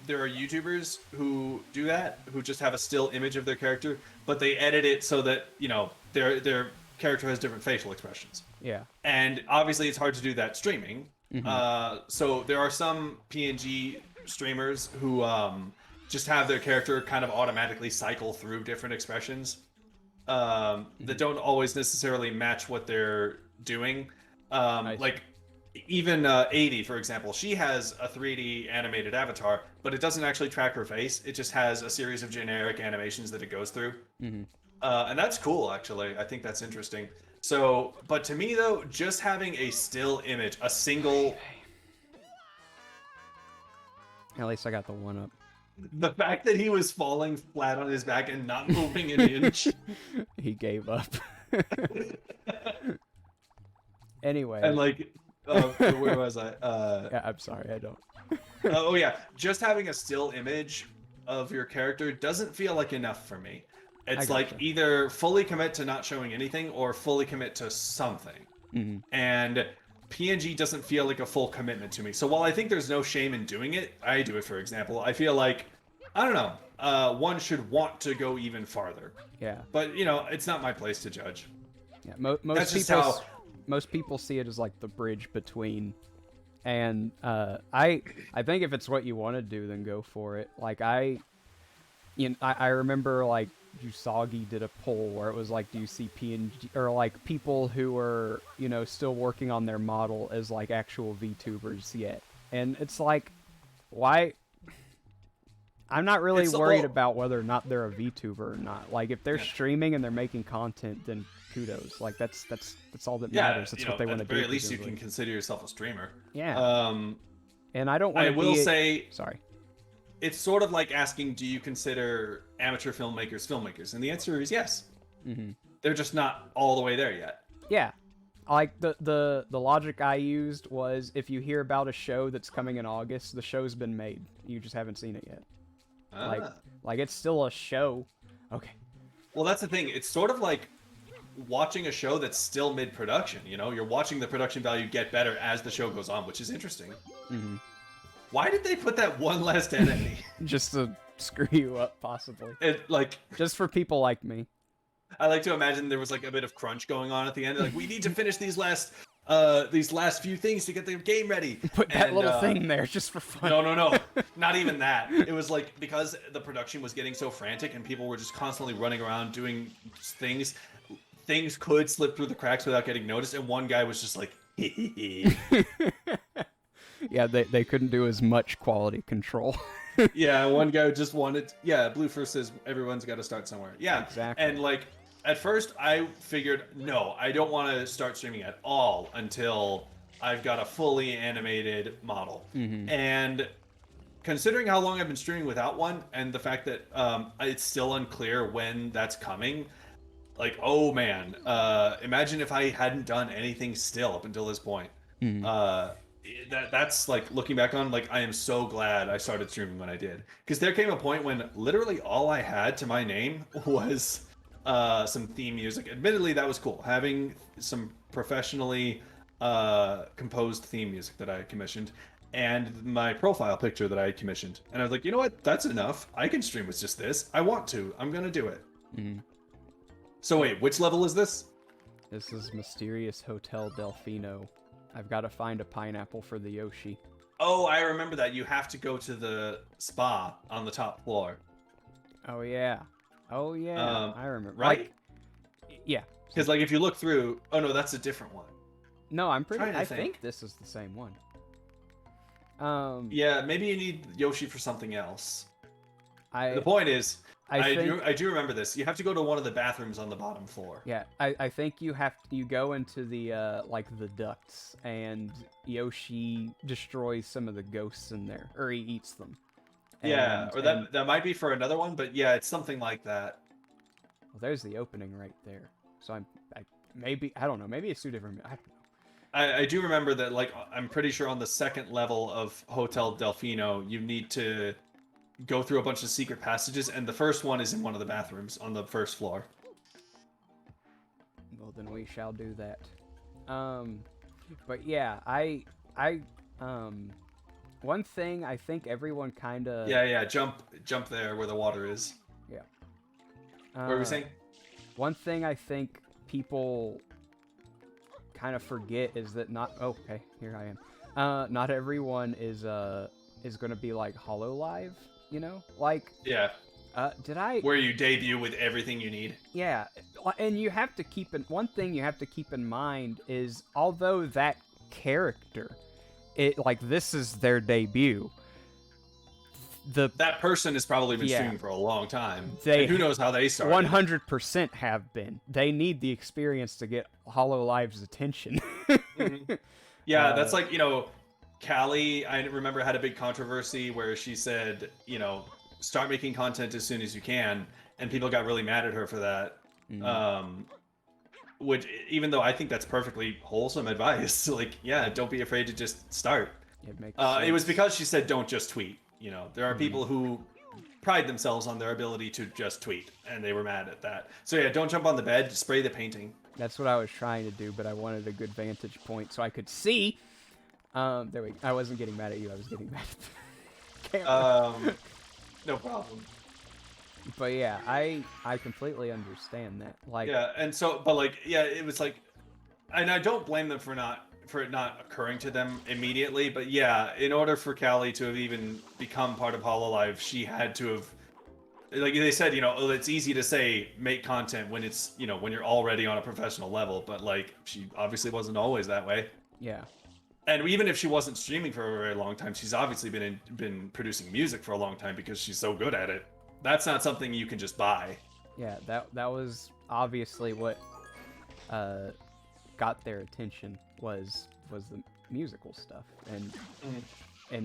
YouTubers who do that, who just have a still image of their character, but they edit it so that, you know, their character has different facial expressions. yeah. And obviously it's hard to do that streaming. So there are some PNG streamers who just have their character kind of automatically cycle through different expressions that don't always necessarily match what they're doing. Like even 80, for example, she has a 3D animated avatar, but it doesn't actually track her face. It just has a series of generic animations that it goes through. And that's cool, actually. I think that's interesting. So, but to me though, just having a still image, a single... At least I got the one up. The fact that he was falling flat on his back and not moving an inch. He gave up. Anyway. And like, where was I? Yeah, I'm sorry, I don't. Oh yeah, just having a still image of your character doesn't feel like enough for me. It's like either fully commit to not showing anything or fully commit to something. And PNG doesn't feel like a full commitment to me. So while I think there's no shame in doing it, I do it, for example. I feel like, I don't know, one should want to go even farther. Yeah. But, you know, it's not my place to judge. Yeah, That's just how... most people see it as like the bridge between, and I think if it's what you want to do, then go for it. Like I remember like Usagi did a poll where it was like, do you see PNG or like people who are, you know, still working on their model as like actual VTubers yet? And it's like, why? I'm not really worried about whether or not they're a VTuber or not. Like if they're streaming and they're making content, then kudos. Like that's all that matters. That's what they want to do. At the very least, you can consider yourself a streamer. Yeah. And I don't want to. I will say, sorry. It's sort of like asking, do you consider amateur filmmakers? And the answer is yes. They're just not all the way there yet. Yeah. Like the logic I used was, if you hear about a show that's coming in August, the show's been made. You just haven't seen it yet. Like it's still a show. Okay. Well, that's the thing. It's sort of like watching a show that's still mid-production. You know, you're watching the production value get better as the show goes on, which is interesting. Why did they put that one last enemy? Just to screw you up, possibly. Just for people like me. I like to imagine there was like a bit of crunch going on at the end. Like, we need to finish these last few things to get the game ready. Put that little thing there just for fun. No. Not even that. It was like, because the production was getting so frantic and people were just constantly running around doing things could slip through the cracks without getting noticed, and one guy was just like, Yeah, they couldn't do as much quality control. Yeah, one guy just wanted... Yeah, Blue First says everyone's got to start somewhere. Yeah, exactly. And like, at first I figured, no, I don't want to start streaming at all until I've got a fully animated model. And considering how long I've been streaming without one, and the fact that it's still unclear when that's coming, like, oh man, imagine if I hadn't done anything still up until this point. That's like, looking back on, like, I am so glad I started streaming when I did, because there came a point when literally all I had to my name was some theme music. Admittedly, that was cool, having some professionally composed theme music that I commissioned, and my profile picture that I commissioned. And I was like, you know what? That's enough. I can stream with just this. I want to. I'm gonna do it. So wait, which level is this? This is Mysterious Hotel Delfino. I've got to find a pineapple for the Yoshi. Oh, I remember that. You have to go to the spa on the top floor. Oh yeah. I remember. Right? Like, yeah. Because like, if you look through... Oh no, that's a different one. No, I think this is the same one. Yeah, maybe you need Yoshi for something else. The point is, I think, I do remember this. You have to go to one of the bathrooms on the bottom floor. yeah, I think you go into the like the ducts, and Yoshi destroys some of the ghosts in there, or he eats them. Yeah, or that might be for another one, but yeah, it's something like that. Well, there's the opening right there. So I don't know, maybe it's two different. I don't know. I do remember that, like, I'm pretty sure on the second level of Hotel Delfino, you need to go through a bunch of secret passages, and the first one is in one of the bathrooms on the first floor. Well, then we shall do that. But yeah, one thing I think everyone kind of... Yeah, jump there where the water is. Yeah. What were we saying? One thing I think people kind of forget is that okay, here I am. Not everyone is going to be like Hololive, you know? Like... Yeah. Where you debut with everything you need. Yeah, and you have to one thing you have to keep in mind is, although that character, this is their debut, that person has probably been streaming for a long time. And who knows how they started. 100% have been. They need the experience to get Hololive's attention. Mm-hmm. Yeah, that's like, Callie, I remember, had a big controversy where she said, start making content as soon as you can, and people got really mad at her for that. Mm-hmm. Which, even though I think that's perfectly wholesome advice, don't be afraid to just start. It was because she said don't just tweet. There are people who pride themselves on their ability to just tweet, and they were mad at that. So yeah, don't jump on the bed, spray the painting. That's what I was trying to do, but I wanted a good vantage point so I could see. There we go. I wasn't getting mad at you, I was getting mad at the camera. No problem. But yeah, I completely understand that. Yeah, and so, but it was and I don't blame them for it not occurring to them immediately. But yeah, in order for Callie to have even become part of Hololive, she had to have, like they said, it's easy to say make content when it's when you're already on a professional level, but she obviously wasn't always that way. Yeah. And even if she wasn't streaming for a very long time, she's obviously been producing music for a long time because she's so good at it. That's not something you can just buy. Yeah, that was obviously what got their attention was the musical stuff, and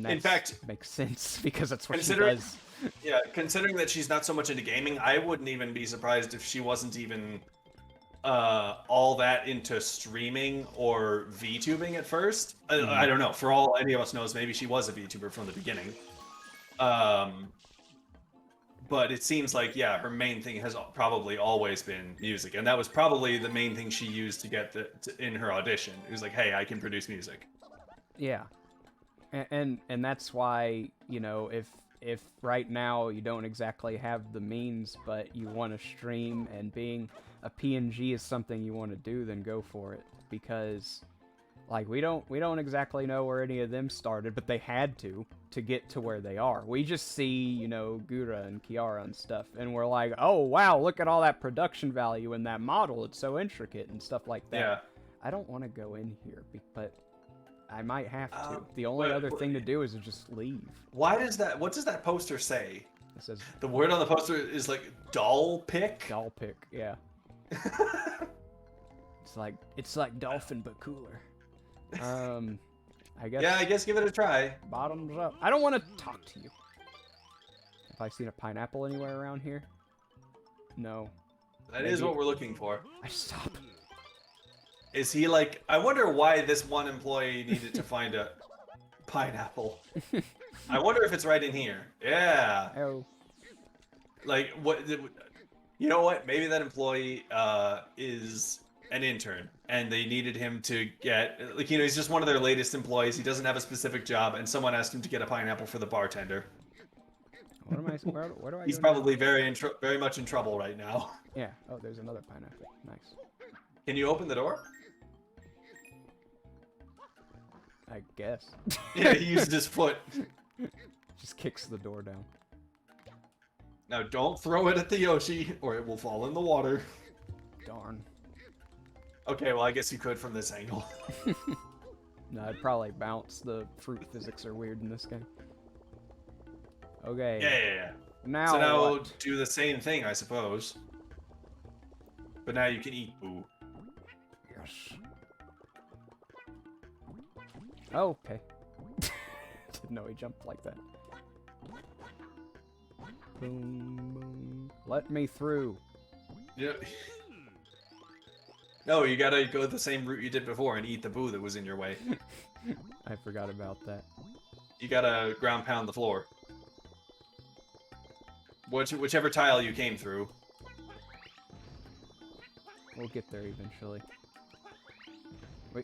that in fact makes sense because that's what she does. Yeah, considering that she's not so much into gaming, I wouldn't even be surprised if she wasn't even all that into streaming or VTubing at first. I don't know. For all any of us knows, maybe she was a VTuber from the beginning. But it seems like, her main thing has probably always been music, and that was probably the main thing she used to get in her audition. It was like, hey, I can produce music. Yeah, and that's why if right now you don't exactly have the means, but you want to stream and being a PNG is something you want to do, then go for it, because we don't exactly know where any of them started, but they had to get to where they are. We just see, Gura and Kiara and stuff, and we're like, oh wow, look at all that production value in that model, it's so intricate and stuff like that. Yeah. I don't want to go in here, but I might have to. The only other thing to do is to just leave. What does that poster say? It says, the word on the poster is doll pick? Doll pick, yeah. It's like dolphin but cooler. I guess. Yeah, I guess give it a try. Bottoms up. I don't want to talk to you. Have I seen a pineapple anywhere around here? No. That is what we're looking for. I stop. Is he I wonder why this one employee needed to find a pineapple. I wonder if it's right in here. Yeah. Oh. What? You know what? Maybe that employee is an intern, and they needed him to get he's just one of their latest employees. He doesn't have a specific job, and someone asked him to get a pineapple for the bartender. Where do I He's go probably very much in trouble right now. Yeah. Oh, there's another pineapple. Nice. Can you open the door? I guess. Yeah, he used his foot. Just kicks the door down. Now don't throw it at the Yoshi, or it will fall in the water. Darn. Okay, well I guess you could from this angle. No, I'd probably bounce. The fruit physics are weird in this game. Okay. Yeah. Now So now what? do the same thing, I suppose. But now you can eat Boo. Yes. Oh, okay. Didn't know he jumped like that. Boom, boom. Let me through. Yeah. No, you gotta go the same route you did before and eat the Boo that was in your way. I forgot about that. You gotta ground pound the floor. Whichever tile you came through. We'll get there eventually. We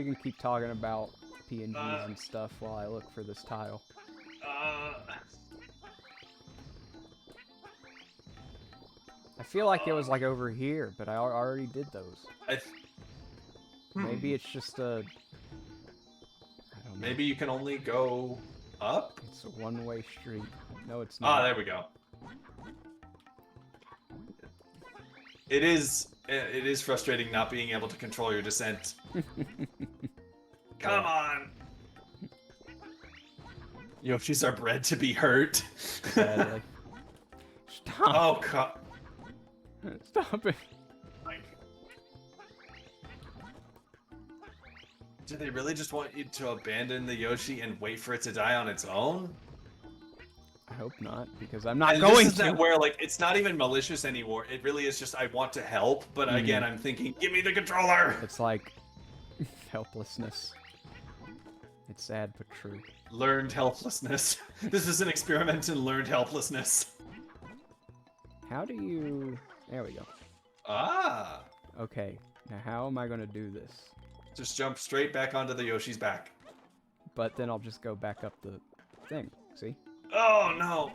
can keep talking about PNGs and stuff while I look for this tile. I feel like it was like over here, but I already did those. Maybe it's just a... I don't know. Maybe you can only go up? It's a one-way street. No, it's not. Ah, there we go. It is frustrating not being able to control your descent. Come on! Yoshis are bred to be hurt. Sadly. Stop! Oh, God. Stop it! Do they really just want you to abandon the Yoshi and wait for it to die on its own? I hope not, because I'm not And going this is to. that where, like, it's not even malicious anymore. It really is just, I want to help, but again, I'm thinking, give me the controller! It's like helplessness. It's sad but true. Learned helplessness. This is an experiment in learned helplessness. How do you... There we go. Ah! Okay, now how am I going to do this? Just jump straight back onto the Yoshi's back. But then I'll just go back up the thing, see? Oh, no!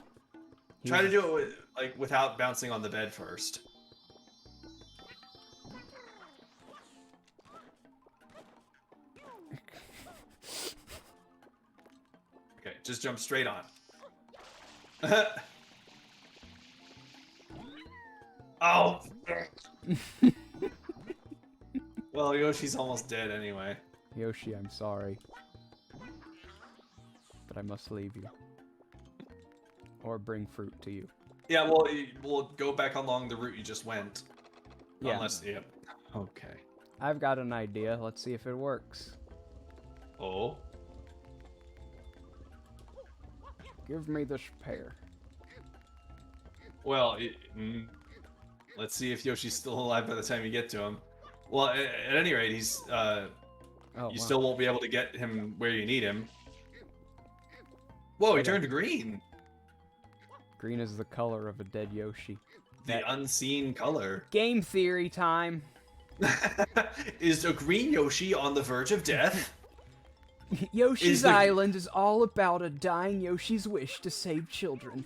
Try to He's- do it without bouncing on the bed first. Okay, just jump straight on. Oh! Well, Yoshi's almost dead anyway. Yoshi, I'm sorry. But I must leave you. Or bring fruit to you. Yeah, well, we'll go back along the route you just went. Yeah. Unless, yep. Okay. I've got an idea. Let's see if it works. Oh. Give me this pear. Well, let's see if Yoshi's still alive by the time you get to him. Well, at any rate, he's Oh, you wow. still won't be able to get him where you need him. Whoa, he Okay. turned green. Green is the color of a dead Yoshi. The unseen color. Game theory time. Is a green Yoshi on the verge of death? Yoshi's Is the- Island is all about a dying Yoshi's wish to save children.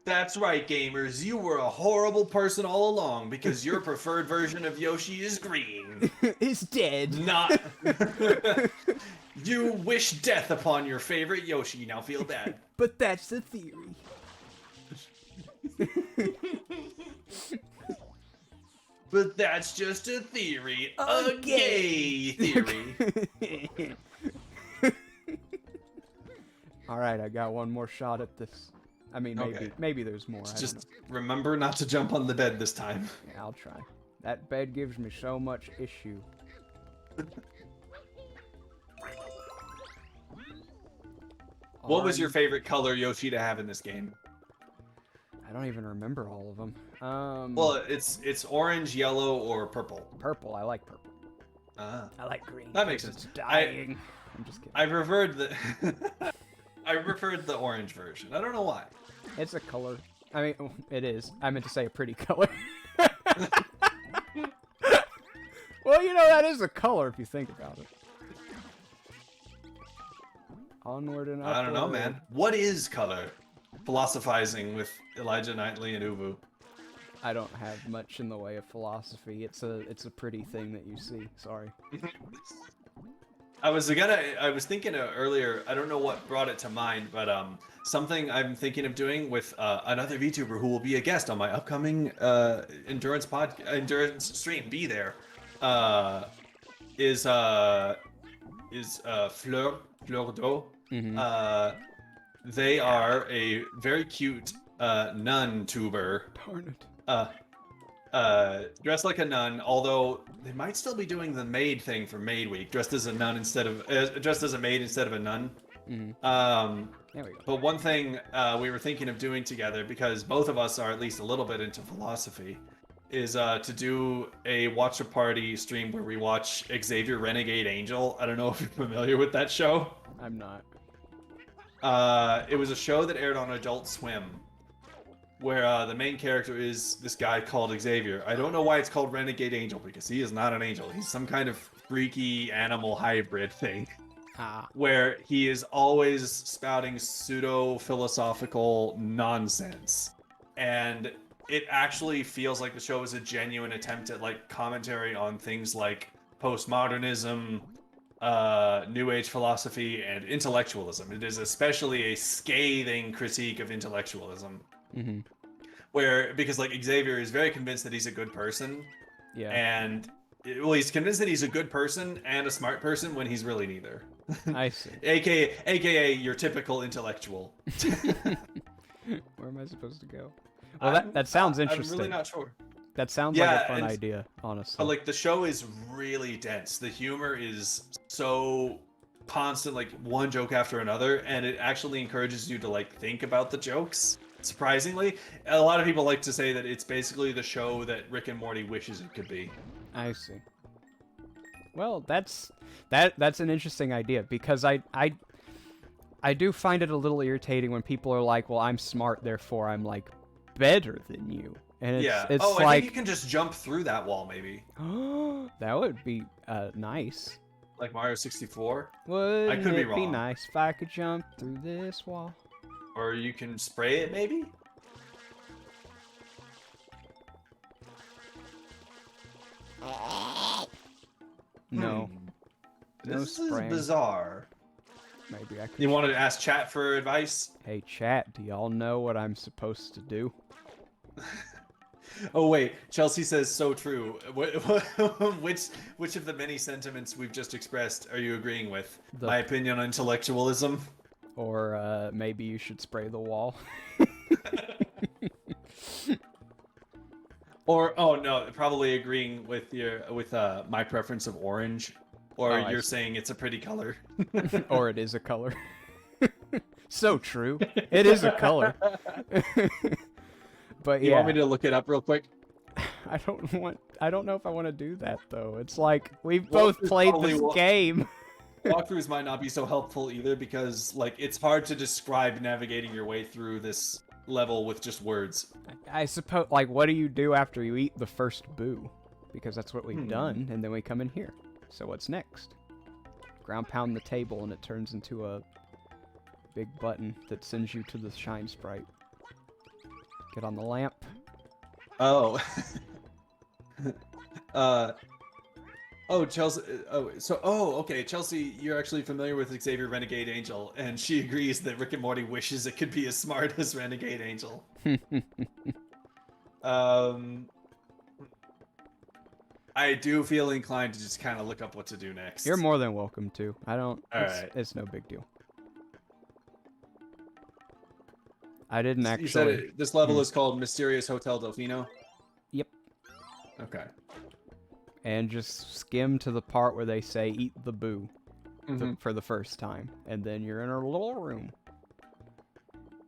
That's right, gamers. You were a horrible person all along because your preferred version of Yoshi is green. Is dead. Not. You wish death upon your favorite Yoshi. Now feel bad. But that's the theory. But that's just a theory. A gay theory. Alright, I got one more shot at this. I mean, Okay. maybe there's more. I don't Just remember not to jump on the bed this time. know. Yeah, I'll try. That bed gives me so much issue. What was your favorite color Yoshi to have in this game? I don't even remember all of them. Well, it's orange, yellow, or purple. Purple. I like purple. Ah. I like green. That makes 'cause sense. It's dying. I'm just kidding. I preferred the I preferred the orange version. I don't know why. It's a color. I mean, it is. I meant to say a pretty color. Well, you know, that is a color if you think about it. Onward and upward. I don't know, man. What is color? Philosophizing with Elijah Knightley and Ubu. I don't have much in the way of philosophy. It's a pretty thing that you see. Sorry. I was thinking earlier, I don't know what brought it to mind, but something I'm thinking of doing with another VTuber who will be a guest on my upcoming endurance stream. Be there. is Fleur d'Eau. Mhm. They are a very cute nun tuber. Darn it. Dressed like a nun, although they might still be doing the maid thing for Maid Week, dressed as a nun instead of dressed as a maid instead of a nun. There we go. But one thing we were thinking of doing together, because both of us are at least a little bit into philosophy, is to do a watch a party stream where we watch Xavier Renegade Angel. I don't know if you're familiar with that show. I'm not. It was a show that aired on Adult Swim, where the main character is this guy called Xavier. I don't know why it's called Renegade Angel, because he is not an angel. He's some kind of freaky animal hybrid thing, where he is always spouting pseudo-philosophical nonsense. And it actually feels like the show is a genuine attempt at like commentary on things like postmodernism, New Age philosophy, and intellectualism. It is especially a scathing critique of intellectualism. Mhm. Where, because like Xavier is very convinced that he's a good person, Yeah. and well, he's convinced that he's a good person and a smart person when he's really neither. I see. AKA your typical intellectual. Where am I supposed to go? Well, that sounds interesting. I'm really not sure. That sounds Yeah, like a fun and- idea, honestly. But like the show is really dense. The humor is so constant, like one joke after another, and it actually encourages you to like think about the jokes. Surprisingly, a lot of people like to say that it's basically the show that Rick and Morty wishes it could be. I see. Well, that's an interesting idea, because I do find it a little irritating when people are like, "Well, I'm smart, therefore I'm like better than you," and it's I like, think you can just jump through that wall, maybe, that would be nice. like Mario 64. Wouldn't could be it be wrong. nice if I could jump through this wall? Or you can spray it, maybe. No, no This spraying. is bizarre. Maybe I could. You wanted to ask chat for advice? Hey, chat, do y'all know what I'm supposed to do? Oh wait, Chelsea says so true. Which of the many sentiments we've just expressed are you agreeing with? My opinion on intellectualism. Or maybe you should spray the wall. Or oh no, probably agreeing with my preference of orange. Or Oh, I you're see. saying it's a pretty color. Or it is a color. So true. It is a color. But You yeah, want me to look it up real quick? I don't know if I want to do that though. It's like we've Well, both it's played probably this what- game. Walkthroughs might not be so helpful either, because like it's hard to describe navigating your way through this level with just words. I suppose, like, what do you do after you eat the first boo? Because that's what we've done, and then we come in here. So what's next? Ground pound the table, and it turns into a big button that sends you to the shine sprite. Get on the lamp. Oh. Oh, Chelsea. Okay. Chelsea, you're actually familiar with Xavier Renegade Angel, and she agrees that Rick and Morty wishes it could be as smart as Renegade Angel. I do feel inclined to just kind of look up what to do next. You're more than welcome to. I don't. Alright. It's no big deal. I didn't actually. You said this level is called Mysterious Hotel Delfino? Yep. Okay. And just skim to the part where they say "eat the boo" for the first time, and then you're in a little room.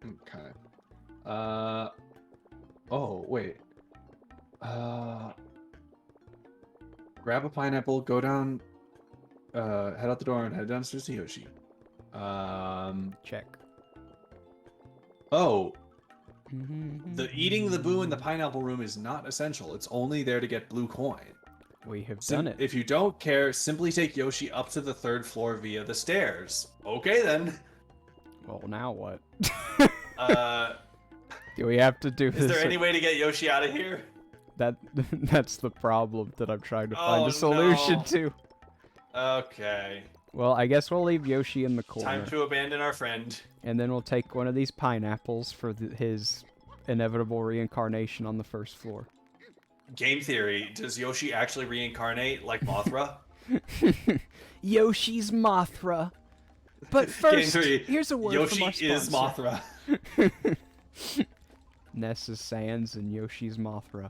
Okay. Oh, wait. Grab a pineapple, go down, head out the door and head downstairs to Yoshi. Check. Oh. The eating the boo in the pineapple room is not essential. It's only there to get blue coin. We have done it. If you don't care, simply take Yoshi up to the 3rd floor via the stairs. Okay then. Well, now what? Uh, Do we have to do this? is there any way to get Yoshi out of here? That's the problem that I'm trying to find Oh, a solution no. to. Okay. Well, I guess we'll leave Yoshi in the corner, Time to abandon our friend. and then we'll take one of these pineapples for his inevitable reincarnation on the 1st floor. Game theory, does Yoshi actually reincarnate like Mothra? Yoshi's Mothra. But Game first, 3, here's a word from our Yoshi is sponsor. Mothra. Ness's Sans and Yoshi's Mothra.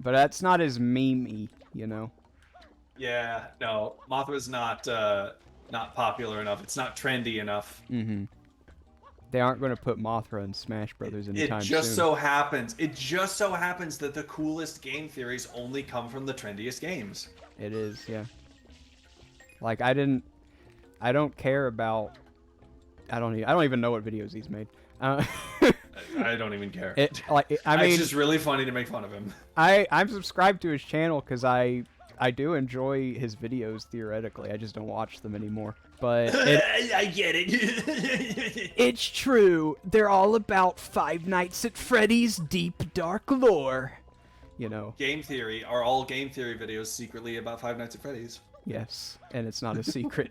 But that's not as meme-y, you know? Yeah, no, Mothra's not popular enough. It's not trendy enough. Mm-hmm. They aren't going to put Mothra in Smash Brothers anytime It just soon. so happens. It just so happens that the coolest game theories only come from the trendiest games. It is, yeah. Like I don't care about. I don't even know what videos he's made. I don't even care. I mean, it's just really funny to make fun of him. I'm subscribed to his channel because I do enjoy his videos theoretically. I just don't watch them anymore. But I get it. it's true. They're all about Five Nights at Freddy's deep dark lore. You know. Game theory are all game theory videos secretly about Five Nights at Freddy's. Yes, and it's not a secret.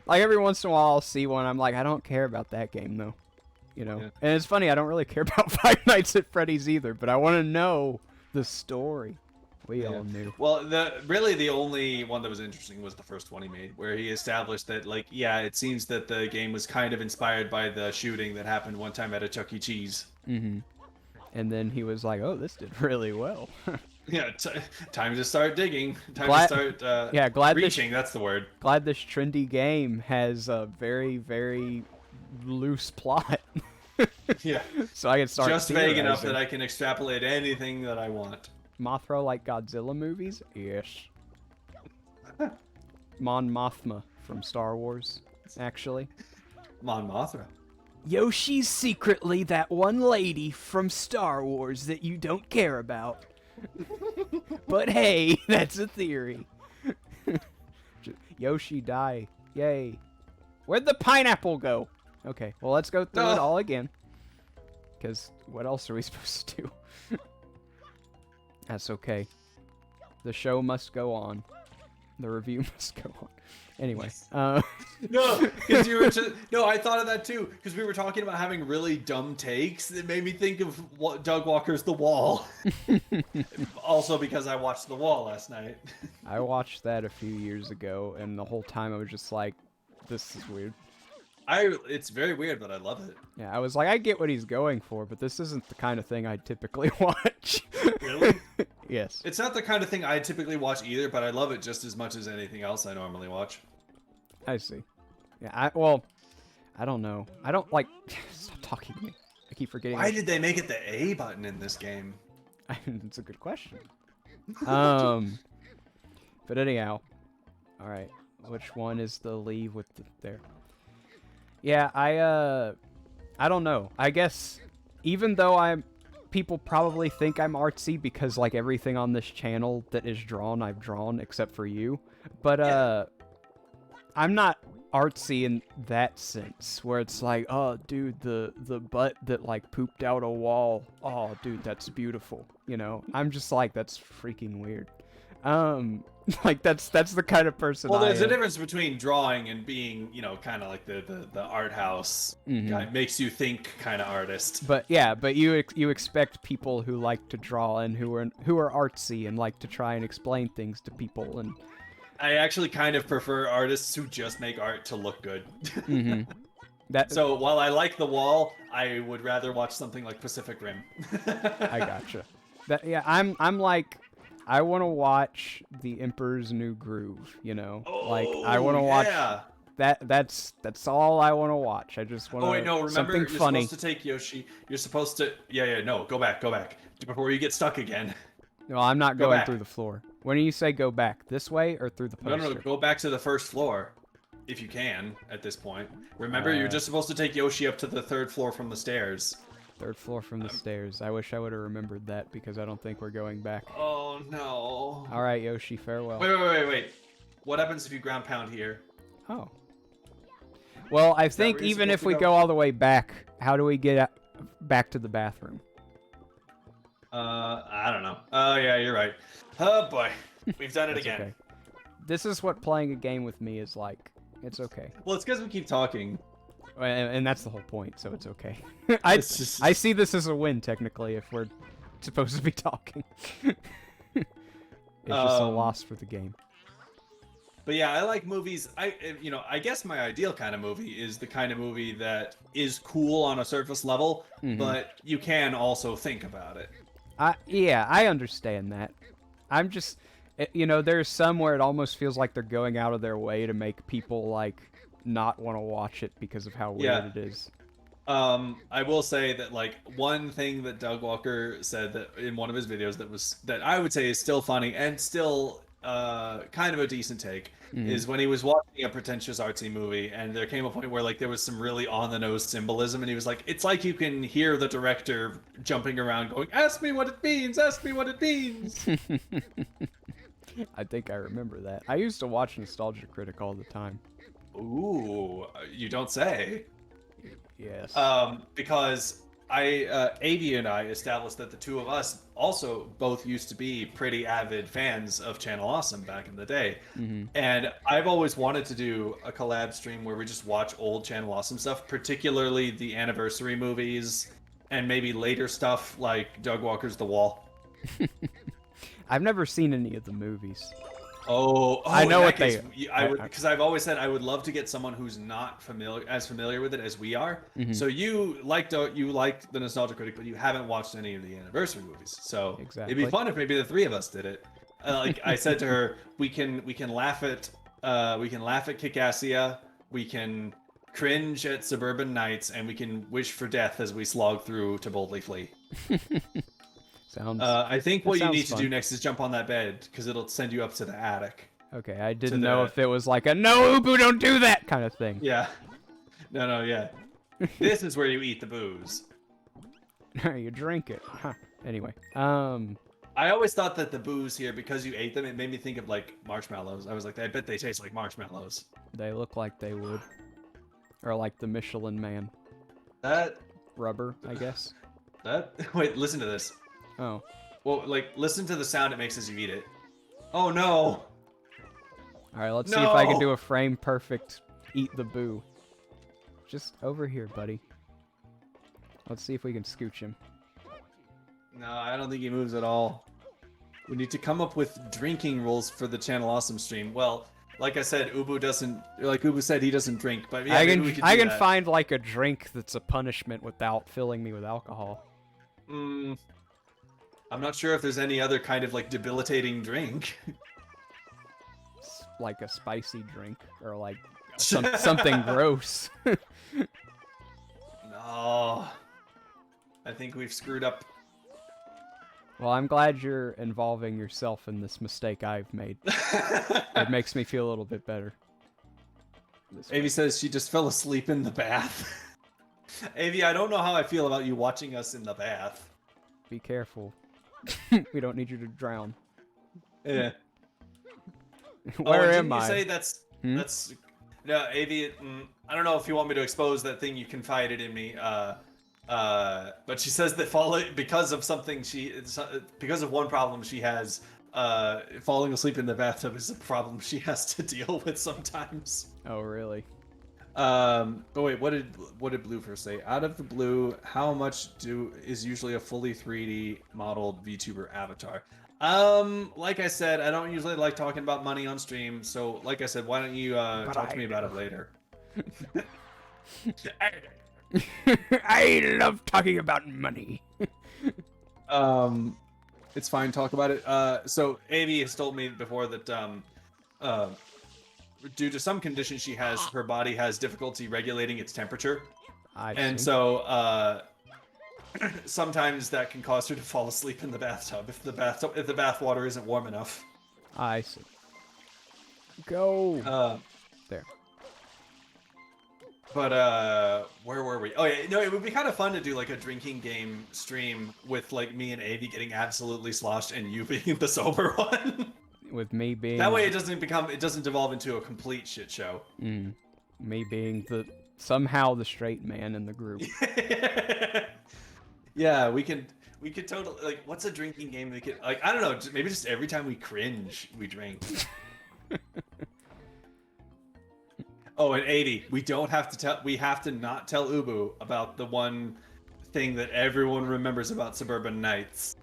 Like every once in a while I'll see one, I'm like, I don't care about that game though. You know? Yeah. And it's funny, I don't really care about Five Nights at Freddy's either, but I want to know the story. We all knew. Well, the only one that was interesting was the first one he made, where he established that, like, yeah, it seems that the game was kind of inspired by the shooting that happened one time at a Chuck E. Cheese. Mm-hmm. And then he was like, oh, this did really well. Yeah, time to start digging. Time to start glad reaching, that's the word. Glad this trendy game has a very, very loose plot. Yeah. So I can start just vague enough theorizing. that I can extrapolate anything that I want. Mothra like Godzilla movies? Yes. Mon Mothma from Star Wars, actually. Mon Mothra. Yoshi's secretly that one lady from Star Wars that you don't care about. But hey, that's a theory. Yoshi die. Yay. Where'd the pineapple go? Okay, well let's go through it all again. Because what else are we supposed to do? That's okay. The show must go on. The review must go on. Anyway. No, because you were no, I thought of that too, because we were talking about having really dumb takes that made me think of Doug Walker's The Wall. Also because I watched The Wall last night. I watched that a few years ago, and the whole time I was just like, this is weird. It's very weird, but I love it. Yeah, I was like, I get what he's going for, but this isn't the kind of thing I typically watch. Really? Yes. It's not the kind of thing I typically watch either, but I love it just as much as anything else I normally watch. I see. Yeah, I don't know. I don't like. Stop talking to me. I keep forgetting. Why did they make it the A button in this game? It's a good question. But anyhow, all right. Which one is the leave with the there? Yeah, I don't know. I guess even though people probably think I'm artsy because like everything on this channel that is drawn, I've drawn except for you. But I'm not artsy in that sense where it's like, oh dude, the butt that like pooped out a wall. Oh dude, that's beautiful. You know, I'm just like, that's freaking weird. Like that's the kind of person Well, I there's a am. difference between drawing and being, you know, kind of like the art house guy, makes you think kind of artist. But yeah, but you expect people who like to draw and who are artsy and like to try and explain things to people, and I actually kind of prefer artists who just make art to look good. that So while I like The Wall, I would rather watch something like Pacific Rim. I gotcha. That yeah, I'm like, I want to watch The Emperor's New Groove. You know, like I want to watch yeah. that's all I want to watch. I just want Oh wait, no, remember something you're funny. supposed to take Yoshi. You're supposed to no, go back before you get stuck again. No, I'm not Go going back. through the floor. When you say go back, this way or through the No, poster? go back to the first floor. If you can, at this point. Remember, you're just supposed to take Yoshi up to the third floor from the stairs. Third floor from the stairs. I wish I would have remembered that because I don't think we're going back. Oh, no. All right, Yoshi, farewell. Wait. What happens if you ground pound here? Oh. Well, I think where you're even if supposed we to go go? all the way back, how do we get back to the bathroom? I don't know. Oh, yeah, you're right. Oh, boy. We've done it It's again. okay. This is what playing a game with me is like. It's okay. Well, it's because we keep talking. And that's the whole point, so it's okay. It's just- I see this as a win, technically, if we're supposed to be talking. It's just so Um, lost for the game. But yeah, I like movies. I guess my ideal kind of movie is the kind of movie that is cool on a surface level, but you can also think about it. Yeah, I understand that. I'm just, there's some where it almost feels like they're going out of their way to make people like not want to watch it because of how weird it is. I will say that like one thing that Doug Walker said that in one of his videos that I would say is still funny and still kind of a decent take is when he was watching a pretentious artsy movie and there came a point where like there was some really on the nose symbolism and he was like, it's like you can hear the director jumping around going, ask me what it means, ask me what it means. I think I remember that. I used to watch Nostalgia Critic all the time. Ooh, you don't say. Yes. Because Avi and I established that the two of us also both used to be pretty avid fans of Channel Awesome back in the day. And I've always wanted to do a collab stream where we just watch old Channel Awesome stuff, particularly the anniversary movies and maybe later stuff like Doug Walker's The Wall. I've never seen any of the movies. I know what they. I would, because I've always said I would love to get someone who's not familiar with it as we are. So you like the Nostalgia Critic, but you haven't watched any of the anniversary movies. So Exactly. it'd be fun if maybe the three of us did it. Like I said to her, we can laugh at Kickassia, we can cringe at Suburban Nights, and we can wish for death as we slog through to Boldly Flee. Sounds. I think what you sounds need to fun. do next is jump on that bed because it'll send you up to the attic. Okay, I didn't the- know if it was like a no, Ubu, don't do that kind of thing. Yeah. No, yeah. This is where you eat the booze. You drink it. Huh. Anyway, I always thought that the booze here, because you ate them, it made me think of like marshmallows. I was like, I bet they taste like marshmallows. they look like they would, or like the Michelin Man That rubber, I guess. wait, listen to this. Oh, Well, like listen to the sound it makes as you eat it. Oh no. all right. Let's see if I can No! do a frame perfect eat the boo. Just over here, buddy. Let's see if we can scooch him. No, I don't think he moves at all. We need to come up with drinking rules for the Channel Awesome stream. Well, like I said, Ubu said he doesn't drink, but yeah, maybe we could I do can that. find like a drink that's a punishment without filling me with alcohol. I'm not sure if there's any other kind of like debilitating drink. Like a spicy drink or like something gross. No. I think we've screwed up. Well, I'm glad you're involving yourself in this mistake I've made. It makes me feel a little bit better. Avi says she just fell asleep in the bath. Avi, I don't know how I feel about you watching us in the bath. Be careful. We don't need you to drown. Yeah. Where am didn't I? You say that's no, Avi. I don't know if you want me to expose that thing you confided in me. But she says that because of one problem she has, falling asleep in the bathtub is a problem she has to deal with sometimes. Oh, really? But wait, what did Blue first say? Out of the blue, how much is usually a fully 3D modeled VTuber avatar? Like I said, I don't usually like talking about money on stream, so like I said, why don't you talk to me about it later? I love talking about money. It's fine, talk about it. So Avi has told me before that due to some condition she has, her body has difficulty regulating its temperature. And so sometimes that can cause her to fall asleep in the bathtub if the bath water isn't warm enough. I see. Go. There. But where were we? Oh yeah, no, it would be kind of fun to do like a drinking game stream with like me and Avi getting absolutely sloshed and you being the sober one. With me being That way it doesn't devolve into a complete shit show. Me being somehow the straight man in the group. Yeah, we could totally like. What's a drinking game we could like? I don't know. Maybe just every time we cringe, we drink. Oh, and 80. We don't have to tell. We have to not tell Ubu about the one thing that everyone remembers about Suburban Nights.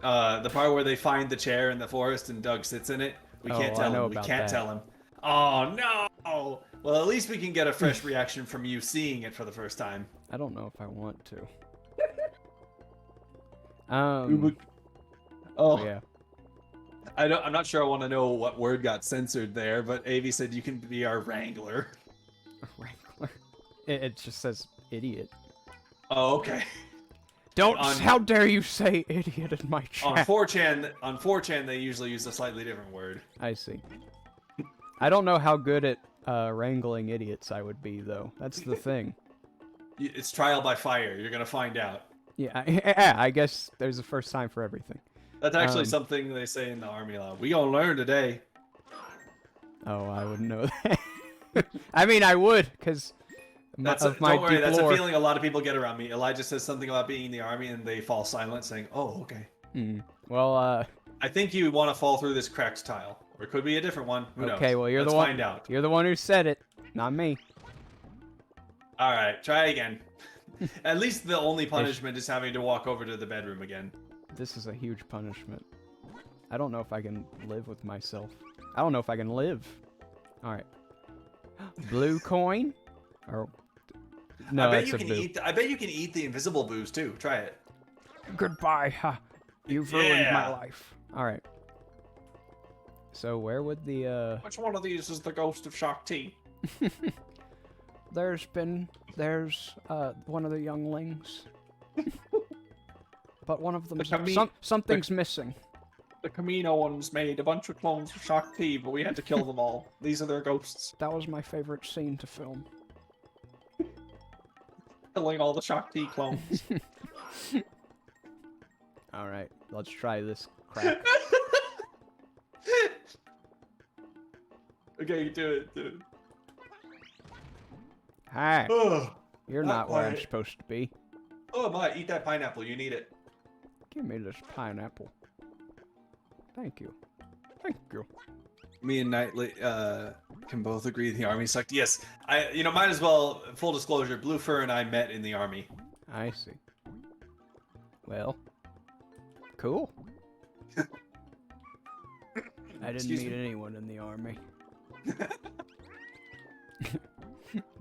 The part where they find the chair in the forest and Doug sits in it. We Oh, can't I tell know him. We about can't that. tell him. Oh no! Well, at least we can get a fresh reaction from you seeing it for the first time. I don't know if I want to. Oh Yeah. I'm not sure I want to know what word got censored there, but Avi said you can be our wrangler. Wrangler. It just says idiot. Oh, okay. Don't. On- How dare you say idiot in my On chat? 4chan, they usually use a slightly different word. I see. I don't know how good at wrangling idiots I would be, though. That's the thing. It's trial by fire. You're gonna find out. Yeah, I guess there's a first time for everything. That's actually Um, something they say in the army a lot. We gonna learn today. Oh, I wouldn't know that. I mean, I would, because of my Don't worry, deep that's lore. a feeling a lot of people get around me. Elijah says something about being in the army, and they fall silent, saying, "Oh, okay." Well, I think you want to fall through this cracked tile, or it could be a different one. Who knows? okay. Well, you're Let's the one. find out. You're the one who said it, not me. All right, try again. At least the only punishment is having to walk over to the bedroom again. This is a huge punishment. I don't know if I can live with myself. I don't know if I can live. All right. Blue coin? Or no, I bet that's you a can boo. eat. I bet you can eat the invisible booze too. Try it. Goodbye. Ha. You've ruined my Yeah. life. All right. So where would the Which one of these is the ghost of Shakti? There's one of the younglings. But one of them something's missing. The Camino ones made a bunch of clones of Shakti, but we had to kill them all. These are their ghosts. That was my favorite scene to film. Killing all the Shakti clones. All right, let's try this crap. Okay, do it. Do it. Hi, Oh, you're not not where I'm quite. supposed to be. oh my! Eat that pineapple. You need it. Give me this pineapple. Thank you. Thank you. Me and Knightley can both agree the army sucked. Yes, might as well. Full disclosure: Blue Fur and I met in the army. I see. Well, cool. I didn't Excuse meet me? anyone in the army.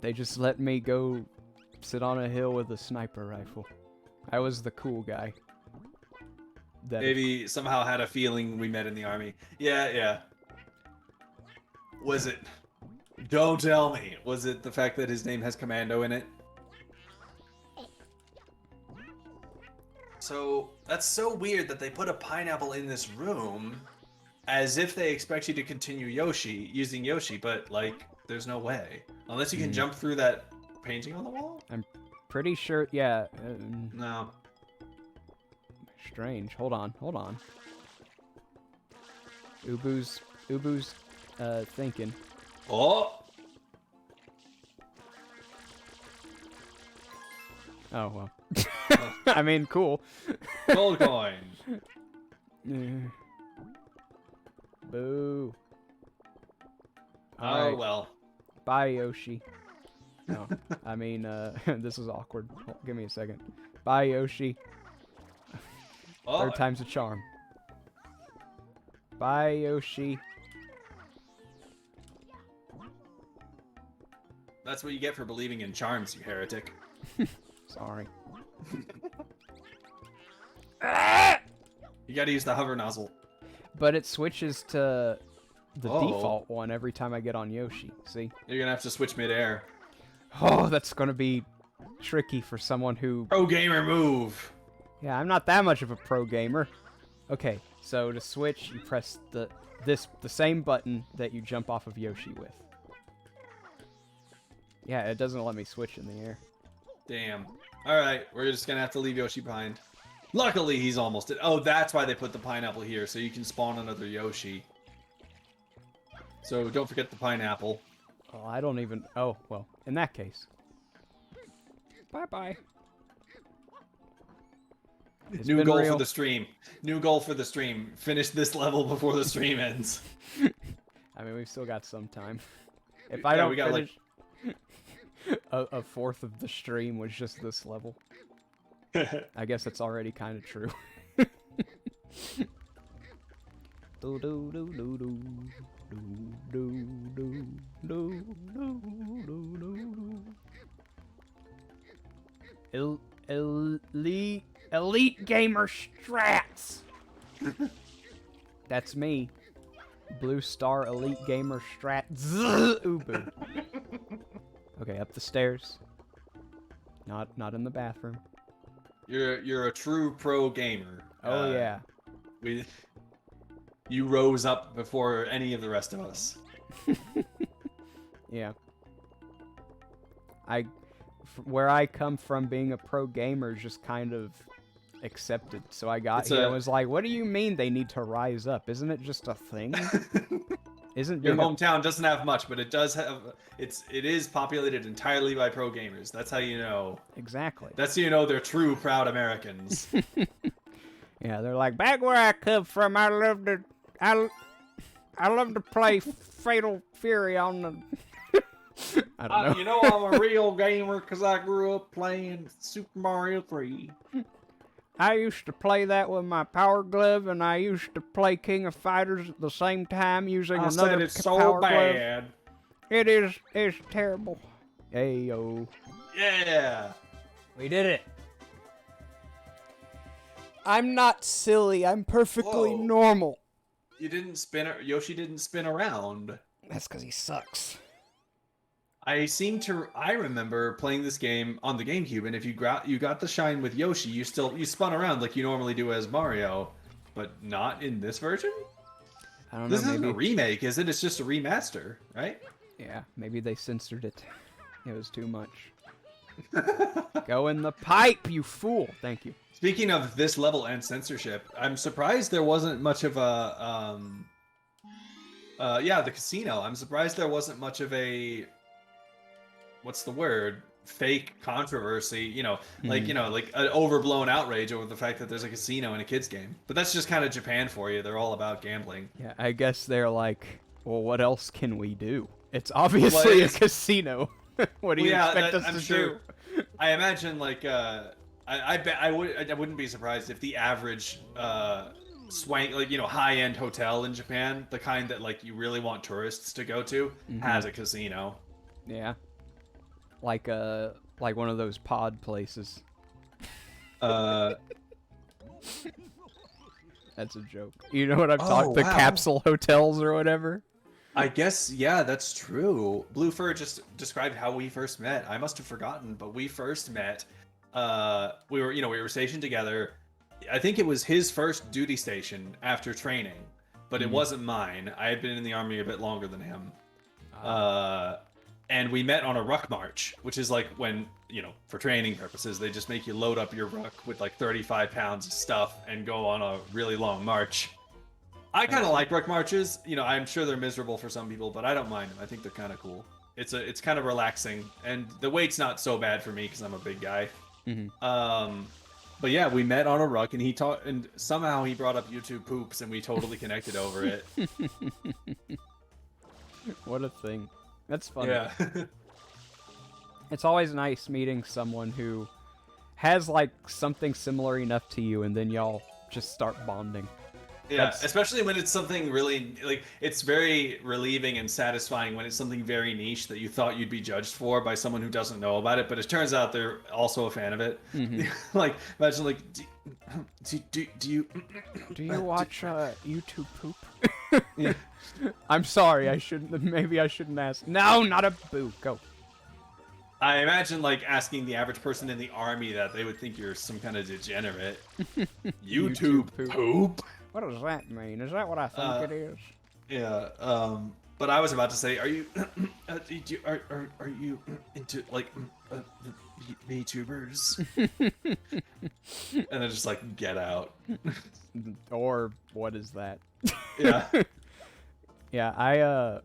They just let me go sit on a hill with a sniper rifle. I was the cool guy. That Maybe somehow had a feeling we met in the army. Yeah. Was it? Don't tell me. Was it the fact that his name has commando in it? So that's so weird that they put a pineapple in this room as if they expect you to continue using Yoshi, but like there's no way. Unless you can jump through that painting on the wall? pretty sure. Yeah. No. Strange. Hold on. Ubu's thinking. Oh! Oh well. I mean, cool. Gold coin. Boo. Oh Alright. well. Bye, Yoshi. No, I mean, this is awkward. Give me a second. Bye, Yoshi. Oh, Third time's a charm. Bye, Yoshi. that's what you get for believing in charms, you heretic. Sorry. You gotta use the hover nozzle. But it switches to the Oh. default one every time I get on Yoshi. See? You're gonna have to switch midair. Oh, that's gonna be tricky for someone who... Pro gamer move. Yeah, I'm not that much of a pro gamer. Okay, so to switch, you press the same button that you jump off of Yoshi with. Yeah, it doesn't let me switch in the air. Damn. Alright, we're just gonna have to leave Yoshi behind. Luckily, he's almost dead. Oh, that's why they put the pineapple here, so you can spawn another Yoshi. So don't forget the pineapple. Oh, I don't even... Oh, well, in that case. Bye-bye. It's New been goal real. for the stream. New goal for the stream. Finish this level before the stream ends. I mean, we've still got some time. If I Yeah, don't we got, finish... a fourth of the stream was just this level. I guess that's already kind of true. Do do do do do do do do do do do. Elite gamer strats. That's me. Blue Star Elite Gamer Strat. Ubu. Okay, up the stairs. Not in the bathroom. You're a true pro gamer. Oh yeah. You rose up before any of the rest of us. Yeah. Where I come from, being a pro gamer is just kind of accepted. So I got here and was like, what do you mean they need to rise up? Isn't it just a thing? Isn't Your hometown doesn't have much, but it does have. It is populated entirely by pro gamers. That's how you know. Exactly. That's how you know they're true proud Americans. Yeah, they're like, back where I come from, I love to play Fatal Fury on the. I don't know. You know, I'm a real gamer because I grew up playing Super Mario 3. I used to play that with my Power Glove, and I used to play King of Fighters at the same time using I another said it's so Power Glove. bad. It's terrible. Ayo. Yeah. We did it. I'm not silly. I'm perfectly Whoa. normal. You didn't spin. Yoshi didn't spin around. That's because he sucks. I remember playing this game on the GameCube, and if you got the shine with Yoshi, you spun around like you normally do as Mario, but not in this version. I don't know. This isn't maybe... a remake, is it? It's just a remaster, right? Yeah, maybe they censored it. It was too much. Go in the pipe, you fool! Thank you. Speaking of this level and censorship, I'm surprised there wasn't much of a the casino. I'm surprised there wasn't much of a what's the word? Fake controversy, like an overblown outrage over the fact that there's a casino in a kids game. But that's just kind of Japan for you. They're all about gambling. Yeah, I guess they're like, well, what else can we do? It's obviously a casino. What do you expect us to do? I imagine I bet I wouldn't be surprised if the average swank high-end hotel in Japan, the kind that you really want tourists to go to, has a casino. Yeah. Like one of those pod places. That's a joke. You know what I'm talking? The capsule hotels or whatever. I guess, yeah, that's true. Blue Fur just described how we first met. I must have forgotten, but we first met. We were stationed together. I think it was his first duty station after training, but it wasn't mine. I had been in the army a bit longer than him. And we met on a ruck march, which is like when, for training purposes, they just make you load up your ruck with 35 pounds of stuff and go on a really long march. I kind of like ruck marches. I'm sure they're miserable for some people, but I don't mind them. I think they're kind of cool. It's kind of relaxing, and the weight's not so bad for me because I'm a big guy. But yeah, we met on a ruck, and and somehow he brought up YouTube poops, and we totally connected over it. What a thing. That's funny. Yeah. It's always nice meeting someone who has something similar enough to you, and then y'all just start bonding. Yeah, especially when it's something really it's very relieving and satisfying when it's something very niche that you thought you'd be judged for by someone who doesn't know about it, but it turns out they're also a fan of it. Imagine do you watch YouTube poop? Yeah. I'm sorry, I shouldn't. Maybe I shouldn't ask. No, not a boo. Go. I imagine asking the average person in the army that they would think you're some kind of degenerate. YouTube poop. What does that mean? Is that what I think it is? Yeah. But I was about to say, are you are you into VTubers? And then just get out. Or what is that? Yeah. Yeah,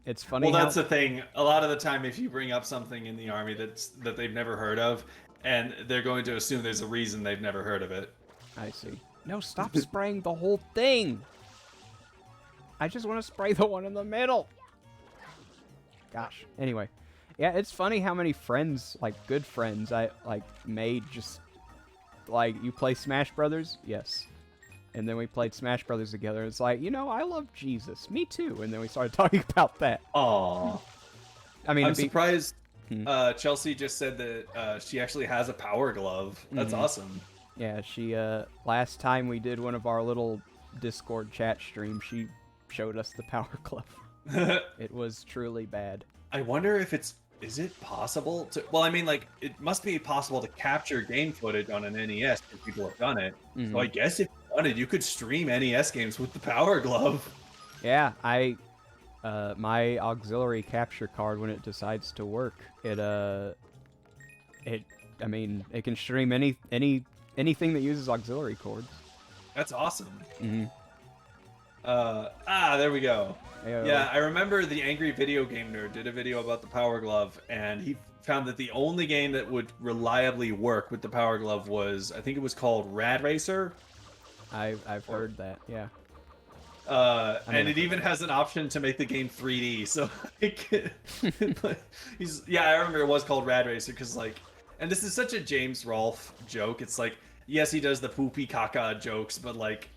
it's funny. Well, that's the thing. A lot of the time, if you bring up something in the army that they've never heard of, and they're going to assume there's a reason they've never heard of it. I see. No, stop spraying the whole thing. I just want to spray the one in the middle. Gosh. Anyway, yeah, it's funny how many friends, good friends, I made just you play Smash Brothers? Yes. And then we played Smash Brothers together. It's like, I love Jesus. Me too. And then we started talking about that. Aw. I mean, I'm surprised Chelsea just said that she actually has a power glove. That's awesome. Yeah, she, last time we did one of our little Discord chat streams, she showed us the power glove. It was truly bad. I wonder if is it possible to, well, I mean, like, it must be possible to capture game footage on an NES if people have done it. So I guess if you wanted, you could stream NES games with the power glove. Yeah, my auxiliary capture card, when it decides to work, it can stream anything that uses auxiliary cords. That's awesome. Mm-hmm. There we go. Ayo. Yeah, I remember the Angry Video Game Nerd did a video about the Power Glove, and he found that the only game that would reliably work with the Power Glove was, I think it was called Rad Racer. I've heard that, yeah. And it even has an option to make the game 3D. So, like, I remember it was called Rad Racer because, like, and this is such a James Rolfe joke. It's like, yes, he does the poopy caca jokes, but like,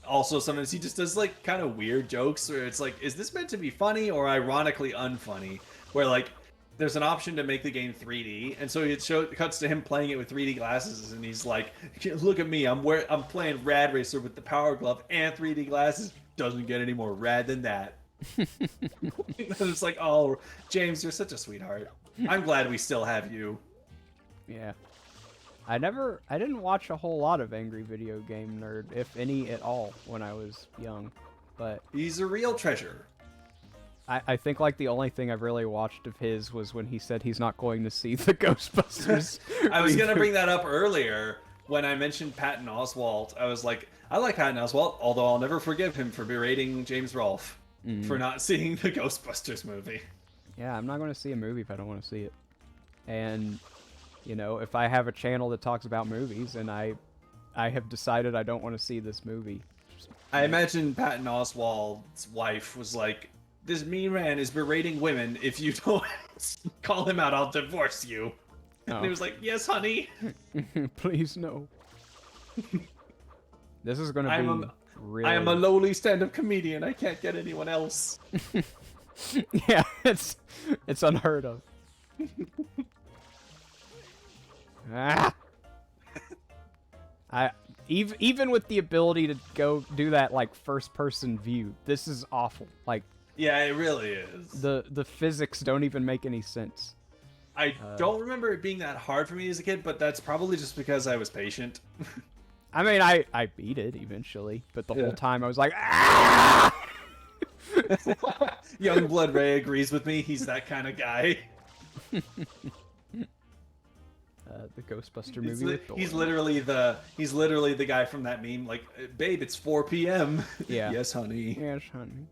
also sometimes he just does like kind of weird jokes where it's like, is this meant to be funny or ironically unfunny? Where like, there's an option to make the game 3D, and so it cuts to him playing it with 3D glasses, and he's like, "Look at me, I'm playing Rad Racer with the Power Glove and 3D glasses. Doesn't get any more rad than that." It's like, oh, James, you're such a sweetheart. I'm glad we still have you. Yeah. I didn't watch a whole lot of Angry Video Game Nerd, if any at all, when I was young, but He's a real treasure. I think like the only thing I've really watched of his was when he said he's not going to see the Ghostbusters. I was gonna bring that up earlier when I mentioned Patton Oswalt. I was like, I like Patton Oswalt, although I'll never forgive him for berating James Rolfe for not seeing the Ghostbusters movie. Yeah, I'm not going to see a movie if I don't want to see it. And, if I have a channel that talks about movies and I have decided I don't want to see this movie. I imagine Patton Oswalt's wife was like, this mean man is berating women. If you don't call him out, I'll divorce you. Oh. And he was like, yes, honey. Please, no. This is going to be really... I am a lowly stand-up comedian. I can't get anyone else. Yeah, it's unheard of. Even with the ability to go do that like first-person view, this is awful. Like, yeah, it really is. The physics don't even make any sense. I don't remember it being that hard for me as a kid, but that's probably just because I was patient. I mean, I beat it eventually, but the whole time I was like, ah! Youngblood Ray agrees with me. He's that kind of guy. The Ghostbuster movie. With he's literally the guy from that meme. Like, babe, it's 4 p.m. Yeah. Yes, honey. Yes, honey.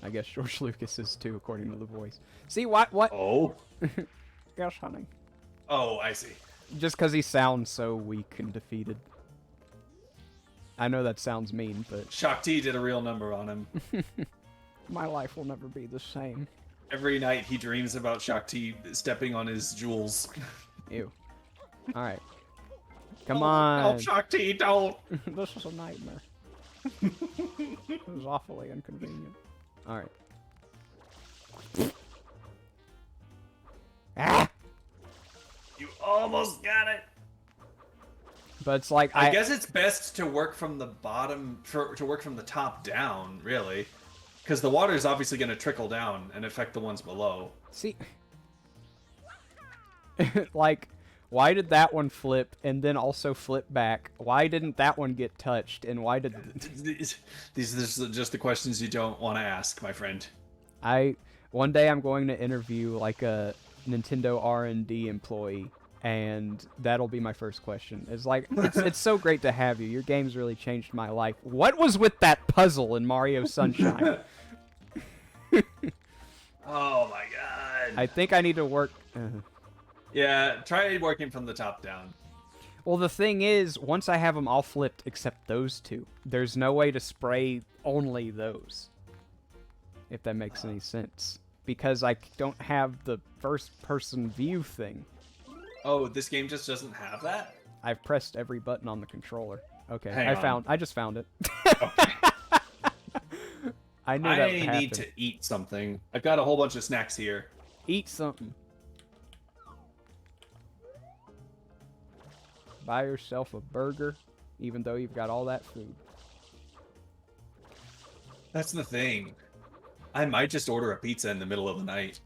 I guess George Lucas is too, according to the voice. See what? Oh. Yes, honey. Oh, I see. Just because he sounds so weak and defeated. I know that sounds mean, but... Shakti did a real number on him. My life will never be the same. Every night he dreams about Shakti stepping on his jewels. Ew. Alright. Come on. Oh, Shakti, don't! This is a nightmare. It was awfully inconvenient. Alright. Ah! You almost got it! But it's like I guess it's best to work from the bottom, to work from the top down, really. Because the water is obviously going to trickle down and affect the ones below. See... like, why did that one flip and then also flip back? Why didn't that one get touched? And why did... These are just the questions you don't want to ask, my friend. One day I'm going to interview, like, a Nintendo R&D employee, and that'll be my first question. It's like, it's so great to have you. Your game's really changed my life. What was with that puzzle in Mario Sunshine? Oh my god. I think I need to work... Yeah, try working from the top down. Well, the thing is, once I have them all flipped except those two, there's no way to spray only those. If that makes any sense. Because I don't have the first-person view thing. Oh, this game just doesn't have that? I've pressed every button on the controller. Okay, Hang on. I just found it. Okay. I knew that would I happen. need to eat something. I've got a whole bunch of snacks here. Eat something. Buy yourself a burger, even though you've got all that food. That's the thing. I might just order a pizza in the middle of the night.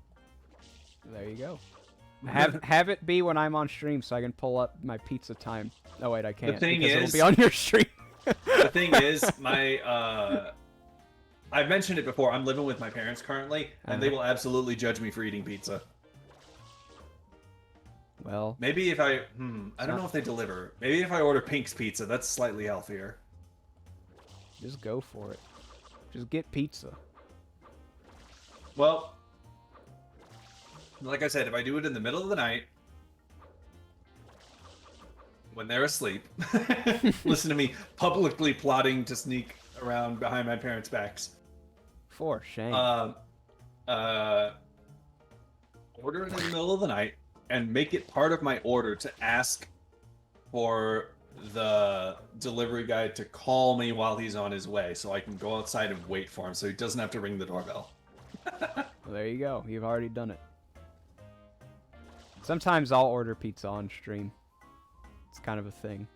There you go. Have it be when I'm on stream so I can pull up my pizza time. Oh wait, I can't thing because it'll is- be on your stream. The thing is, I've mentioned it before. I'm living with my parents currently, and they will absolutely judge me for eating pizza. Well, Maybe if I don't know if they deliver. Maybe if I order Pink's Pizza, that's slightly healthier. just go for it. Just get pizza. Well, like I said, if I do it in the middle of the night, when they're asleep, listen to me publicly plotting to sneak around behind my parents' backs. For shame. Order it in the middle of the night and make it part of my order to ask for the delivery guy to call me while he's on his way so I can go outside and wait for him so he doesn't have to ring the doorbell. Well, there you go. You've already done it. Sometimes I'll order pizza on stream. It's kind of a thing.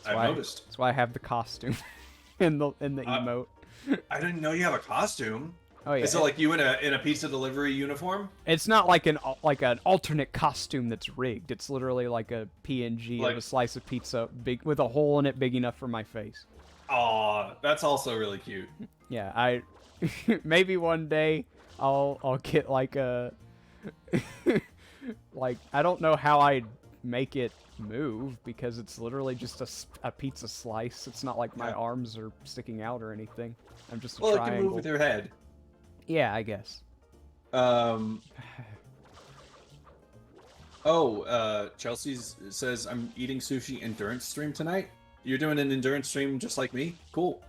I've noticed. That's why I have the costume in the emote. I didn't know you have a costume. Oh yeah. Is it like you in a pizza delivery uniform? It's not like an alternate costume that's rigged. It's literally like a PNG Like- of a slice of pizza, big with a hole in it big enough for my face. Aw, that's also really cute. Yeah, I maybe one day I'll get like a like I don't know how I'd make it move because it's literally just a pizza slice. It's not like my Yeah. arms are sticking out or anything. I'm just a Well, it triangle. can move with your head. Yeah, I guess. Chelsea says I'm eating sushi endurance stream tonight. You're doing an endurance stream just like me? Cool.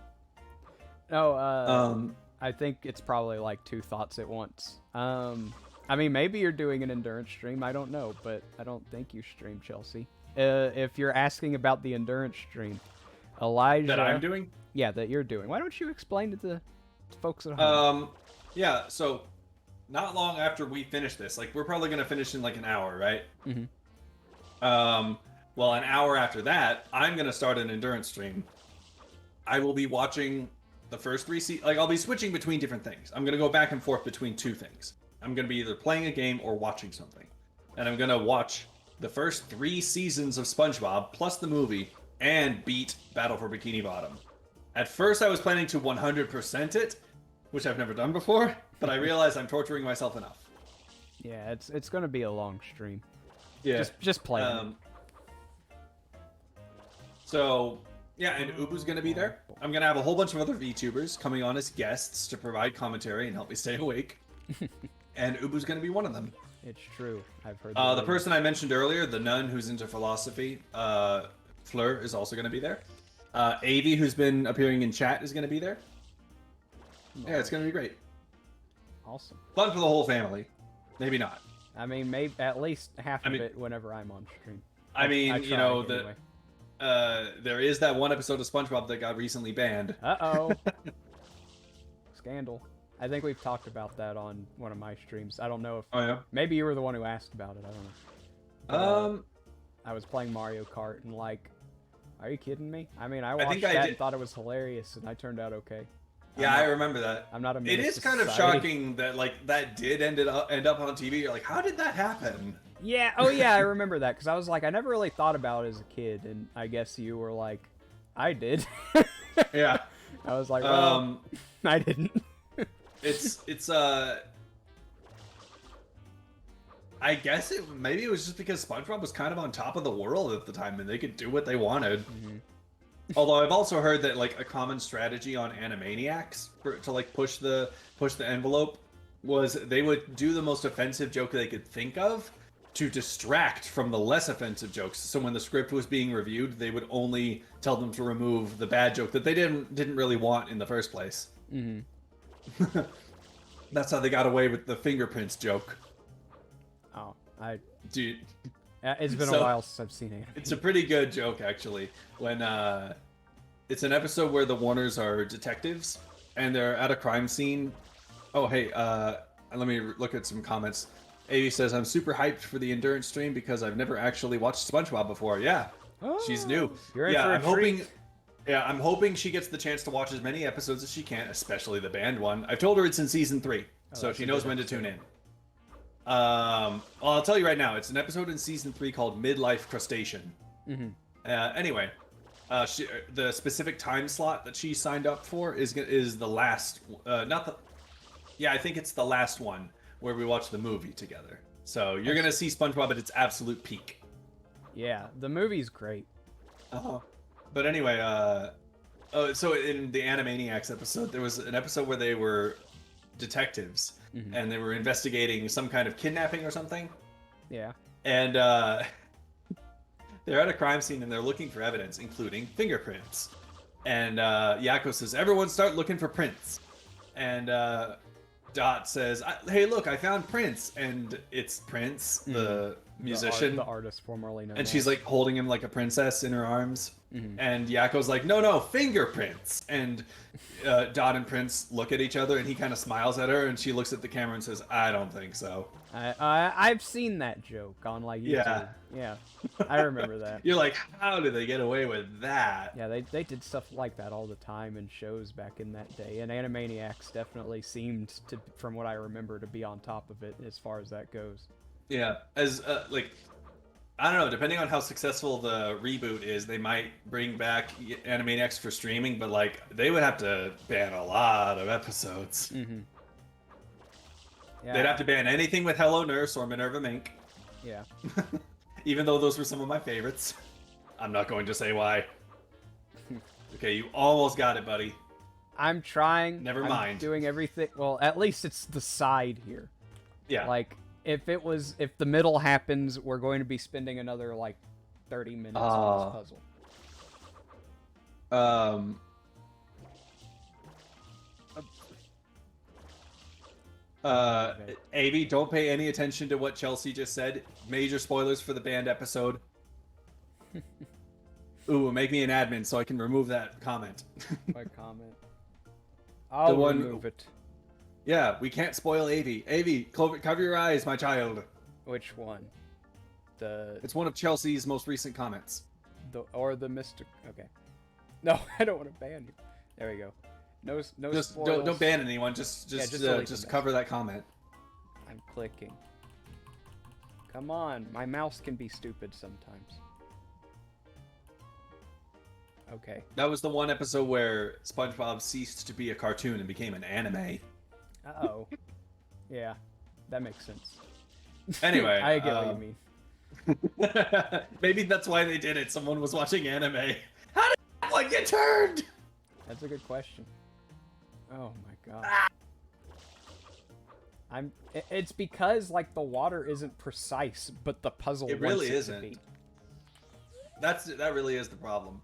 No, Um, I think it's probably like two thoughts at once. I mean, maybe you're doing an endurance stream. I don't know, but I don't think you stream, Chelsea. If you're asking about the endurance stream, Elijah... that I'm doing? Yeah, that you're doing. Why don't you explain to the folks at home? Yeah, so not long after we finish this, like we're probably gonna finish in like an hour, right? Mhm. Well, an hour after that, I'm gonna start an endurance stream. I will be watching the first three like I'll be switching between different things. I'm gonna go back and forth between two things. I'm gonna be either playing a game or watching something. And I'm gonna watch the first 3 seasons of SpongeBob plus the movie and beat Battle for Bikini Bottom. At first I was planning to 100% it, which I've never done before, but I realized I'm torturing myself enough. Yeah, it's gonna be a long stream. Yeah. Just play it. So, yeah, and Ubu's gonna be there. I'm gonna have a whole bunch of other VTubers coming on as guests to provide commentary and help me stay awake. And Ubu's gonna be one of them. It's true. I've heard. The person I mentioned earlier, the nun who's into philosophy, Fleur, is also gonna be there. Avi, who's been appearing in chat, is gonna be there. Yeah, it's gonna be great. Awesome. Fun for the whole family. Maybe not. I mean, maybe at least half I of mean- it whenever I'm on stream. I mean, I you try know, anyway. there is that one episode of SpongeBob that got recently banned. Uh-oh. Scandal. I think we've talked about that on one of my streams. I don't know if... Oh yeah. Maybe you were the one who asked about it. I don't know. But, I was playing Mario Kart and like... Are you kidding me? I mean, I watched think I that did- and thought it was hilarious, and I turned out okay. Yeah, I'm I not- remember that. I'm not a It menace is to kind of society. shocking that like that did end up on TV. You're like, how did that happen? Yeah, oh yeah, I remember that, because I was like, I never really thought about it as a kid, and I guess you were like, I did. Yeah. I was like, well, I didn't. It's I guess maybe it was just because SpongeBob was kind of on top of the world at the time and they could do what they wanted. Mhm. Although I've also heard that like a common strategy on Animaniacs to like push the envelope was they would do the most offensive joke they could think of to distract from the less offensive jokes. So when the script was being reviewed, they would only tell them to remove the bad joke that they didn't really want in the first place. Mhm. That's how they got away with the fingerprints joke. Oh, Dude, it's been So- a while since I've seen it. it's a pretty good joke actually. When It's an episode where the Warners are detectives, and they're at a crime scene. Oh, hey, let me look at some comments. Avi says, I'm super hyped for the endurance stream because I've never actually watched SpongeBob before. Yeah, she's new. You're in Yeah, for a I'm hoping. treat. Yeah, I'm hoping she gets the chance to watch as many episodes as she can, especially the band one. I've told her it's in season 3, so that's she a knows good when to tune in. Well, I'll tell you right now, it's an episode in season 3 called Midlife Crustacean. Mm-hmm. Anyway, the specific time slot that she signed up for is the last, yeah, I think it's the last one where we watch the movie together. So you're gonna see SpongeBob at its absolute peak. Yeah, the movie's great. Uh-huh. But anyway, so in the Animaniacs episode, there was an episode where they were detectives and they were investigating some kind of kidnapping or something. Yeah. And they're at a crime scene and they're looking for evidence, including fingerprints. And Yakko says, "Everyone start looking for prints." And Dot says, "Hey, look, I found Prince." And it's Prince, the musician, the artist formerly known. and she's like holding him like a princess in her arms. And Yakko's like, no, fingerprints. And Dot and Prince look at each other, and he kind of smiles at her, and she looks at the camera and says, "I don't think so." I've seen that joke on like YouTube. Yeah, I remember that. You're like, how did they get away with that? Yeah, they did stuff like that all the time in shows back in that day, and Animaniacs definitely seemed to, from what I remember, to be on top of it as far as that goes. Yeah, as like, I don't know, depending on how successful the reboot is, they might bring back Animaniacs for streaming, but like, they would have to ban a lot of episodes. Yeah. They'd have to ban anything with Hello Nurse or Minerva Mink. Yeah. Even though those were some of my favorites. I'm not going to say why. Okay, you almost got it, buddy. I'm trying. Never I'm mind. doing everything. Well, at least it's the side here. Yeah. Like, if the middle happens, we're going to be spending another, like, 30 minutes on this puzzle. Avi, don't pay any attention to what Chelsea just said. Major spoilers for the band episode. Ooh, make me an admin so I can remove that comment. My comment. I'll one- remove it. Yeah, we can't spoil Avi. Avi, cover your eyes, my child. Which one? It's one of Chelsea's most recent comments. The Mr. Okay. No, I don't want to ban you. There we go. No Just spoils. don't ban anyone. Just delete them. cover that comment. I'm clicking. Come on, my mouse can be stupid sometimes. Okay. That was the one episode where SpongeBob ceased to be a cartoon and became an anime. Uh-oh. Yeah, that makes sense. Anyway, I get what you mean. maybe that's why they did it. Someone was watching anime. How did that one get turned? That's a good question. Oh my god. It's because like the water isn't precise, but the puzzle It wants really it isn't. to be. That really is the problem.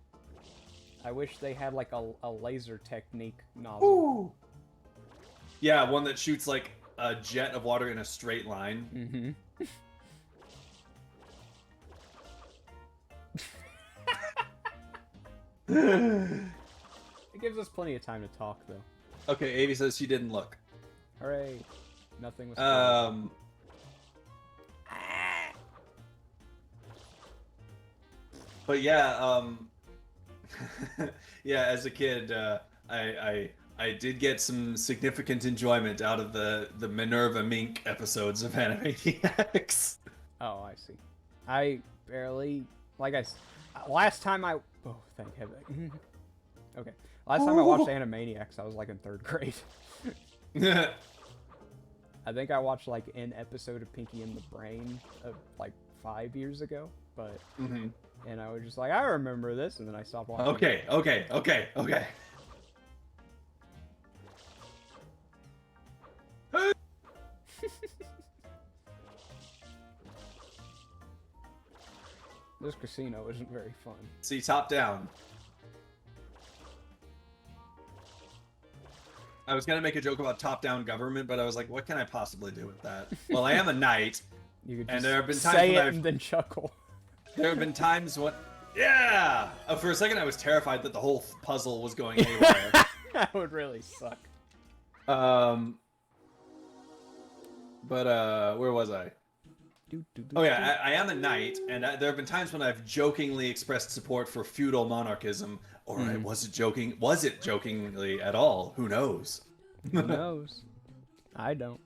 I wish they had like a laser technique nozzle. Ooh. Yeah, one that shoots like a jet of water in a straight line. Mm-hmm. It gives us plenty of time to talk, though. Okay, Avi says she didn't look. Hooray! Nothing was. spoiled. But yeah, yeah. As a kid, I did get some significant enjoyment out of the Minerva Mink episodes of Animaniacs. Oh, I see. I barely last time I. Oh, thank heaven. Okay. Last time I watched Animaniacs, I was like in 3rd grade. I think I watched like an episode of Pinky and the Brain of like 5 years ago, but and I was just like, I remember this, and then I stopped watching. Okay. This casino isn't very fun. See, top down. I was gonna make a joke about top-down government, but I was like, what can I possibly do with that? Well, I am a knight. You could And just there have been times say when it I've- and then chuckle. There have been times when Yeah. For a second, I was terrified that the whole puzzle was going haywire. That would really suck. But where was I? Oh yeah, I am a knight, and there have been times when I've jokingly expressed support for feudal monarchism, or was it jokingly at all? Who knows? Who knows? I don't.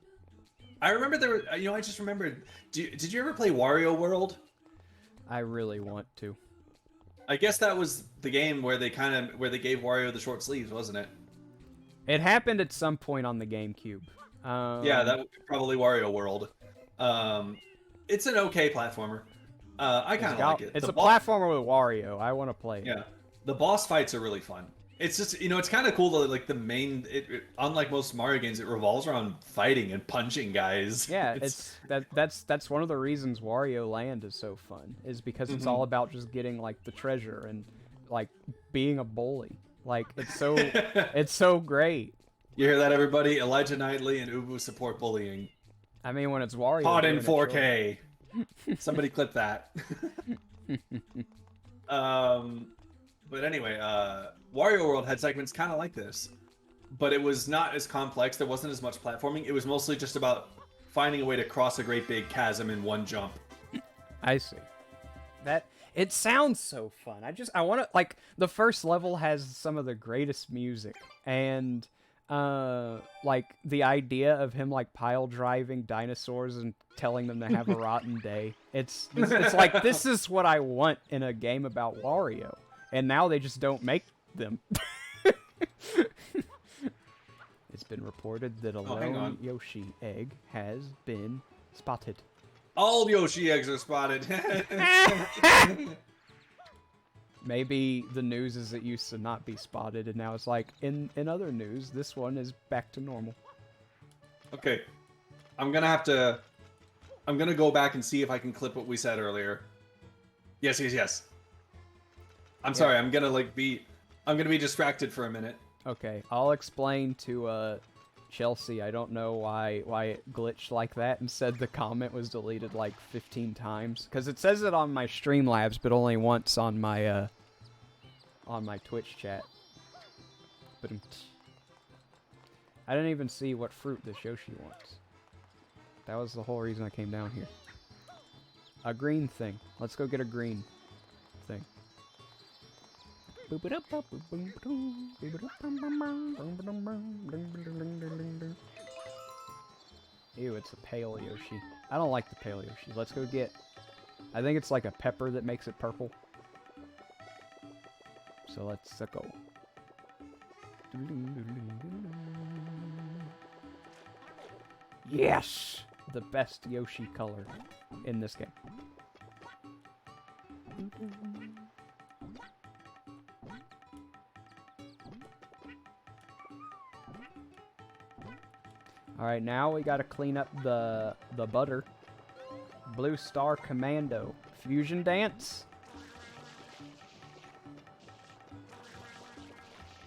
I remember there were, I just remembered. Did you ever play Wario World? I really want to. I guess that was the game where they gave Wario the short sleeves, wasn't it? It happened at some point on the GameCube. Yeah, that was probably Wario World. It's an okay platformer. I kind of like it. It's a platformer with Wario. I want to play it. Yeah, the boss fights are really fun. It's just it's kind of cool that like the main, unlike most Mario games, it revolves around fighting and punching guys. Yeah, that's one of the reasons Wario Land is so fun, is because it's all about just getting like the treasure and like being a bully. Like it's so great. You hear that, everybody? Elijah Knightley and Ubu support bullying. I mean, when it's Wario. Caught in 4K. Somebody clip that. But anyway, Wario World had segments kind of like this, but it was not as complex. There wasn't as much platforming. It was mostly just about finding a way to cross a great big chasm in one jump. I see. It sounds so fun. I want to, like, the first level has some of the greatest music, and like the idea of him like pile driving dinosaurs and telling them to have a rotten day. It's like, this is what I want in a game about Wario. And now they just don't make them. It's been reported that a lone Yoshi egg has been spotted. All Yoshi eggs are spotted. Maybe the news is it used to not be spotted, and now it's like, in other news, this one is back to normal. Okay. I'm gonna go back and see if I can clip what we said earlier. Yes. I'm sorry, I'm gonna be distracted for a minute. Okay, I'll explain to Chelsea. I don't know why it glitched like that and said the comment was deleted like 15 times. Because it says it on my Streamlabs, but only once on my Twitch chat. But I didn't even see what fruit this Yoshi wants. That was the whole reason I came down here. A green thing. Let's go get a green thing. Ew, it's a pale Yoshi. I don't like the pale Yoshi. Let's go get... I think it's like a pepper that makes it purple. So let's go. Yes! The best Yoshi color in this game. Alright, now we gotta clean up the butter. Blue Star Commando. Fusion dance.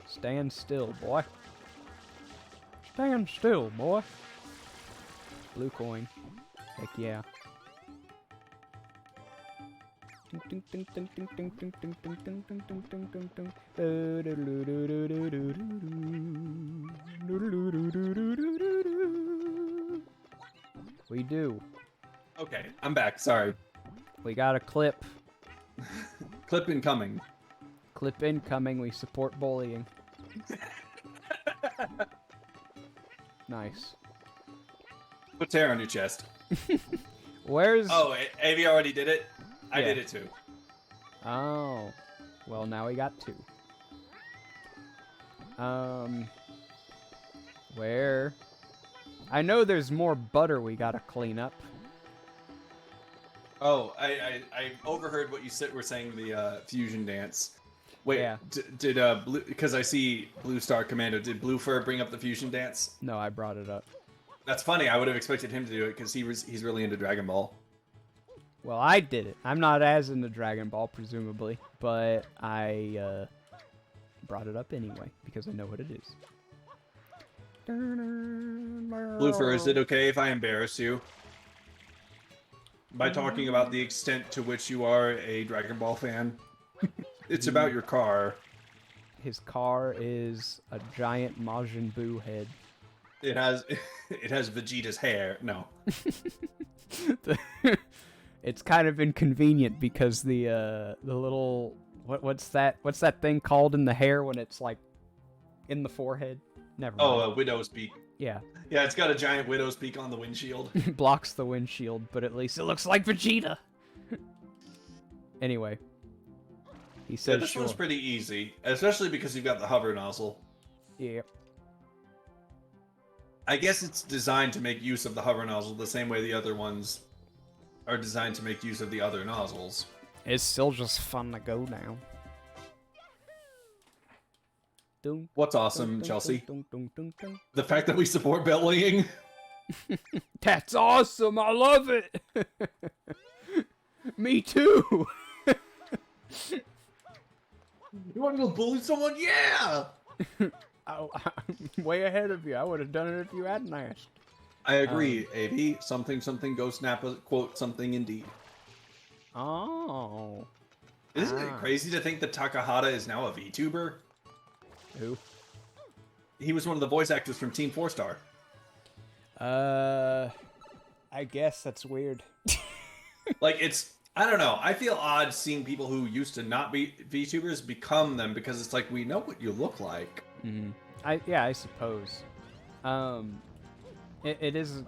Stand still, boy. Stand still, boy. Blue coin. Heck yeah. We do. Okay, I'm back. Sorry. We got a clip. Clip incoming. Clip incoming. We support bullying. Nice. Put tear on your chest. Where's... Oh, Avi already did it? I Yeah. did it too. Oh. Well, now we got two. Where? I know there's more butter we gotta clean up. Oh, I overheard what you were saying, the fusion dance. Wait, Yeah. did Blue, because I see Blue Star Commando, did Blue Fur bring up the fusion dance? No, I brought it up. That's funny. I would have expected him to do it because he's really into Dragon Ball. Well, I did it. I'm not as into Dragon Ball, presumably, but I brought it up anyway because I know what it is. Blue Fur, is it okay if I embarrass you by talking about the extent to which you are a Dragon Ball fan? It's about your car. His car is a giant Majin Buu head. It has Vegeta's hair. No. It's kind of inconvenient because the little what's that thing called in the hair when it's like in the forehead? Never mind. Oh, a widow's peak. Yeah. Yeah, it's got a giant widow's peak on the windshield. Blocks the windshield, but at least it looks like Vegeta. Anyway, he says Yeah, this one's pretty easy, especially because you've got the hover nozzle. Yeah. I guess it's designed to make use of the hover nozzle the same way the other ones are designed to make use of the other nozzles. It's still just fun to go now. Dun, What's awesome, dun, Chelsea? dun, dun, dun, dun, dun. The fact that we support bellying. That's awesome. I love it. Me too. You want to go bully someone? Yeah! I'm way ahead of you. I would have done it if you hadn't asked. I agree, AB. Something, go snap a quote, something indeed. Oh. Isn't it crazy to think that Takahata is now a VTuber? Who? He was one of the voice actors from Team 4-Star. I guess that's weird. Like, it's... I don't know. I feel odd seeing people who used to not be VTubers become them because it's like, we know what you look like. Mm-hmm. I suppose. It is...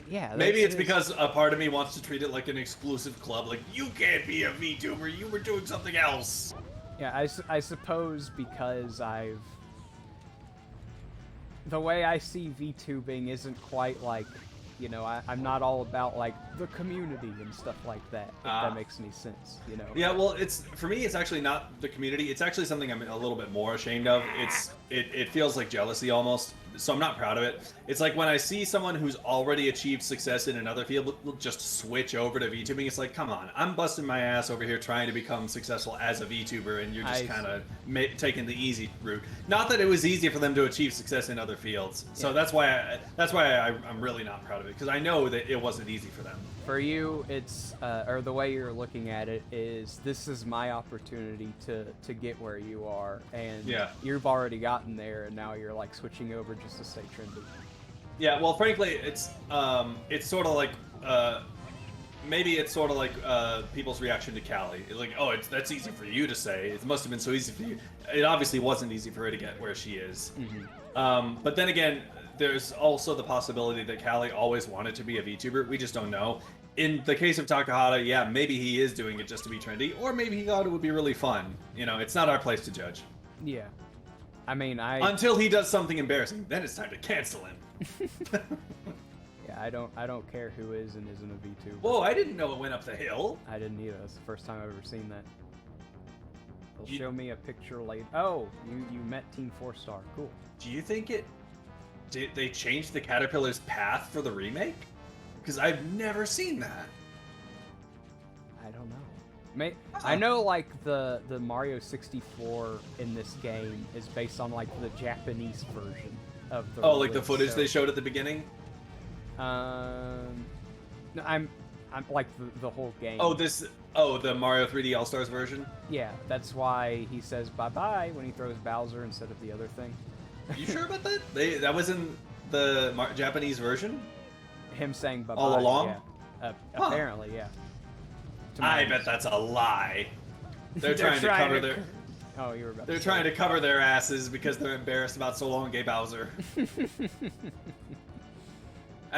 Yeah. Maybe it's because a part of me wants to treat it like an exclusive club. Like, you can't be a VTuber. You were doing something else. Yeah, I suppose because I've... The way I see VTubing isn't quite like, you know, I'm not all about, like, the community and stuff like that, if that makes any sense, you know? Yeah, well, for me, it's actually not the community. It's actually something I'm a little bit more ashamed of. It feels like jealousy almost, so I'm not proud of it. It's like when I see someone who's already achieved success in another field will just switch over to VTubing. It's like, come on, I'm busting my ass over here trying to become successful as a VTuber, and you're just kind of taking the easy route. Not that it was easy for them to achieve success in other fields, so that's why I'm really not proud of it, because I know that it wasn't easy for them. For you, it's, or the way you're looking at it is, this is my opportunity to get where you are, and you've already gotten there, and now you're, like, switching over just to stay trendy. Yeah, well, frankly, it's sort of like, maybe it's sort of like people's reaction to Callie. It's like, oh, that's easy for you to say. It must have been so easy for you. It obviously wasn't easy for her to get where she is. Mm-hmm. But then again, there's also the possibility that Callie always wanted to be a VTuber. We just don't know. In the case of Takahata, yeah, maybe he is doing it just to be trendy, or maybe he thought it would be really fun. You know, it's not our place to judge. Yeah. I mean, Until he does something embarrassing, then it's time to cancel him. Yeah, I don't care who is and isn't a VTuber. Whoa, I didn't know it went up the hill. I didn't either. That's the first time I've ever seen that. They'll show me a picture later. Oh, you met Team 4-Star. Cool. Do you think did they change the Caterpillar's path for the remake? Because I've never seen that. I don't know. I know, like, the Mario 64 in this game is based on, like, the Japanese version of the like the footage they showed at the beginning? No, I'm like the whole game. The Mario 3D All-Stars version? Yeah, that's why he says bye-bye when he throws Bowser instead of the other thing. You sure about that? That was in the Japanese version? him saying bye-bye. All along? Yeah. Apparently, yeah. I bet that's a lie. They're trying to cover their... Oh, you were about They're to trying say. to cover their asses because they're embarrassed about So Long Gay Bowser. And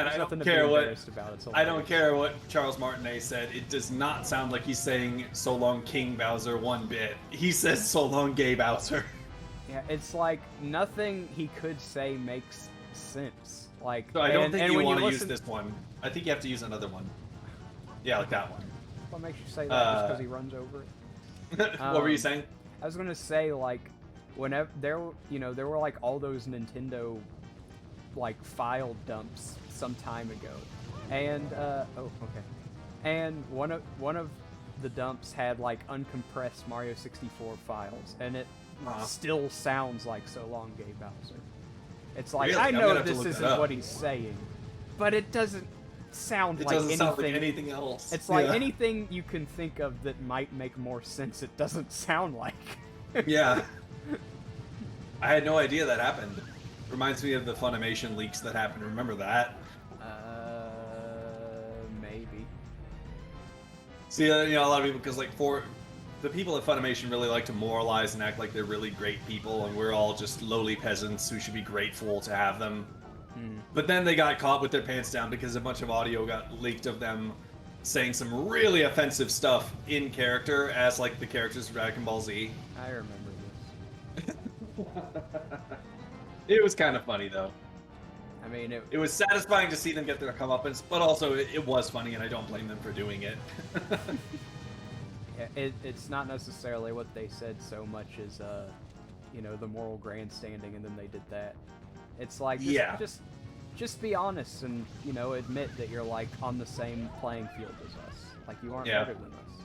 There's I nothing don't to be care what embarrassed about. It's I don't care what Charles Martinet said. It does not sound like he's saying So Long King Bowser one bit. He says So Long Gay Bowser. Yeah, it's like nothing he could say makes sense. Like, So I don't think you when want to listen- use this one. I think you have to use another one. Yeah, like that one. What makes you say that? Just because he runs over it? What were you saying? I was gonna say, like, whenever there were like all those Nintendo like file dumps some time ago, and and one of the dumps had like uncompressed Mario 64 files, and it still sounds like So Long Gay Bowser. It's like, Really? I I'm know gonna have to this look that isn't up. what he's saying, but it doesn't sound It like doesn't anything. sound like anything else. It's like Yeah. anything you can think of that might make more sense. It doesn't sound like. Yeah. I had no idea that happened. Reminds me of the Funimation leaks that happened. Remember that? Maybe. See, a lot of people, because like for the people at Funimation really like to moralize and act like they're really great people, and we're all just lowly peasants who should be grateful to have them. But then they got caught with their pants down because a bunch of audio got leaked of them saying some really offensive stuff in character as like the characters of Dragon Ball Z. I remember this. It was kind of funny though. I mean, It was satisfying to see them get their comeuppance, but also it was funny, and I don't blame them for doing it. it's not necessarily what they said so much as, the moral grandstanding, and then they did that. It's like, just be honest and, admit that you're, like, on the same playing field as us. Like, you aren't better than us.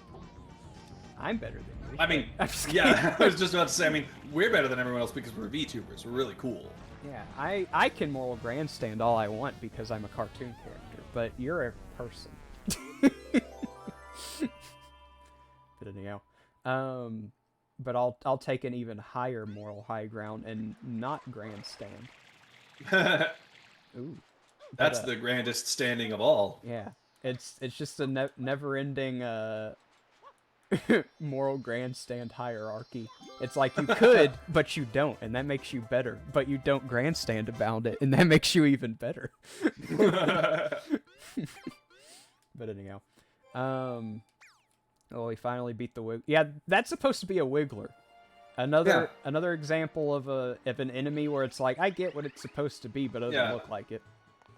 I'm better than you. I mean, yeah, I was just about to say, I mean, we're better than everyone else because we're VTubers. We're really cool. Yeah, I can moral grandstand all I want because I'm a cartoon character, but you're a person. But anyhow, but I'll take an even higher moral high ground and not grandstand. Ooh, That's the grandest standing of all. Yeah, it's just a never-ending moral grandstand hierarchy. It's like you could, but you don't, and that makes you better. But you don't grandstand about it, and that makes you even better. But anyhow, we finally beat the Wiggler. Yeah, that's supposed to be a Wiggler. Another example of an enemy where it's like, I get what it's supposed to be, but it doesn't look like it.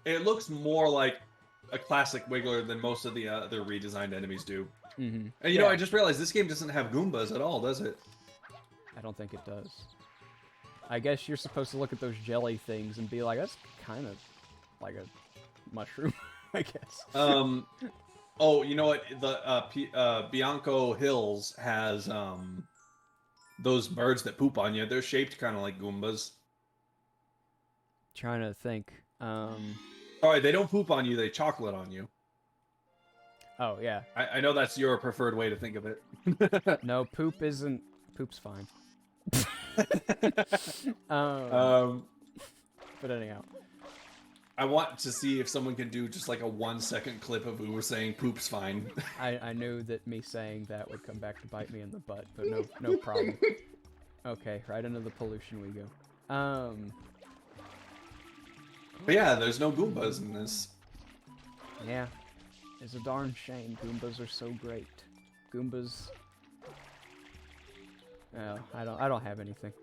It looks more like a classic Wiggler than most of the other redesigned enemies do. Mm-hmm. And I just realized this game doesn't have Goombas at all, does it? I don't think it does. I guess you're supposed to look at those jelly things and be like, that's kind of like a mushroom, I guess. Oh, you know what? The Bianco Hills has those birds that poop on you. They're shaped kind of like Goombas. Trying to think. Sorry, they don't poop on you. They chocolate on you. Oh yeah. I know that's your preferred way to think of it. No, poop isn't. Poop's fine. But anyhow, I want to see if someone can do just like a 1-second clip of Uber saying "poop's fine." I knew that me saying that would come back to bite me in the butt, but no problem. Okay, right into the pollution we go. But yeah, there's no Goombas in this. Yeah, it's a darn shame. Goombas are so great. Goombas. Oh, I don't have anything.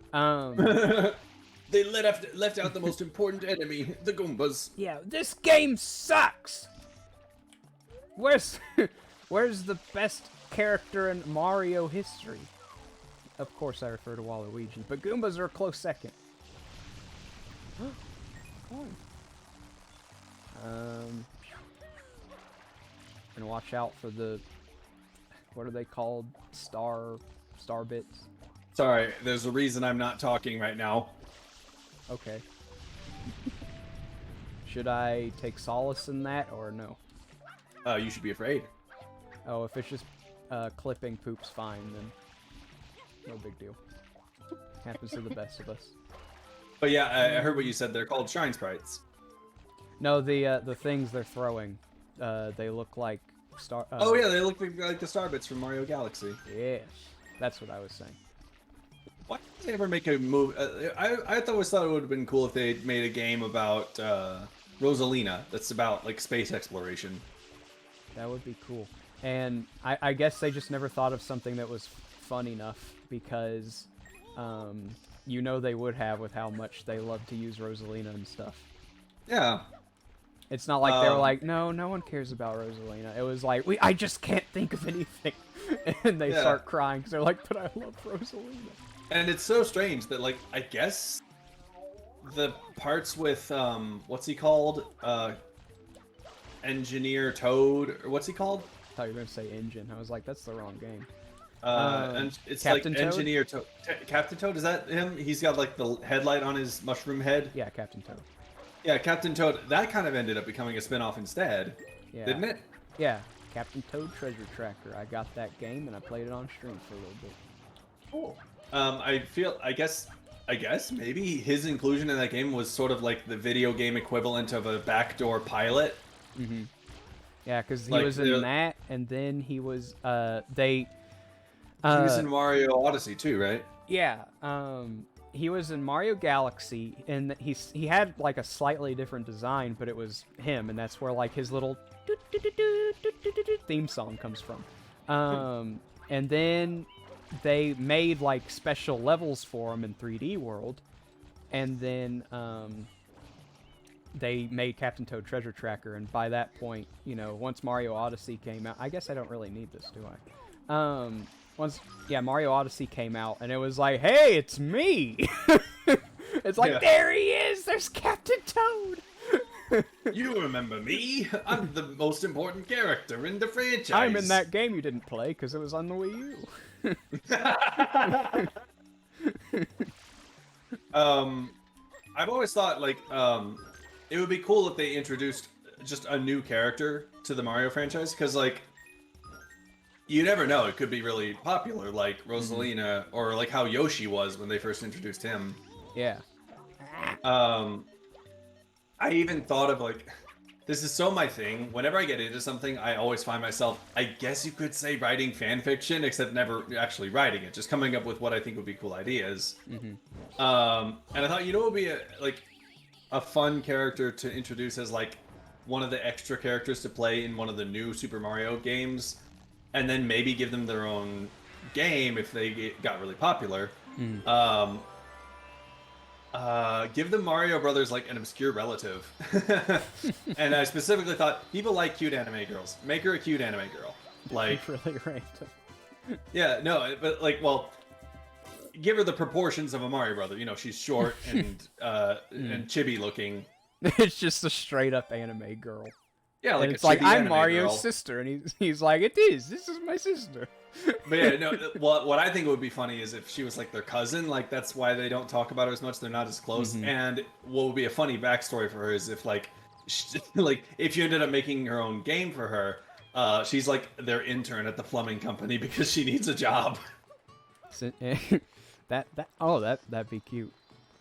They left out the most important enemy, the Goombas. Yeah, this game sucks. Where's the best character in Mario history? Of course, I refer to Waluigi, but Goombas are a close second. And watch out for the, what are they called? Star bits. Sorry, there's a reason I'm not talking right now. Okay. Should I take solace in that or no? You should be afraid. Oh, if it's just clipping poop's fine, then no big deal. Happens to the best of us. But yeah, I heard what you said. They're called Shine Sprites. No, the things they're throwing, they look like star. Oh yeah, they look like the star bits from Mario Galaxy. Yes, that's what I was saying. Why did they ever make a move? I always thought it would have been cool if they made a game about Rosalina that's about like space exploration. That would be cool. And I guess they just never thought of something that was fun enough because, they would have with how much they love to use Rosalina and stuff. Yeah. It's not like they were like, no one cares about Rosalina. It was like, I just can't think of anything. And they start crying because they're like, but I love Rosalina. And it's so strange that, like, I guess the parts with, what's he called? Engineer Toad, or what's he called? I thought you were going to say Engine. I was like, that's the wrong game. And it's Captain like Toad? Engineer Toad. Captain Toad, is that him? He's got, like, the headlight on his mushroom head. Yeah, Captain Toad. Yeah, Captain Toad. That kind of ended up becoming a spin-off instead. Yeah. didn't it? Yeah, Captain Toad Treasure Tracker. I got that game and I played it on stream for a little bit. Cool. I guess maybe his inclusion in that game was sort of like the video game equivalent of a backdoor pilot. Mm-hmm. Yeah, because he Like, was in that, and then he was he was in Mario Odyssey too, right? yeah, he was in Mario Galaxy, and he had like a slightly different design, but it was him, and that's where like his little theme song comes from. And then they made like special levels for him in 3D World, and then they made Captain Toad Treasure Tracker, and by that point, you know, once Mario Odyssey came out, I guess I don't really need this, do I? Mario Odyssey came out, and it was like, hey, it's me! It's like, there he is! There's Captain Toad! You remember me? I'm the most important character in the franchise. I'm in that game you didn't play, because it was on the Wii U. I've always thought, like, it would be cool if they introduced just a new character to the Mario franchise, because, like, you never know, it could be really popular, like Rosalina, or like how Yoshi was when they first introduced him. Yeah. I even thought of, like, this is so my thing. Whenever I get into something, I always find myself, I guess you could say, writing fan fiction, except never actually writing it, just coming up with what I think would be cool ideas. And I thought, you know, it would be a fun character to introduce as like one of the extra characters to play in one of the new Super Mario games, and then maybe give them their own game if they got really popular. Give the Mario Brothers like an obscure relative. And I specifically thought, people like cute anime girls. Make her a cute anime girl. Like, Really random. yeah, no, but like, well, give her the proportions of a Mario Brother. You know, she's short and chibi looking. It's just a straight up anime girl. Yeah, like and it's a like, chibi I'm anime Mario's girl. sister, and he's like, it is. This is my sister. But yeah, no. What I think would be funny is if she was like their cousin. Like that's why they don't talk about her as much. They're not as close. And what would be a funny backstory for her is if like, like if you ended up making her own game for her, she's like their intern at the plumbing company because she needs a job. That'd be cute.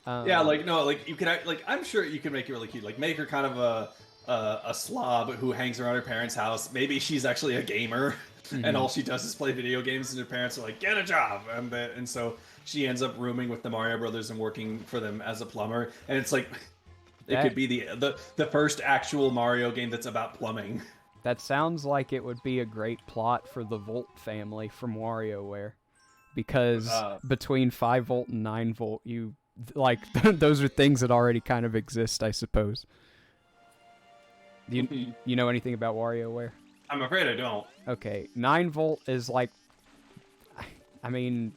Yeah, like no, like you could like I'm sure you could make it really cute. Like make her kind of a slob who hangs around her parents' house. Maybe she's actually a gamer. And all she does is play video games, and her parents are like, "Get a job," and so she ends up rooming with the Mario Brothers and working for them as a plumber. And it's like, it could be the first actual Mario game that's about plumbing. That sounds like it would be a great plot for the Volt family from WarioWare, because between 5 volt and 9 volt, you like those are things that already kind of exist, I suppose. You know anything about WarioWare? I'm afraid I don't. Okay, 9 volt is like, I mean,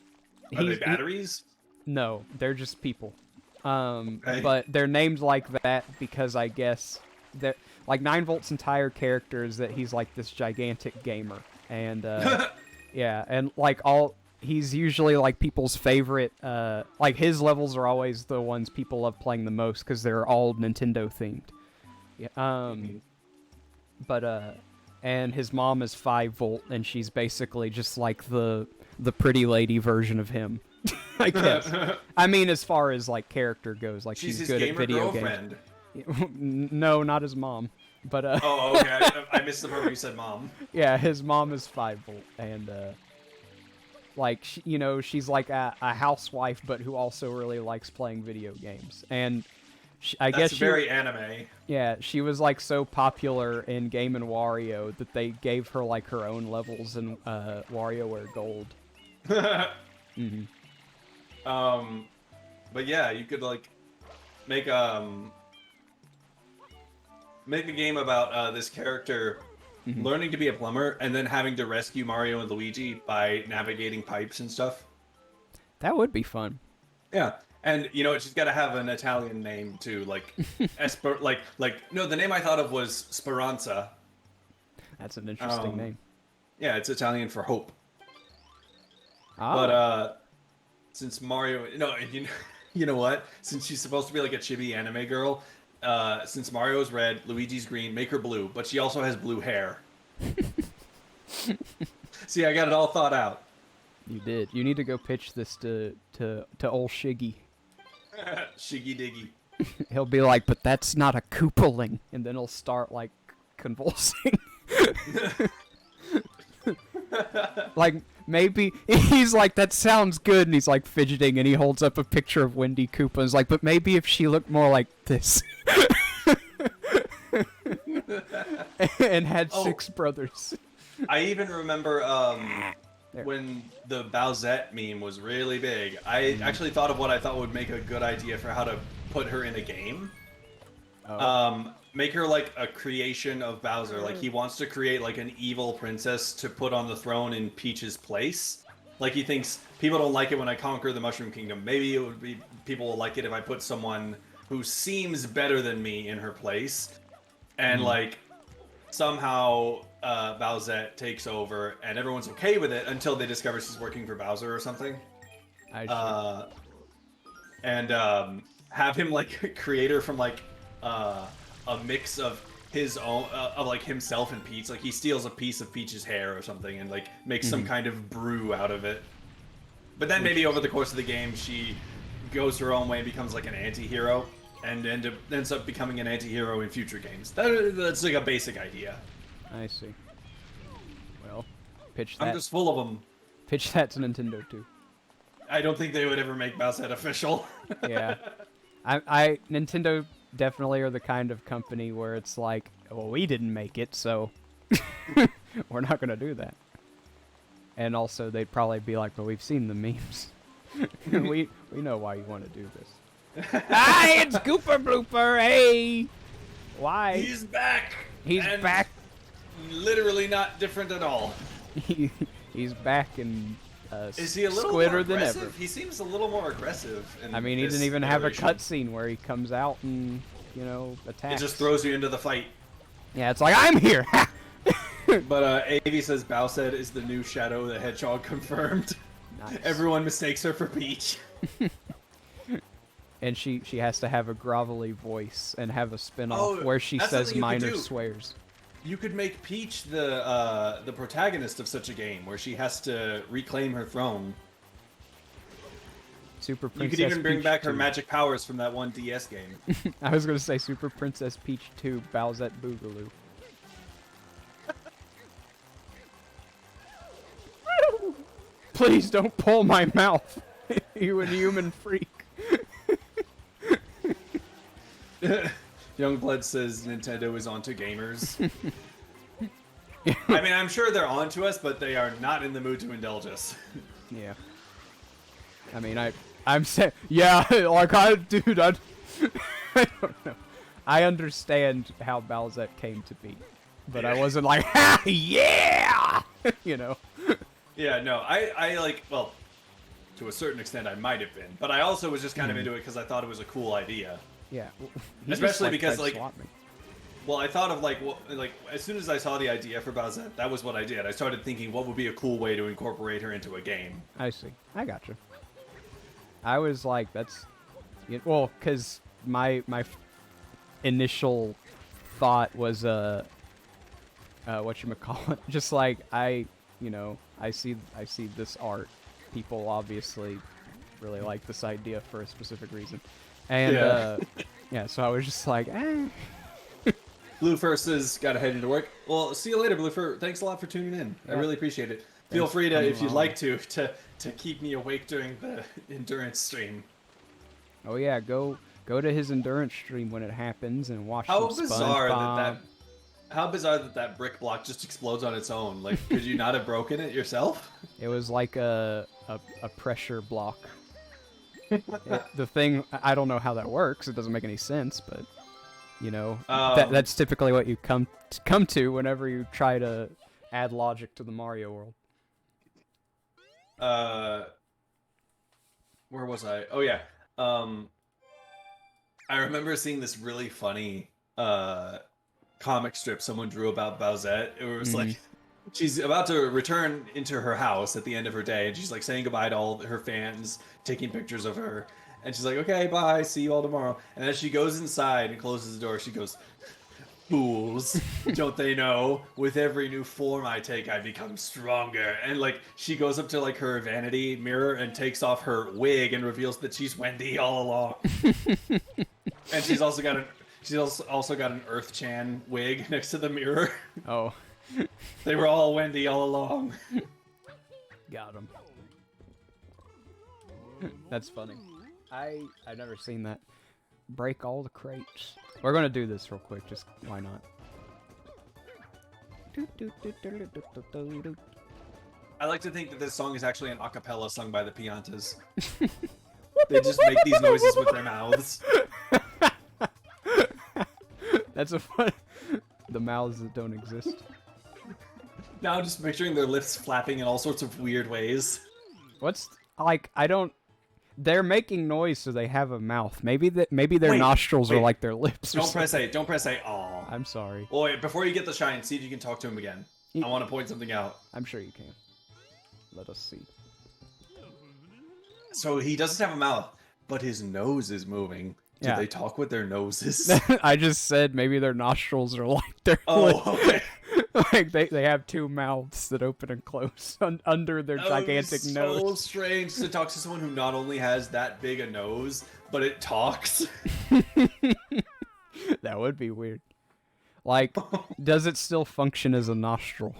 Are they batteries? No, they're just people. Okay. But they're named like that because I guess that like 9 volt's entire character is that he's like this gigantic gamer, and yeah, and like he's usually like people's favorite. Like his levels are always the ones people love playing the most because they're all Nintendo themed. Yeah. And his mom is 5 volt, and she's basically just like the pretty lady version of him, I guess. I mean, as far as like character goes, like she's good at video girlfriend. games. No, not his mom, but Oh, okay. I missed the part where you said mom. yeah, his mom is 5 volt, and like she's like a housewife, but who also really likes playing video games, and. I guess very anime. Yeah, she was like so popular in Game & Wario that they gave her like her own levels in WarioWare Gold. But yeah, you could like make a game about this character learning to be a plumber and then having to rescue Mario and Luigi by navigating pipes and stuff. That would be fun. Yeah. And you know, she's got to have an Italian name too, like no. The name I thought of was Speranza. That's an interesting name. Yeah, it's Italian for hope. Ah. But since Mario, you know what? Since she's supposed to be like a chibi anime girl, since Mario's red, Luigi's green, make her blue, but she also has blue hair. See, I got it all thought out. You did. You need to go pitch this to old Shiggy. Shiggy diggy. He'll be like, but that's not a Koopaling, and then he'll start like convulsing. Like maybe he's like, that sounds good, and he's like fidgeting, and he holds up a picture of Wendy Koopa and is like, but maybe if she looked more like this. And had 6 brothers. I even remember when the Bowsette meme was really big. I actually thought of what I thought would make a good idea for how to put her in a game. Make her like a creation of Bowser. Like he wants to create like an evil princess to put on the throne in Peach's place. Like he thinks people don't like it when I conquer the Mushroom Kingdom. Maybe it would be people will like it if I put someone who seems better than me in her place. And like somehow Bowsette takes over and everyone's okay with it until they discover she's working for Bowser or something. And have him like create her from like a mix of his own of like himself and Peach. Like he steals a piece of Peach's hair or something and like makes some kind of brew out of it. But then maybe over the course of the game she goes her own way and becomes like an anti-hero and ends up becoming an anti-hero in future games. That's like a basic idea. I see. Well, pitch that. I'm just full of them. Pitch that to Nintendo too. I don't think they would ever make Bowsette official. Yeah. Nintendo definitely are the kind of company where it's like, well, we didn't make it, so we're not gonna do that. And also, they'd probably be like, but we've seen the memes. we know why you want to do this. Hi, it's Gooper Blooper. Hey, why? He's back. He's back. Literally not different at all. He's back and is he a little squitter more than aggressive? ever. He seems a little more aggressive. In I mean, he this didn't even have a iteration. cutscene where he comes out and attacks. It just throws you into the fight. Yeah, it's like, I'm here. But Avi says Bowsette is the new Shadow the Hedgehog confirmed. Nice. Everyone mistakes her for Peach. And she has to have a grovelly voice and have a spin-off where she that's says something you could minor do. swears. You could make Peach the protagonist of such a game where she has to reclaim her throne. Super Princess You could even bring Peach back her 2. magic powers from that one DS game. I was gonna say Super Princess Peach 2 Bowsette Boogaloo. Please don't pull my mouth, you inhuman freak. Youngblood says Nintendo is onto gamers. I mean, I'm sure they're onto us, but they are not in the mood to indulge us. Yeah. I mean, I'm saying, yeah, like dude, I don't know. I understand how Bowsette came to be, but I wasn't like, ha, yeah, you know. Yeah, no, I like, well, to a certain extent I might have been, but I also was just kind of into it because I thought it was a cool idea. Yeah. Especially because, tried to like, swat me. well, I thought of, like, as soon as I saw the idea for Bowsette, that was what I did. I started thinking what would be a cool way to incorporate her into a game. I see. I gotcha. I was like, well, because my initial thought was, whatchamacallit, just like, I see this art. People obviously really like this idea for a specific reason. And, yeah, so I was just like, eh. Bluefur says, gotta head into work. Well, see you later, Bluefur. Thanks a lot for tuning in. I really appreciate it. Feel free to, if you'd like to keep me awake during the endurance stream. Oh yeah, go to his endurance stream when it happens and watch How some bizarre SpongeBob. how bizarre that brick block just explodes on its own. Like, could you not have broken it yourself? It was like a pressure block. The thing, I don't know how that works. It doesn't make any sense, but that's typically what you come to whenever you try to add logic to the Mario world. Where was I? Oh yeah. I remember seeing this really funny comic strip someone drew about Bowsette. It was like she's about to return into her house at the end of her day, and she's like saying goodbye to all her fans, taking pictures of her, And she's like, okay, bye, see you all tomorrow. And as she goes inside and closes the door, she goes, fools, don't they know? With every new form I take, I become stronger. And like she goes up to like her vanity mirror and takes off her wig and reveals that she's Wendy all along. And she's also got an Earth Chan wig next to the mirror. Oh. They were all Wendy all along. Got him. That's funny. I've never seen that. Break all the crates. We're gonna do this real quick, just why not? I like to think that this song is actually an a cappella sung by the Piantas. They just make these noises with their mouths. That's a fun. The mouths that don't exist. Now I'm just picturing their lips flapping in all sorts of weird ways. What's like? I don't. They're making noise, so they have a mouth. Maybe their Wait, nostrils are wait. like their lips. Or Don't something. press A. Don't press A. Aw. I'm sorry. Well, wait, before you get the shine, see if you can talk to him again. I want to point something out. I'm sure you can. Let us see. So he doesn't have a mouth, but his nose is moving. Do Yeah. they talk with their noses? I just said maybe their nostrils are like their lips. Oh, okay. Like they have two mouths that open and close under their gigantic so nose. strange to talk to someone who not only has that big a nose, but it talks. That would be weird. Like, does it still function as a nostril?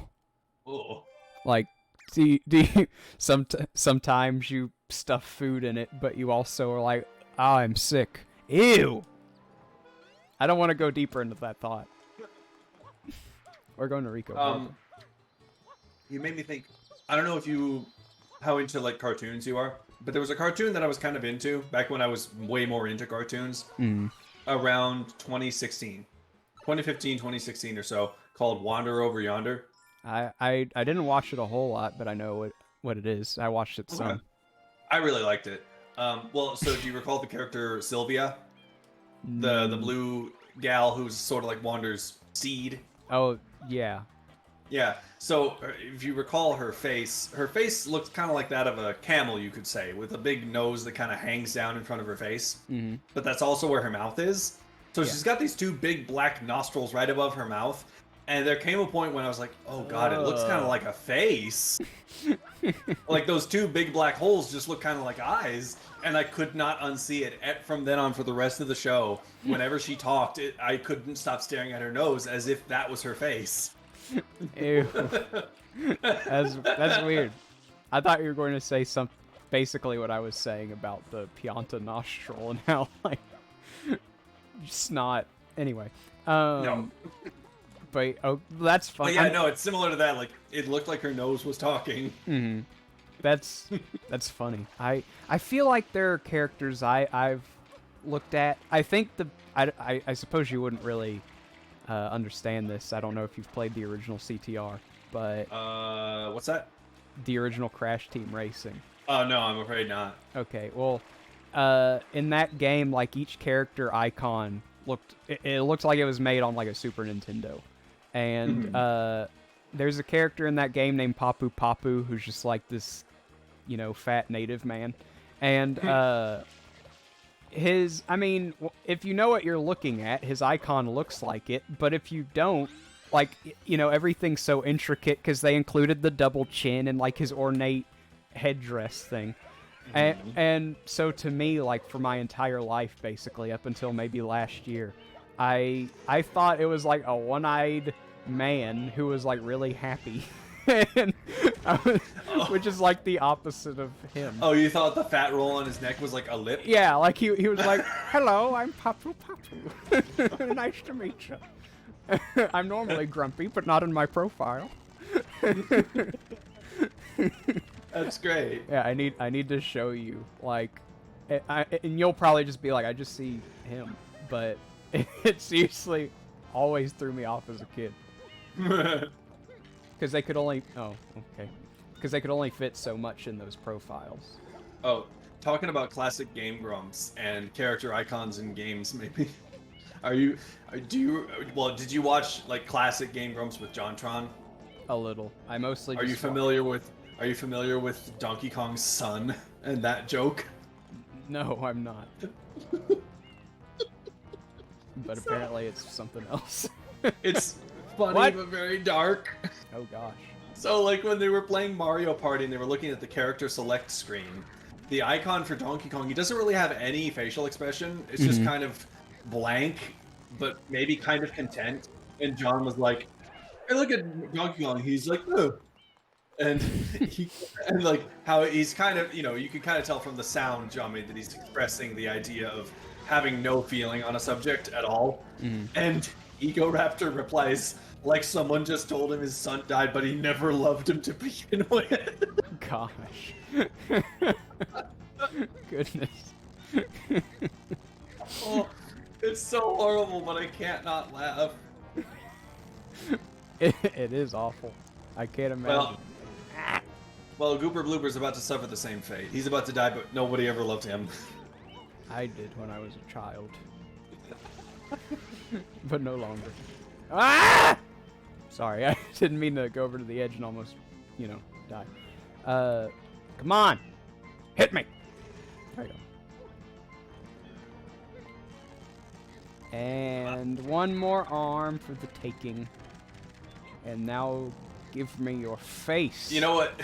Oh. Like, do you sometimes you stuff food in it, but you also are like, oh, I'm sick. Ew. I don't want to go deeper into that thought. We're going to Rico. You made me think. I don't know how into like cartoons you are, but there was a cartoon that I was kind of into back when I was way more into cartoons. Around 2016, 2015, 2016 or so, called Wander Over Yonder. I didn't watch it a whole lot, but I know what it is. I watched it some. Okay. I really liked it. Well, so do you recall the character Sylvia, the blue gal who's sort of like Wander's seed? Oh yeah. Yeah. So if you recall her face looks kind of like that of a camel, you could say, with a big nose that kind of hangs down in front of her face. Mm-hmm. But that's also where her mouth is. So she's got these two big black nostrils right above her mouth. And there came a point when I was like, oh god, it looks kind of like a face. Like those two big black holes just look kind of like eyes. And I could not unsee it. From then on for the rest of the show, whenever she talked, I couldn't stop staring at her nose as if that was her face. Ew. That's weird. I thought you were going to say basically what I was saying about the Pianta nostril and how like snot. Anyway. No. But that's fun. But yeah, no, it's similar to that. Like it looked like her nose was talking. Mm-hmm. That's funny. I feel like there are characters I've looked at. I think I suppose you wouldn't really understand this. I don't know if you've played the original CTR, but What's that? the original Crash Team Racing. Oh no, I'm afraid not. Okay, well, in that game, like each character icon it looked like it was made on like a Super Nintendo, and there's a character in that game named Papu Papu who's just like this, fat native man, and if you know what you're looking at, his icon looks like it, but if you don't, like, everything's so intricate because they included the double chin and like his ornate headdress thing. And so to me, like for my entire life, basically up until maybe last year, I thought it was like a one-eyed man who was like really happy, and which is like the opposite of him. Oh, you thought the fat roll on his neck was like a lip? Yeah, like he was like, "Hello, I'm Papu Papu. Nice to meet you. I'm normally grumpy, but not in my profile." That's great. Yeah, I need to show you, like, and you'll probably just be like, I just see him, but it seriously always threw me off as a kid. Because they could only, because they could only fit so much in those profiles. Oh, talking about classic Game Grumps and character icons in games, maybe. Did you watch like classic Game Grumps with JonTron? A little. I mostly. Are you familiar with Donkey Kong's son and that joke? No, I'm not. But apparently it's something else. It's funny What? but very dark. Oh gosh. So, like, when they were playing Mario Party and they were looking at the character select screen, the icon for Donkey Kong, he doesn't really have any facial expression. It's just kind of blank, but maybe kind of content. And John was like, "Hey, look at Donkey Kong." He's like, "Oh," and and like how he's kind of, you know, you can kind of tell from the sound John made that he's expressing the idea of having no feeling on a subject at all. And Ego Raptor replies, like someone just told him his son died, but he never loved him to begin with. Gosh. Goodness. Oh, it's so horrible, but I can't not laugh. It is awful. I can't imagine. Well, Gooper Blooper's about to suffer the same fate. He's about to die, but nobody ever loved him. I did when I was a child. But no longer. Ah! Sorry, I didn't mean to go over to the edge and almost, you know, die. Come on! Hit me! There you go. And one more arm for the taking. And now give me your face. You know what?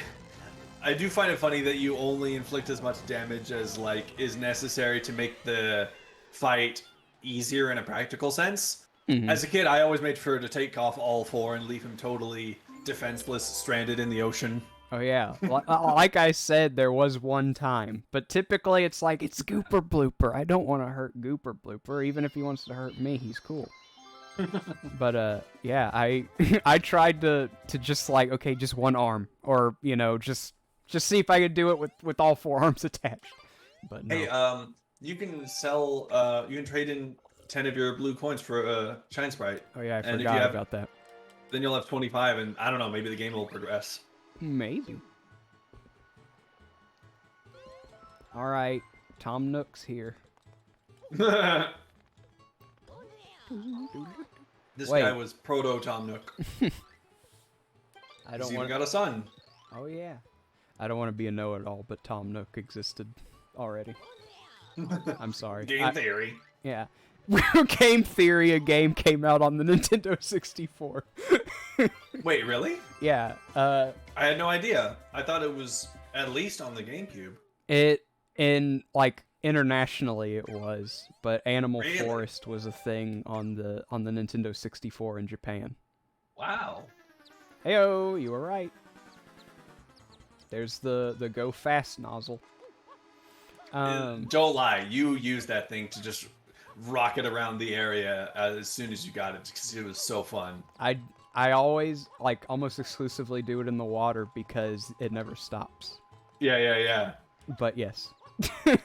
I do find it funny that you only inflict as much damage as, like, is necessary to make the fight easier in a practical sense. As a kid, I always made sure to take off all four and leave him totally defenseless, stranded in the ocean. Oh yeah, like I said, there was one time, but typically it's like, it's Gooper Blooper. I don't want to hurt Gooper Blooper, even if he wants to hurt me, he's cool. But yeah, I tried to just like, okay, just one arm, or you know, just see if I could do it with all four arms attached. But no. Hey, you can sell, you can trade in 10 of your blue coins for a Shine Sprite. Oh yeah, I and if forgot you have- about that. Then you'll have 25, and I don't know, maybe the game will progress. Maybe. All right, Tom Nook's here. This Wait. guy was proto Tom Nook. I He's don't even want. got a son. Oh yeah. I don't want to be a know-it-all, but Tom Nook existed already. I'm sorry. Game theory. Yeah. Game Theory, a game came out on the Nintendo 64. Wait, really? Yeah. I had no idea. I thought it was at least on the GameCube. Internationally it was, but Animal Really? Forest was a thing on the Nintendo 64 in Japan. Wow. Heyo, you were right. There's the go fast nozzle. Don't lie. You used that thing to just rocket around the area as soon as you got it because it was so fun. I always, like, almost exclusively do it in the water because it never stops. Yeah. But yes. I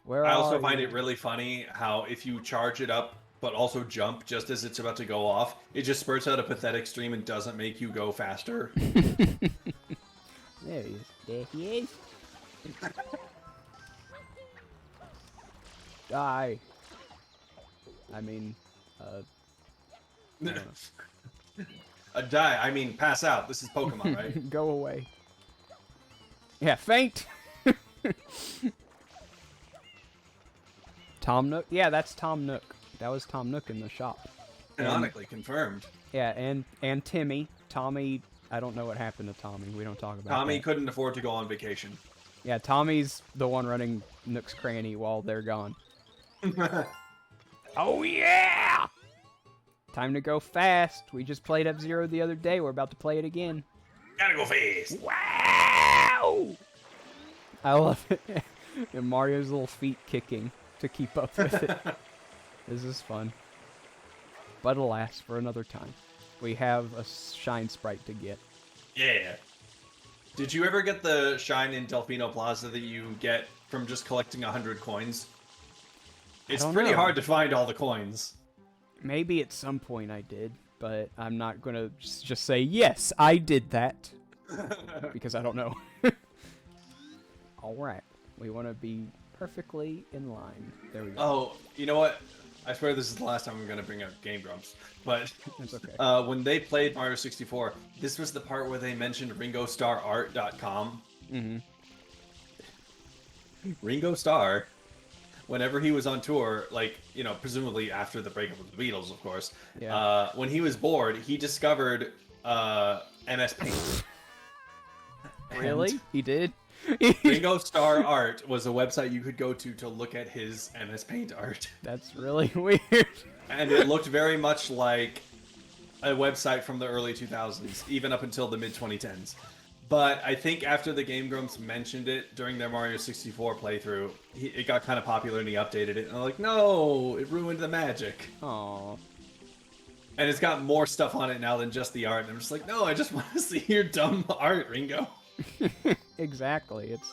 also find it really funny how if you charge it up but also jump just as it's about to go off, it just spurts out a pathetic stream and doesn't make you go faster. There he is. There he is. Die. I mean, Die, I mean pass out. This is Pokemon, right? go away. Yeah, faint. Tom Nook? Yeah, that's Tom Nook. That was Tom Nook in the shop. Canonically confirmed. Yeah, and Timmy. Tommy, I don't know what happened to Tommy. We don't talk about Tommy that. couldn't afford to go on vacation. Yeah, Tommy's the one running Nook's Cranny while they're gone. Oh yeah! Time to go fast. We just played F-Zero the other day. We're about to play it again. Gotta go fast. Wow! I love it. And Mario's little feet kicking to keep up with it. This is fun. But alas, for another time. We have a Shine Sprite to get. Yeah. Did you ever get the shine in Delfino Plaza that you get from just collecting 100 coins? It's don't pretty know. hard to find all the coins. Maybe at some point I did, but I'm not gonna just say, yes, I did that. Because I don't know. Alright. We want to be perfectly in line. There we go. Oh, you know what? I swear this is the last time I'm going to bring up Game Grumps. But That's okay. when they played Mario 64, this was the part where they mentioned RingoStarArt.com. Mm-hmm. Ringo Starr, whenever he was on tour, like, you know, presumably after the breakup with the Beatles, of course, Yeah. when he was bored, he discovered MS Paint. Really? He did? Ringo Starr Art was a website you could go to look at his MS Paint art. That's really weird. And it looked very much like a website from the early 2000s, even up until the mid 2010s. But I think after the Game Grumps mentioned it during their Mario 64 playthrough, it got kind of popular and he updated it. And I'm like, no, it ruined the magic. Aw. And it's got more stuff on it now than just the art. And I'm just like, no, I just want to see your dumb art, Ringo. Exactly. It's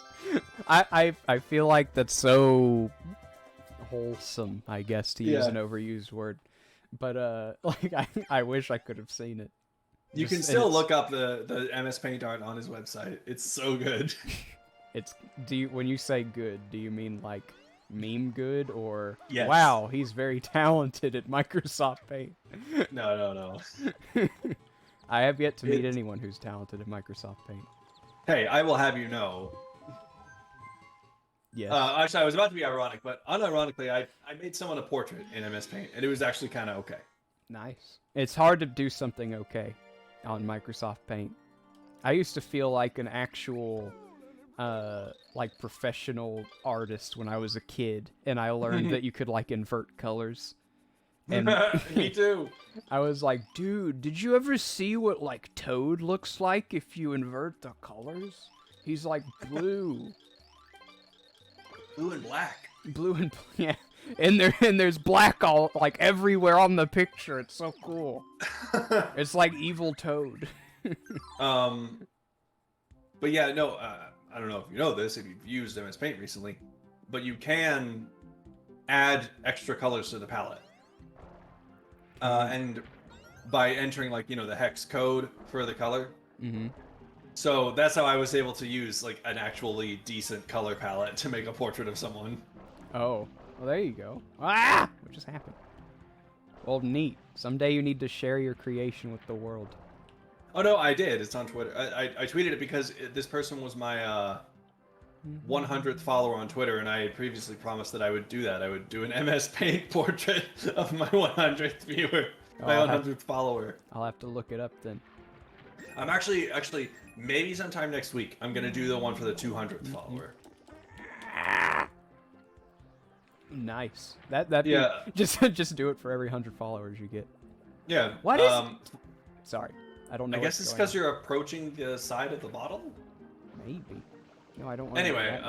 I feel like that's so wholesome, I guess, to use Yeah. an overused word. But like I wish I could have seen it. You can Just- still and look up the MS Paint art on his website. It's so good. It's when you say good, do you mean like meme good or Yes. wow, he's very talented at Microsoft Paint? No. I have yet to meet It's- anyone who's talented at Microsoft Paint. Hey, I will have you know. Yes. Actually, I was about to be ironic, but unironically, I made someone a portrait in MS Paint, and it was actually kind of okay. Nice. It's hard to do something okay on Microsoft Paint. I used to feel like an actual like professional artist when I was a kid, and I learned that you could like invert colors. And Me too. I was like, dude, did you ever see what like Toad looks like if you invert the colors? He's like blue. Blue and black. Blue and yeah. And there's black all like everywhere on the picture. It's so cool. It's like evil Toad. But yeah, no, I don't know if you know this, if you've used MS Paint recently, but you can add extra colors to the palette. And by entering, like, you know, the hex code for the color. Mm-hmm. So that's how I was able to use, like, an actually decent color palette to make a portrait of someone. Oh, well, there you go. Ah! What just happened? Well, neat. Someday you need to share your creation with the world. Oh, no, I did. It's on Twitter. I tweeted it because this person was my 100th follower on Twitter, and I had previously promised that I would do that. I would do an MS Paint portrait of my 100th viewer, my Oh, 100th follower. I'll have to look it up then. I'm actually, maybe sometime next week, I'm going to do the one for the 200th follower. Nice. That Yeah. just do it for every 100 followers you get. Yeah. What is- Sorry, I don't know. I guess what's it's going because you're approaching the side of the bottle? on. Maybe. No, I don't want. Anyway,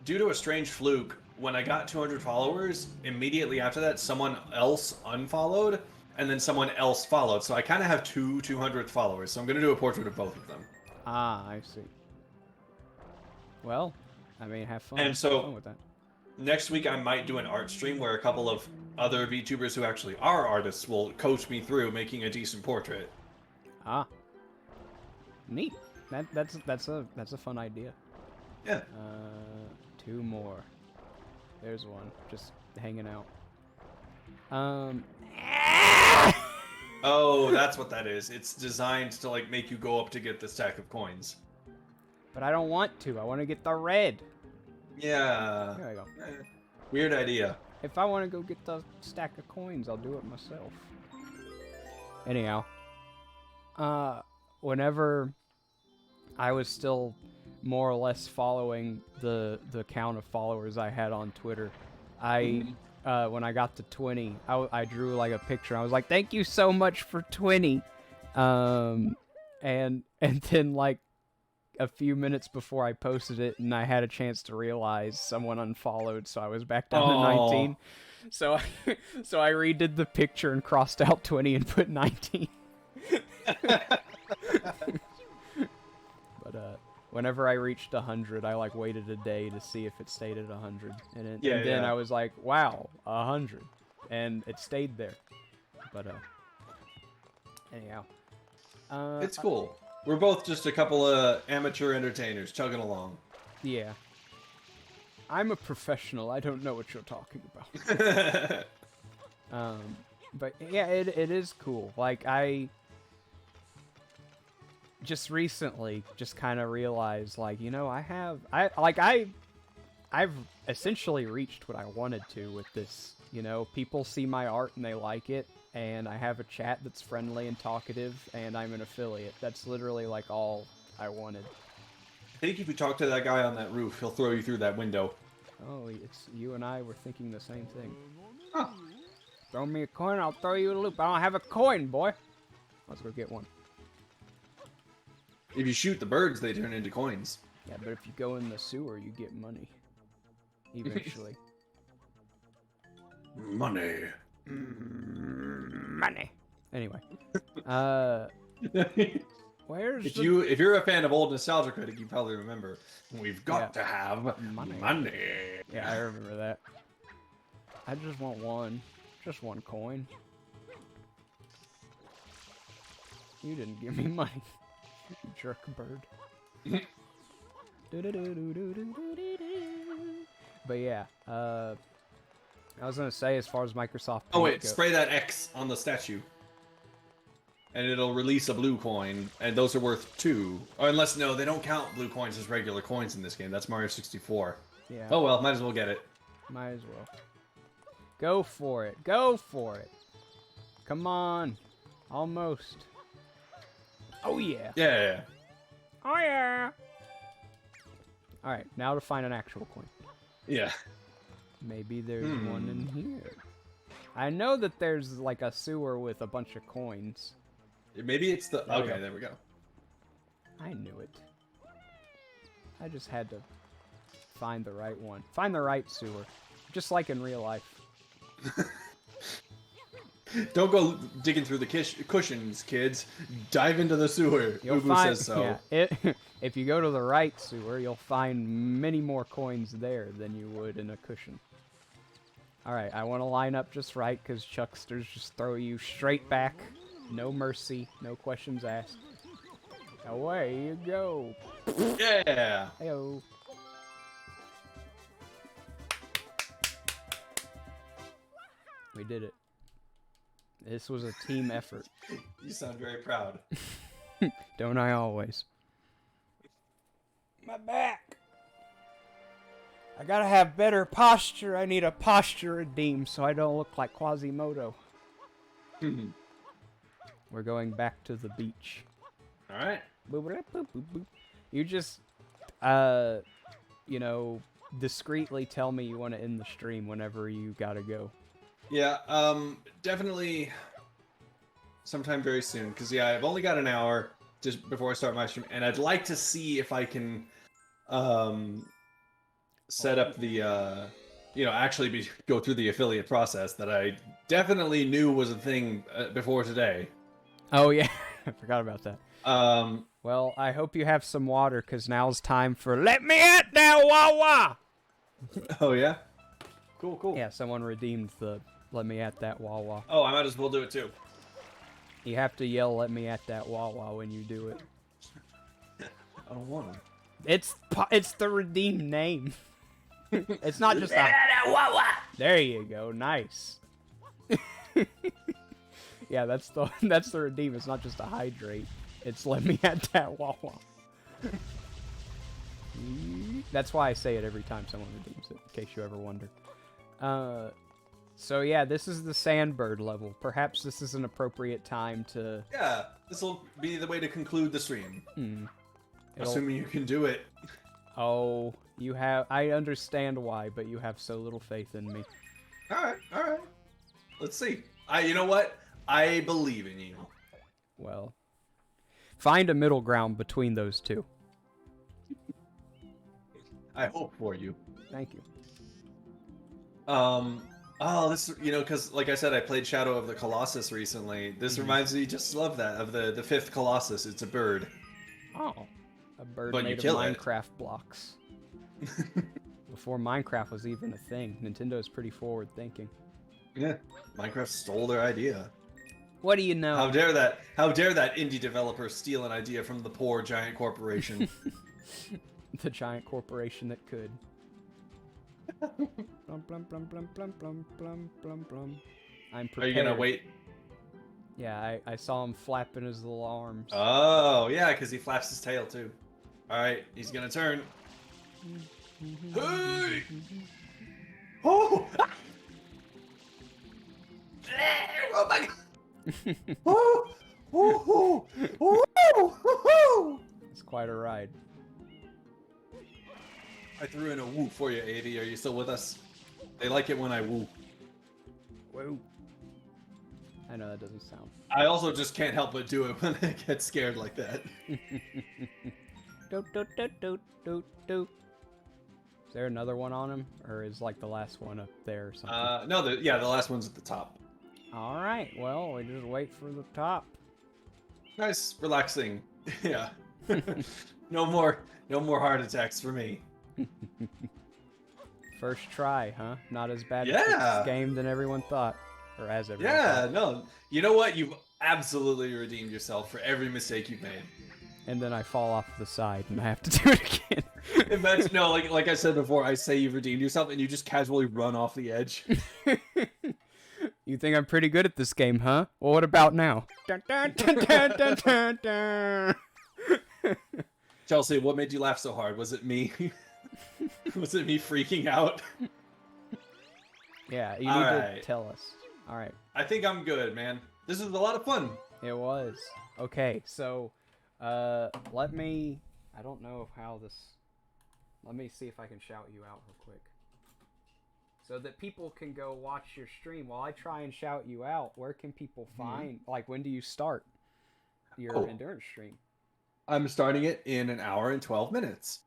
due to a strange fluke, when I got 200 followers, immediately after that, someone else unfollowed, and then someone else followed. So I kind of have two 200 followers. So I'm going to do a portrait of both of them. Ah, I see. Well, I mean, have fun. And so- have fun with that. Next week, I might do an art stream where a couple of other VTubers who actually are artists will coach me through making a decent portrait. Ah, neat. That's a fun idea. Yeah. Two more. There's one just hanging out. Oh, that's what that is. It's designed to, like, make you go up to get the stack of coins. But I don't want to. I want to get the red. Yeah. There I go. Weird idea. If I want to go get the stack of coins, I'll do it myself. Anyhow, whenever I was still more or less following the count of followers I had on Twitter, when I got to 20, I drew like a picture. I was like, "Thank you so much for 20," and then like a few minutes before I posted it, and I had a chance to realize someone unfollowed, so I was back down to 19. So I redid the picture and crossed out 20 and put 19. But whenever I reached 100, I like waited a day to see if it stayed at 100, and then I was like, wow, 100, and it stayed there. But anyhow, It's cool. We're both just a couple of amateur entertainers chugging along. Yeah. I'm a professional. I don't know what you're talking about. But yeah, it is cool. Like just recently, just kind of realized, like, you know, I've essentially reached what I wanted to with this. You know, people see my art and they like it, and I have a chat that's friendly and talkative, and I'm an affiliate. That's literally, like, all I wanted. I think if you talk to that guy on that roof, he'll throw you through that window. Oh, it's you and I were thinking the same thing. Huh. Throw me a coin, I'll throw you a loop. I don't have a coin, boy. Let's go get one. If you shoot the birds, they turn into coins. Yeah, but if you go in the sewer, you get money. Eventually. Money. Money. Anyway. Where's If you're a fan of old Nostalgia Critic, you probably remember we've got Yeah. to have Money. money. Yeah, I remember that. I just want one. Just one coin. You didn't give me money. You jerk bird. But yeah, I was gonna say, as far as Microsoft Paint Oh wait, go- spray that X on the statue. And it'll release a blue coin, and those are worth 2. Or unless, no, they don't count blue coins as regular coins in this game. That's Mario 64. Yeah, Oh well, might as well get it. might as well. Go for it. Go for it. Come on. Almost. Oh yeah. Yeah. Oh yeah. All right, now to find an actual coin. Yeah. Maybe there's one in here. I know that there's like a sewer with a bunch of coins. Maybe it's the... There we Okay, go. there we go. I knew it. I just had to find the right one. Find the right sewer. Just like in real life. Don't go digging through the cushions, kids. Dive into the sewer. You'll Ubu find, says so. yeah, if you go to the right sewer, you'll find many more coins there than you would in a cushion. Alright, I want to line up just right, because Chucksters just throw you straight back. No mercy, no questions asked. Away you go. Yeah. Heyo. We did it. This was a team effort. You sound very proud. Don't I always? My back. I gotta have better posture. I need a posture redeem so I don't look like Quasimodo. We're going back to the beach. Alright. Boop, boop, boop, boop, boop. You just, you know, discreetly tell me you want to end the stream whenever you gotta go. Yeah, definitely sometime very soon. Because, yeah, I've only got an hour just before I start my stream. And I'd like to see if I can set up the, you know, actually go through the affiliate process that I definitely knew was a thing before today. Oh, yeah. I forgot about that. Well, I hope you have some water, because now's time for Let Me At That Wawa! Oh, yeah? Cool, cool. Yeah, someone redeemed the Let Me At That Wawa. Oh, I might as well do it, too. You have to yell Let Me At That Wawa when you do it. I don't want to. It's the redeemed name. It's not just a... There you go, nice. Yeah, that's the redeem. It's not just a hydrate. It's Let Me At That Wawa. That's why I say it every time someone redeems it, in case you ever wonder. So yeah, this is the Sandbird level. Perhaps this is an appropriate time to... Yeah, this will be the way to conclude the stream. It'll- Assuming you can do it. Oh, you have... I understand why, but you have so little faith in me. Alright, alright. Let's see. You know what? I believe in you. Well, find a middle ground between those two. I hope for you. Thank you. Oh, this, you know, because like I said, I played Shadow of the Colossus recently. This reminds me just of that, of the fifth Colossus. It's a bird. Oh, a bird But you made of kill it. Minecraft blocks. Before Minecraft was even a thing, Nintendo is pretty forward thinking. Yeah, Minecraft stole their idea. What do you know? How dare that? How dare that indie developer steal an idea from the poor giant corporation? The giant corporation that could. Blum, blum, blum, blum, blum, blum, blum, blum, blum. I'm Are prepared. you gonna wait? Yeah, I saw him flapping his little arms. Oh, yeah, because he flaps his tail too. All right, he's gonna turn. Hey! Oh! Oh my God! Oh! Oh! Oh! Oh! It's quite a ride. I threw in a woo for you, Avi. Are you still with us? They like it when I woo. Whoa. I know that doesn't sound. I also just can't help but do it when I get scared like that. Doot, doot, doot, doot, doot, doot. Is there another one on him, or is like the last one up there or something? No, the last one's at the top. All right. Well, we just wait for the top. Nice, relaxing. Yeah. No more heart attacks for me. First try, huh? Not as bad at Yeah. this game than everyone thought, or as everyone Yeah, thought. no. You know what? You've absolutely redeemed yourself for every mistake you've made. And then I fall off the side and I have to do it again. Imagine, no, like I said before, I say you've redeemed yourself and you just casually run off the edge. You think I'm pretty good at this game, huh? Well, what about now? Dun, dun, dun, dun, dun, dun, dun. Chelsea, what made you laugh so hard? Was it me? Was it me freaking out? Yeah, you All need to right. tell us. All right. I think I'm good, man. This is a lot of fun. It was. Okay, so, let me... I don't know how this... Let me see if I can shout you out real quick. So that people can go watch your stream. While I try and shout you out, where can people find... Like, when do you start your endurance stream? I'm starting it in an hour and 12 minutes.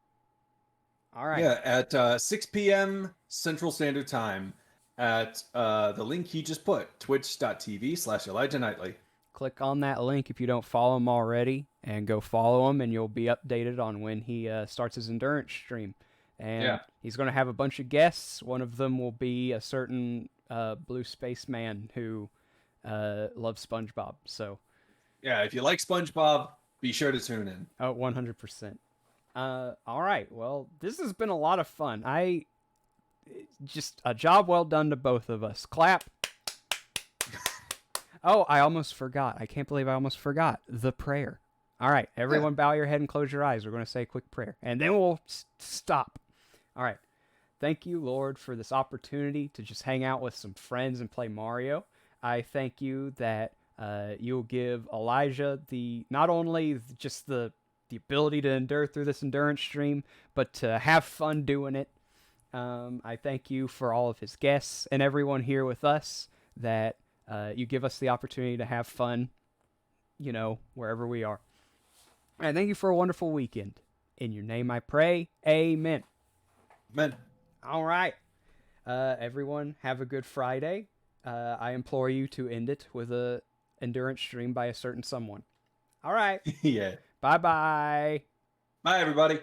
All right. Yeah, at 6 p.m. Central Standard Time at the link he just put, twitch.tv/Elijah Knightley. Click on that link if you don't follow him already, and go follow him, and you'll be updated on when he starts his endurance stream. And Yeah. he's going to have a bunch of guests. One of them will be a certain blue spaceman who loves SpongeBob. So, Yeah, if you like SpongeBob, be sure to tune in. 100%. All right. Well, this has been a lot of fun. Just a job well done to both of us. Clap. Oh, I almost forgot. I can't believe I almost forgot the prayer. All right, everyone bow your head and close your eyes. We're going to say a quick prayer, and then we'll stop. All right. Thank you, Lord, for this opportunity to just hang out with some friends and play Mario. I thank you that you'll give Elijah not only just the ability to endure through this endurance stream, but to have fun doing it. I thank you for all of his guests and everyone here with us, that you give us the opportunity to have fun, wherever we are. And thank you for a wonderful weekend. In your name I pray. Amen. Amen. All right. Everyone, have a good Friday. I implore you to end it with a endurance stream by a certain someone. All right. Yeah. Bye-bye. Bye, everybody.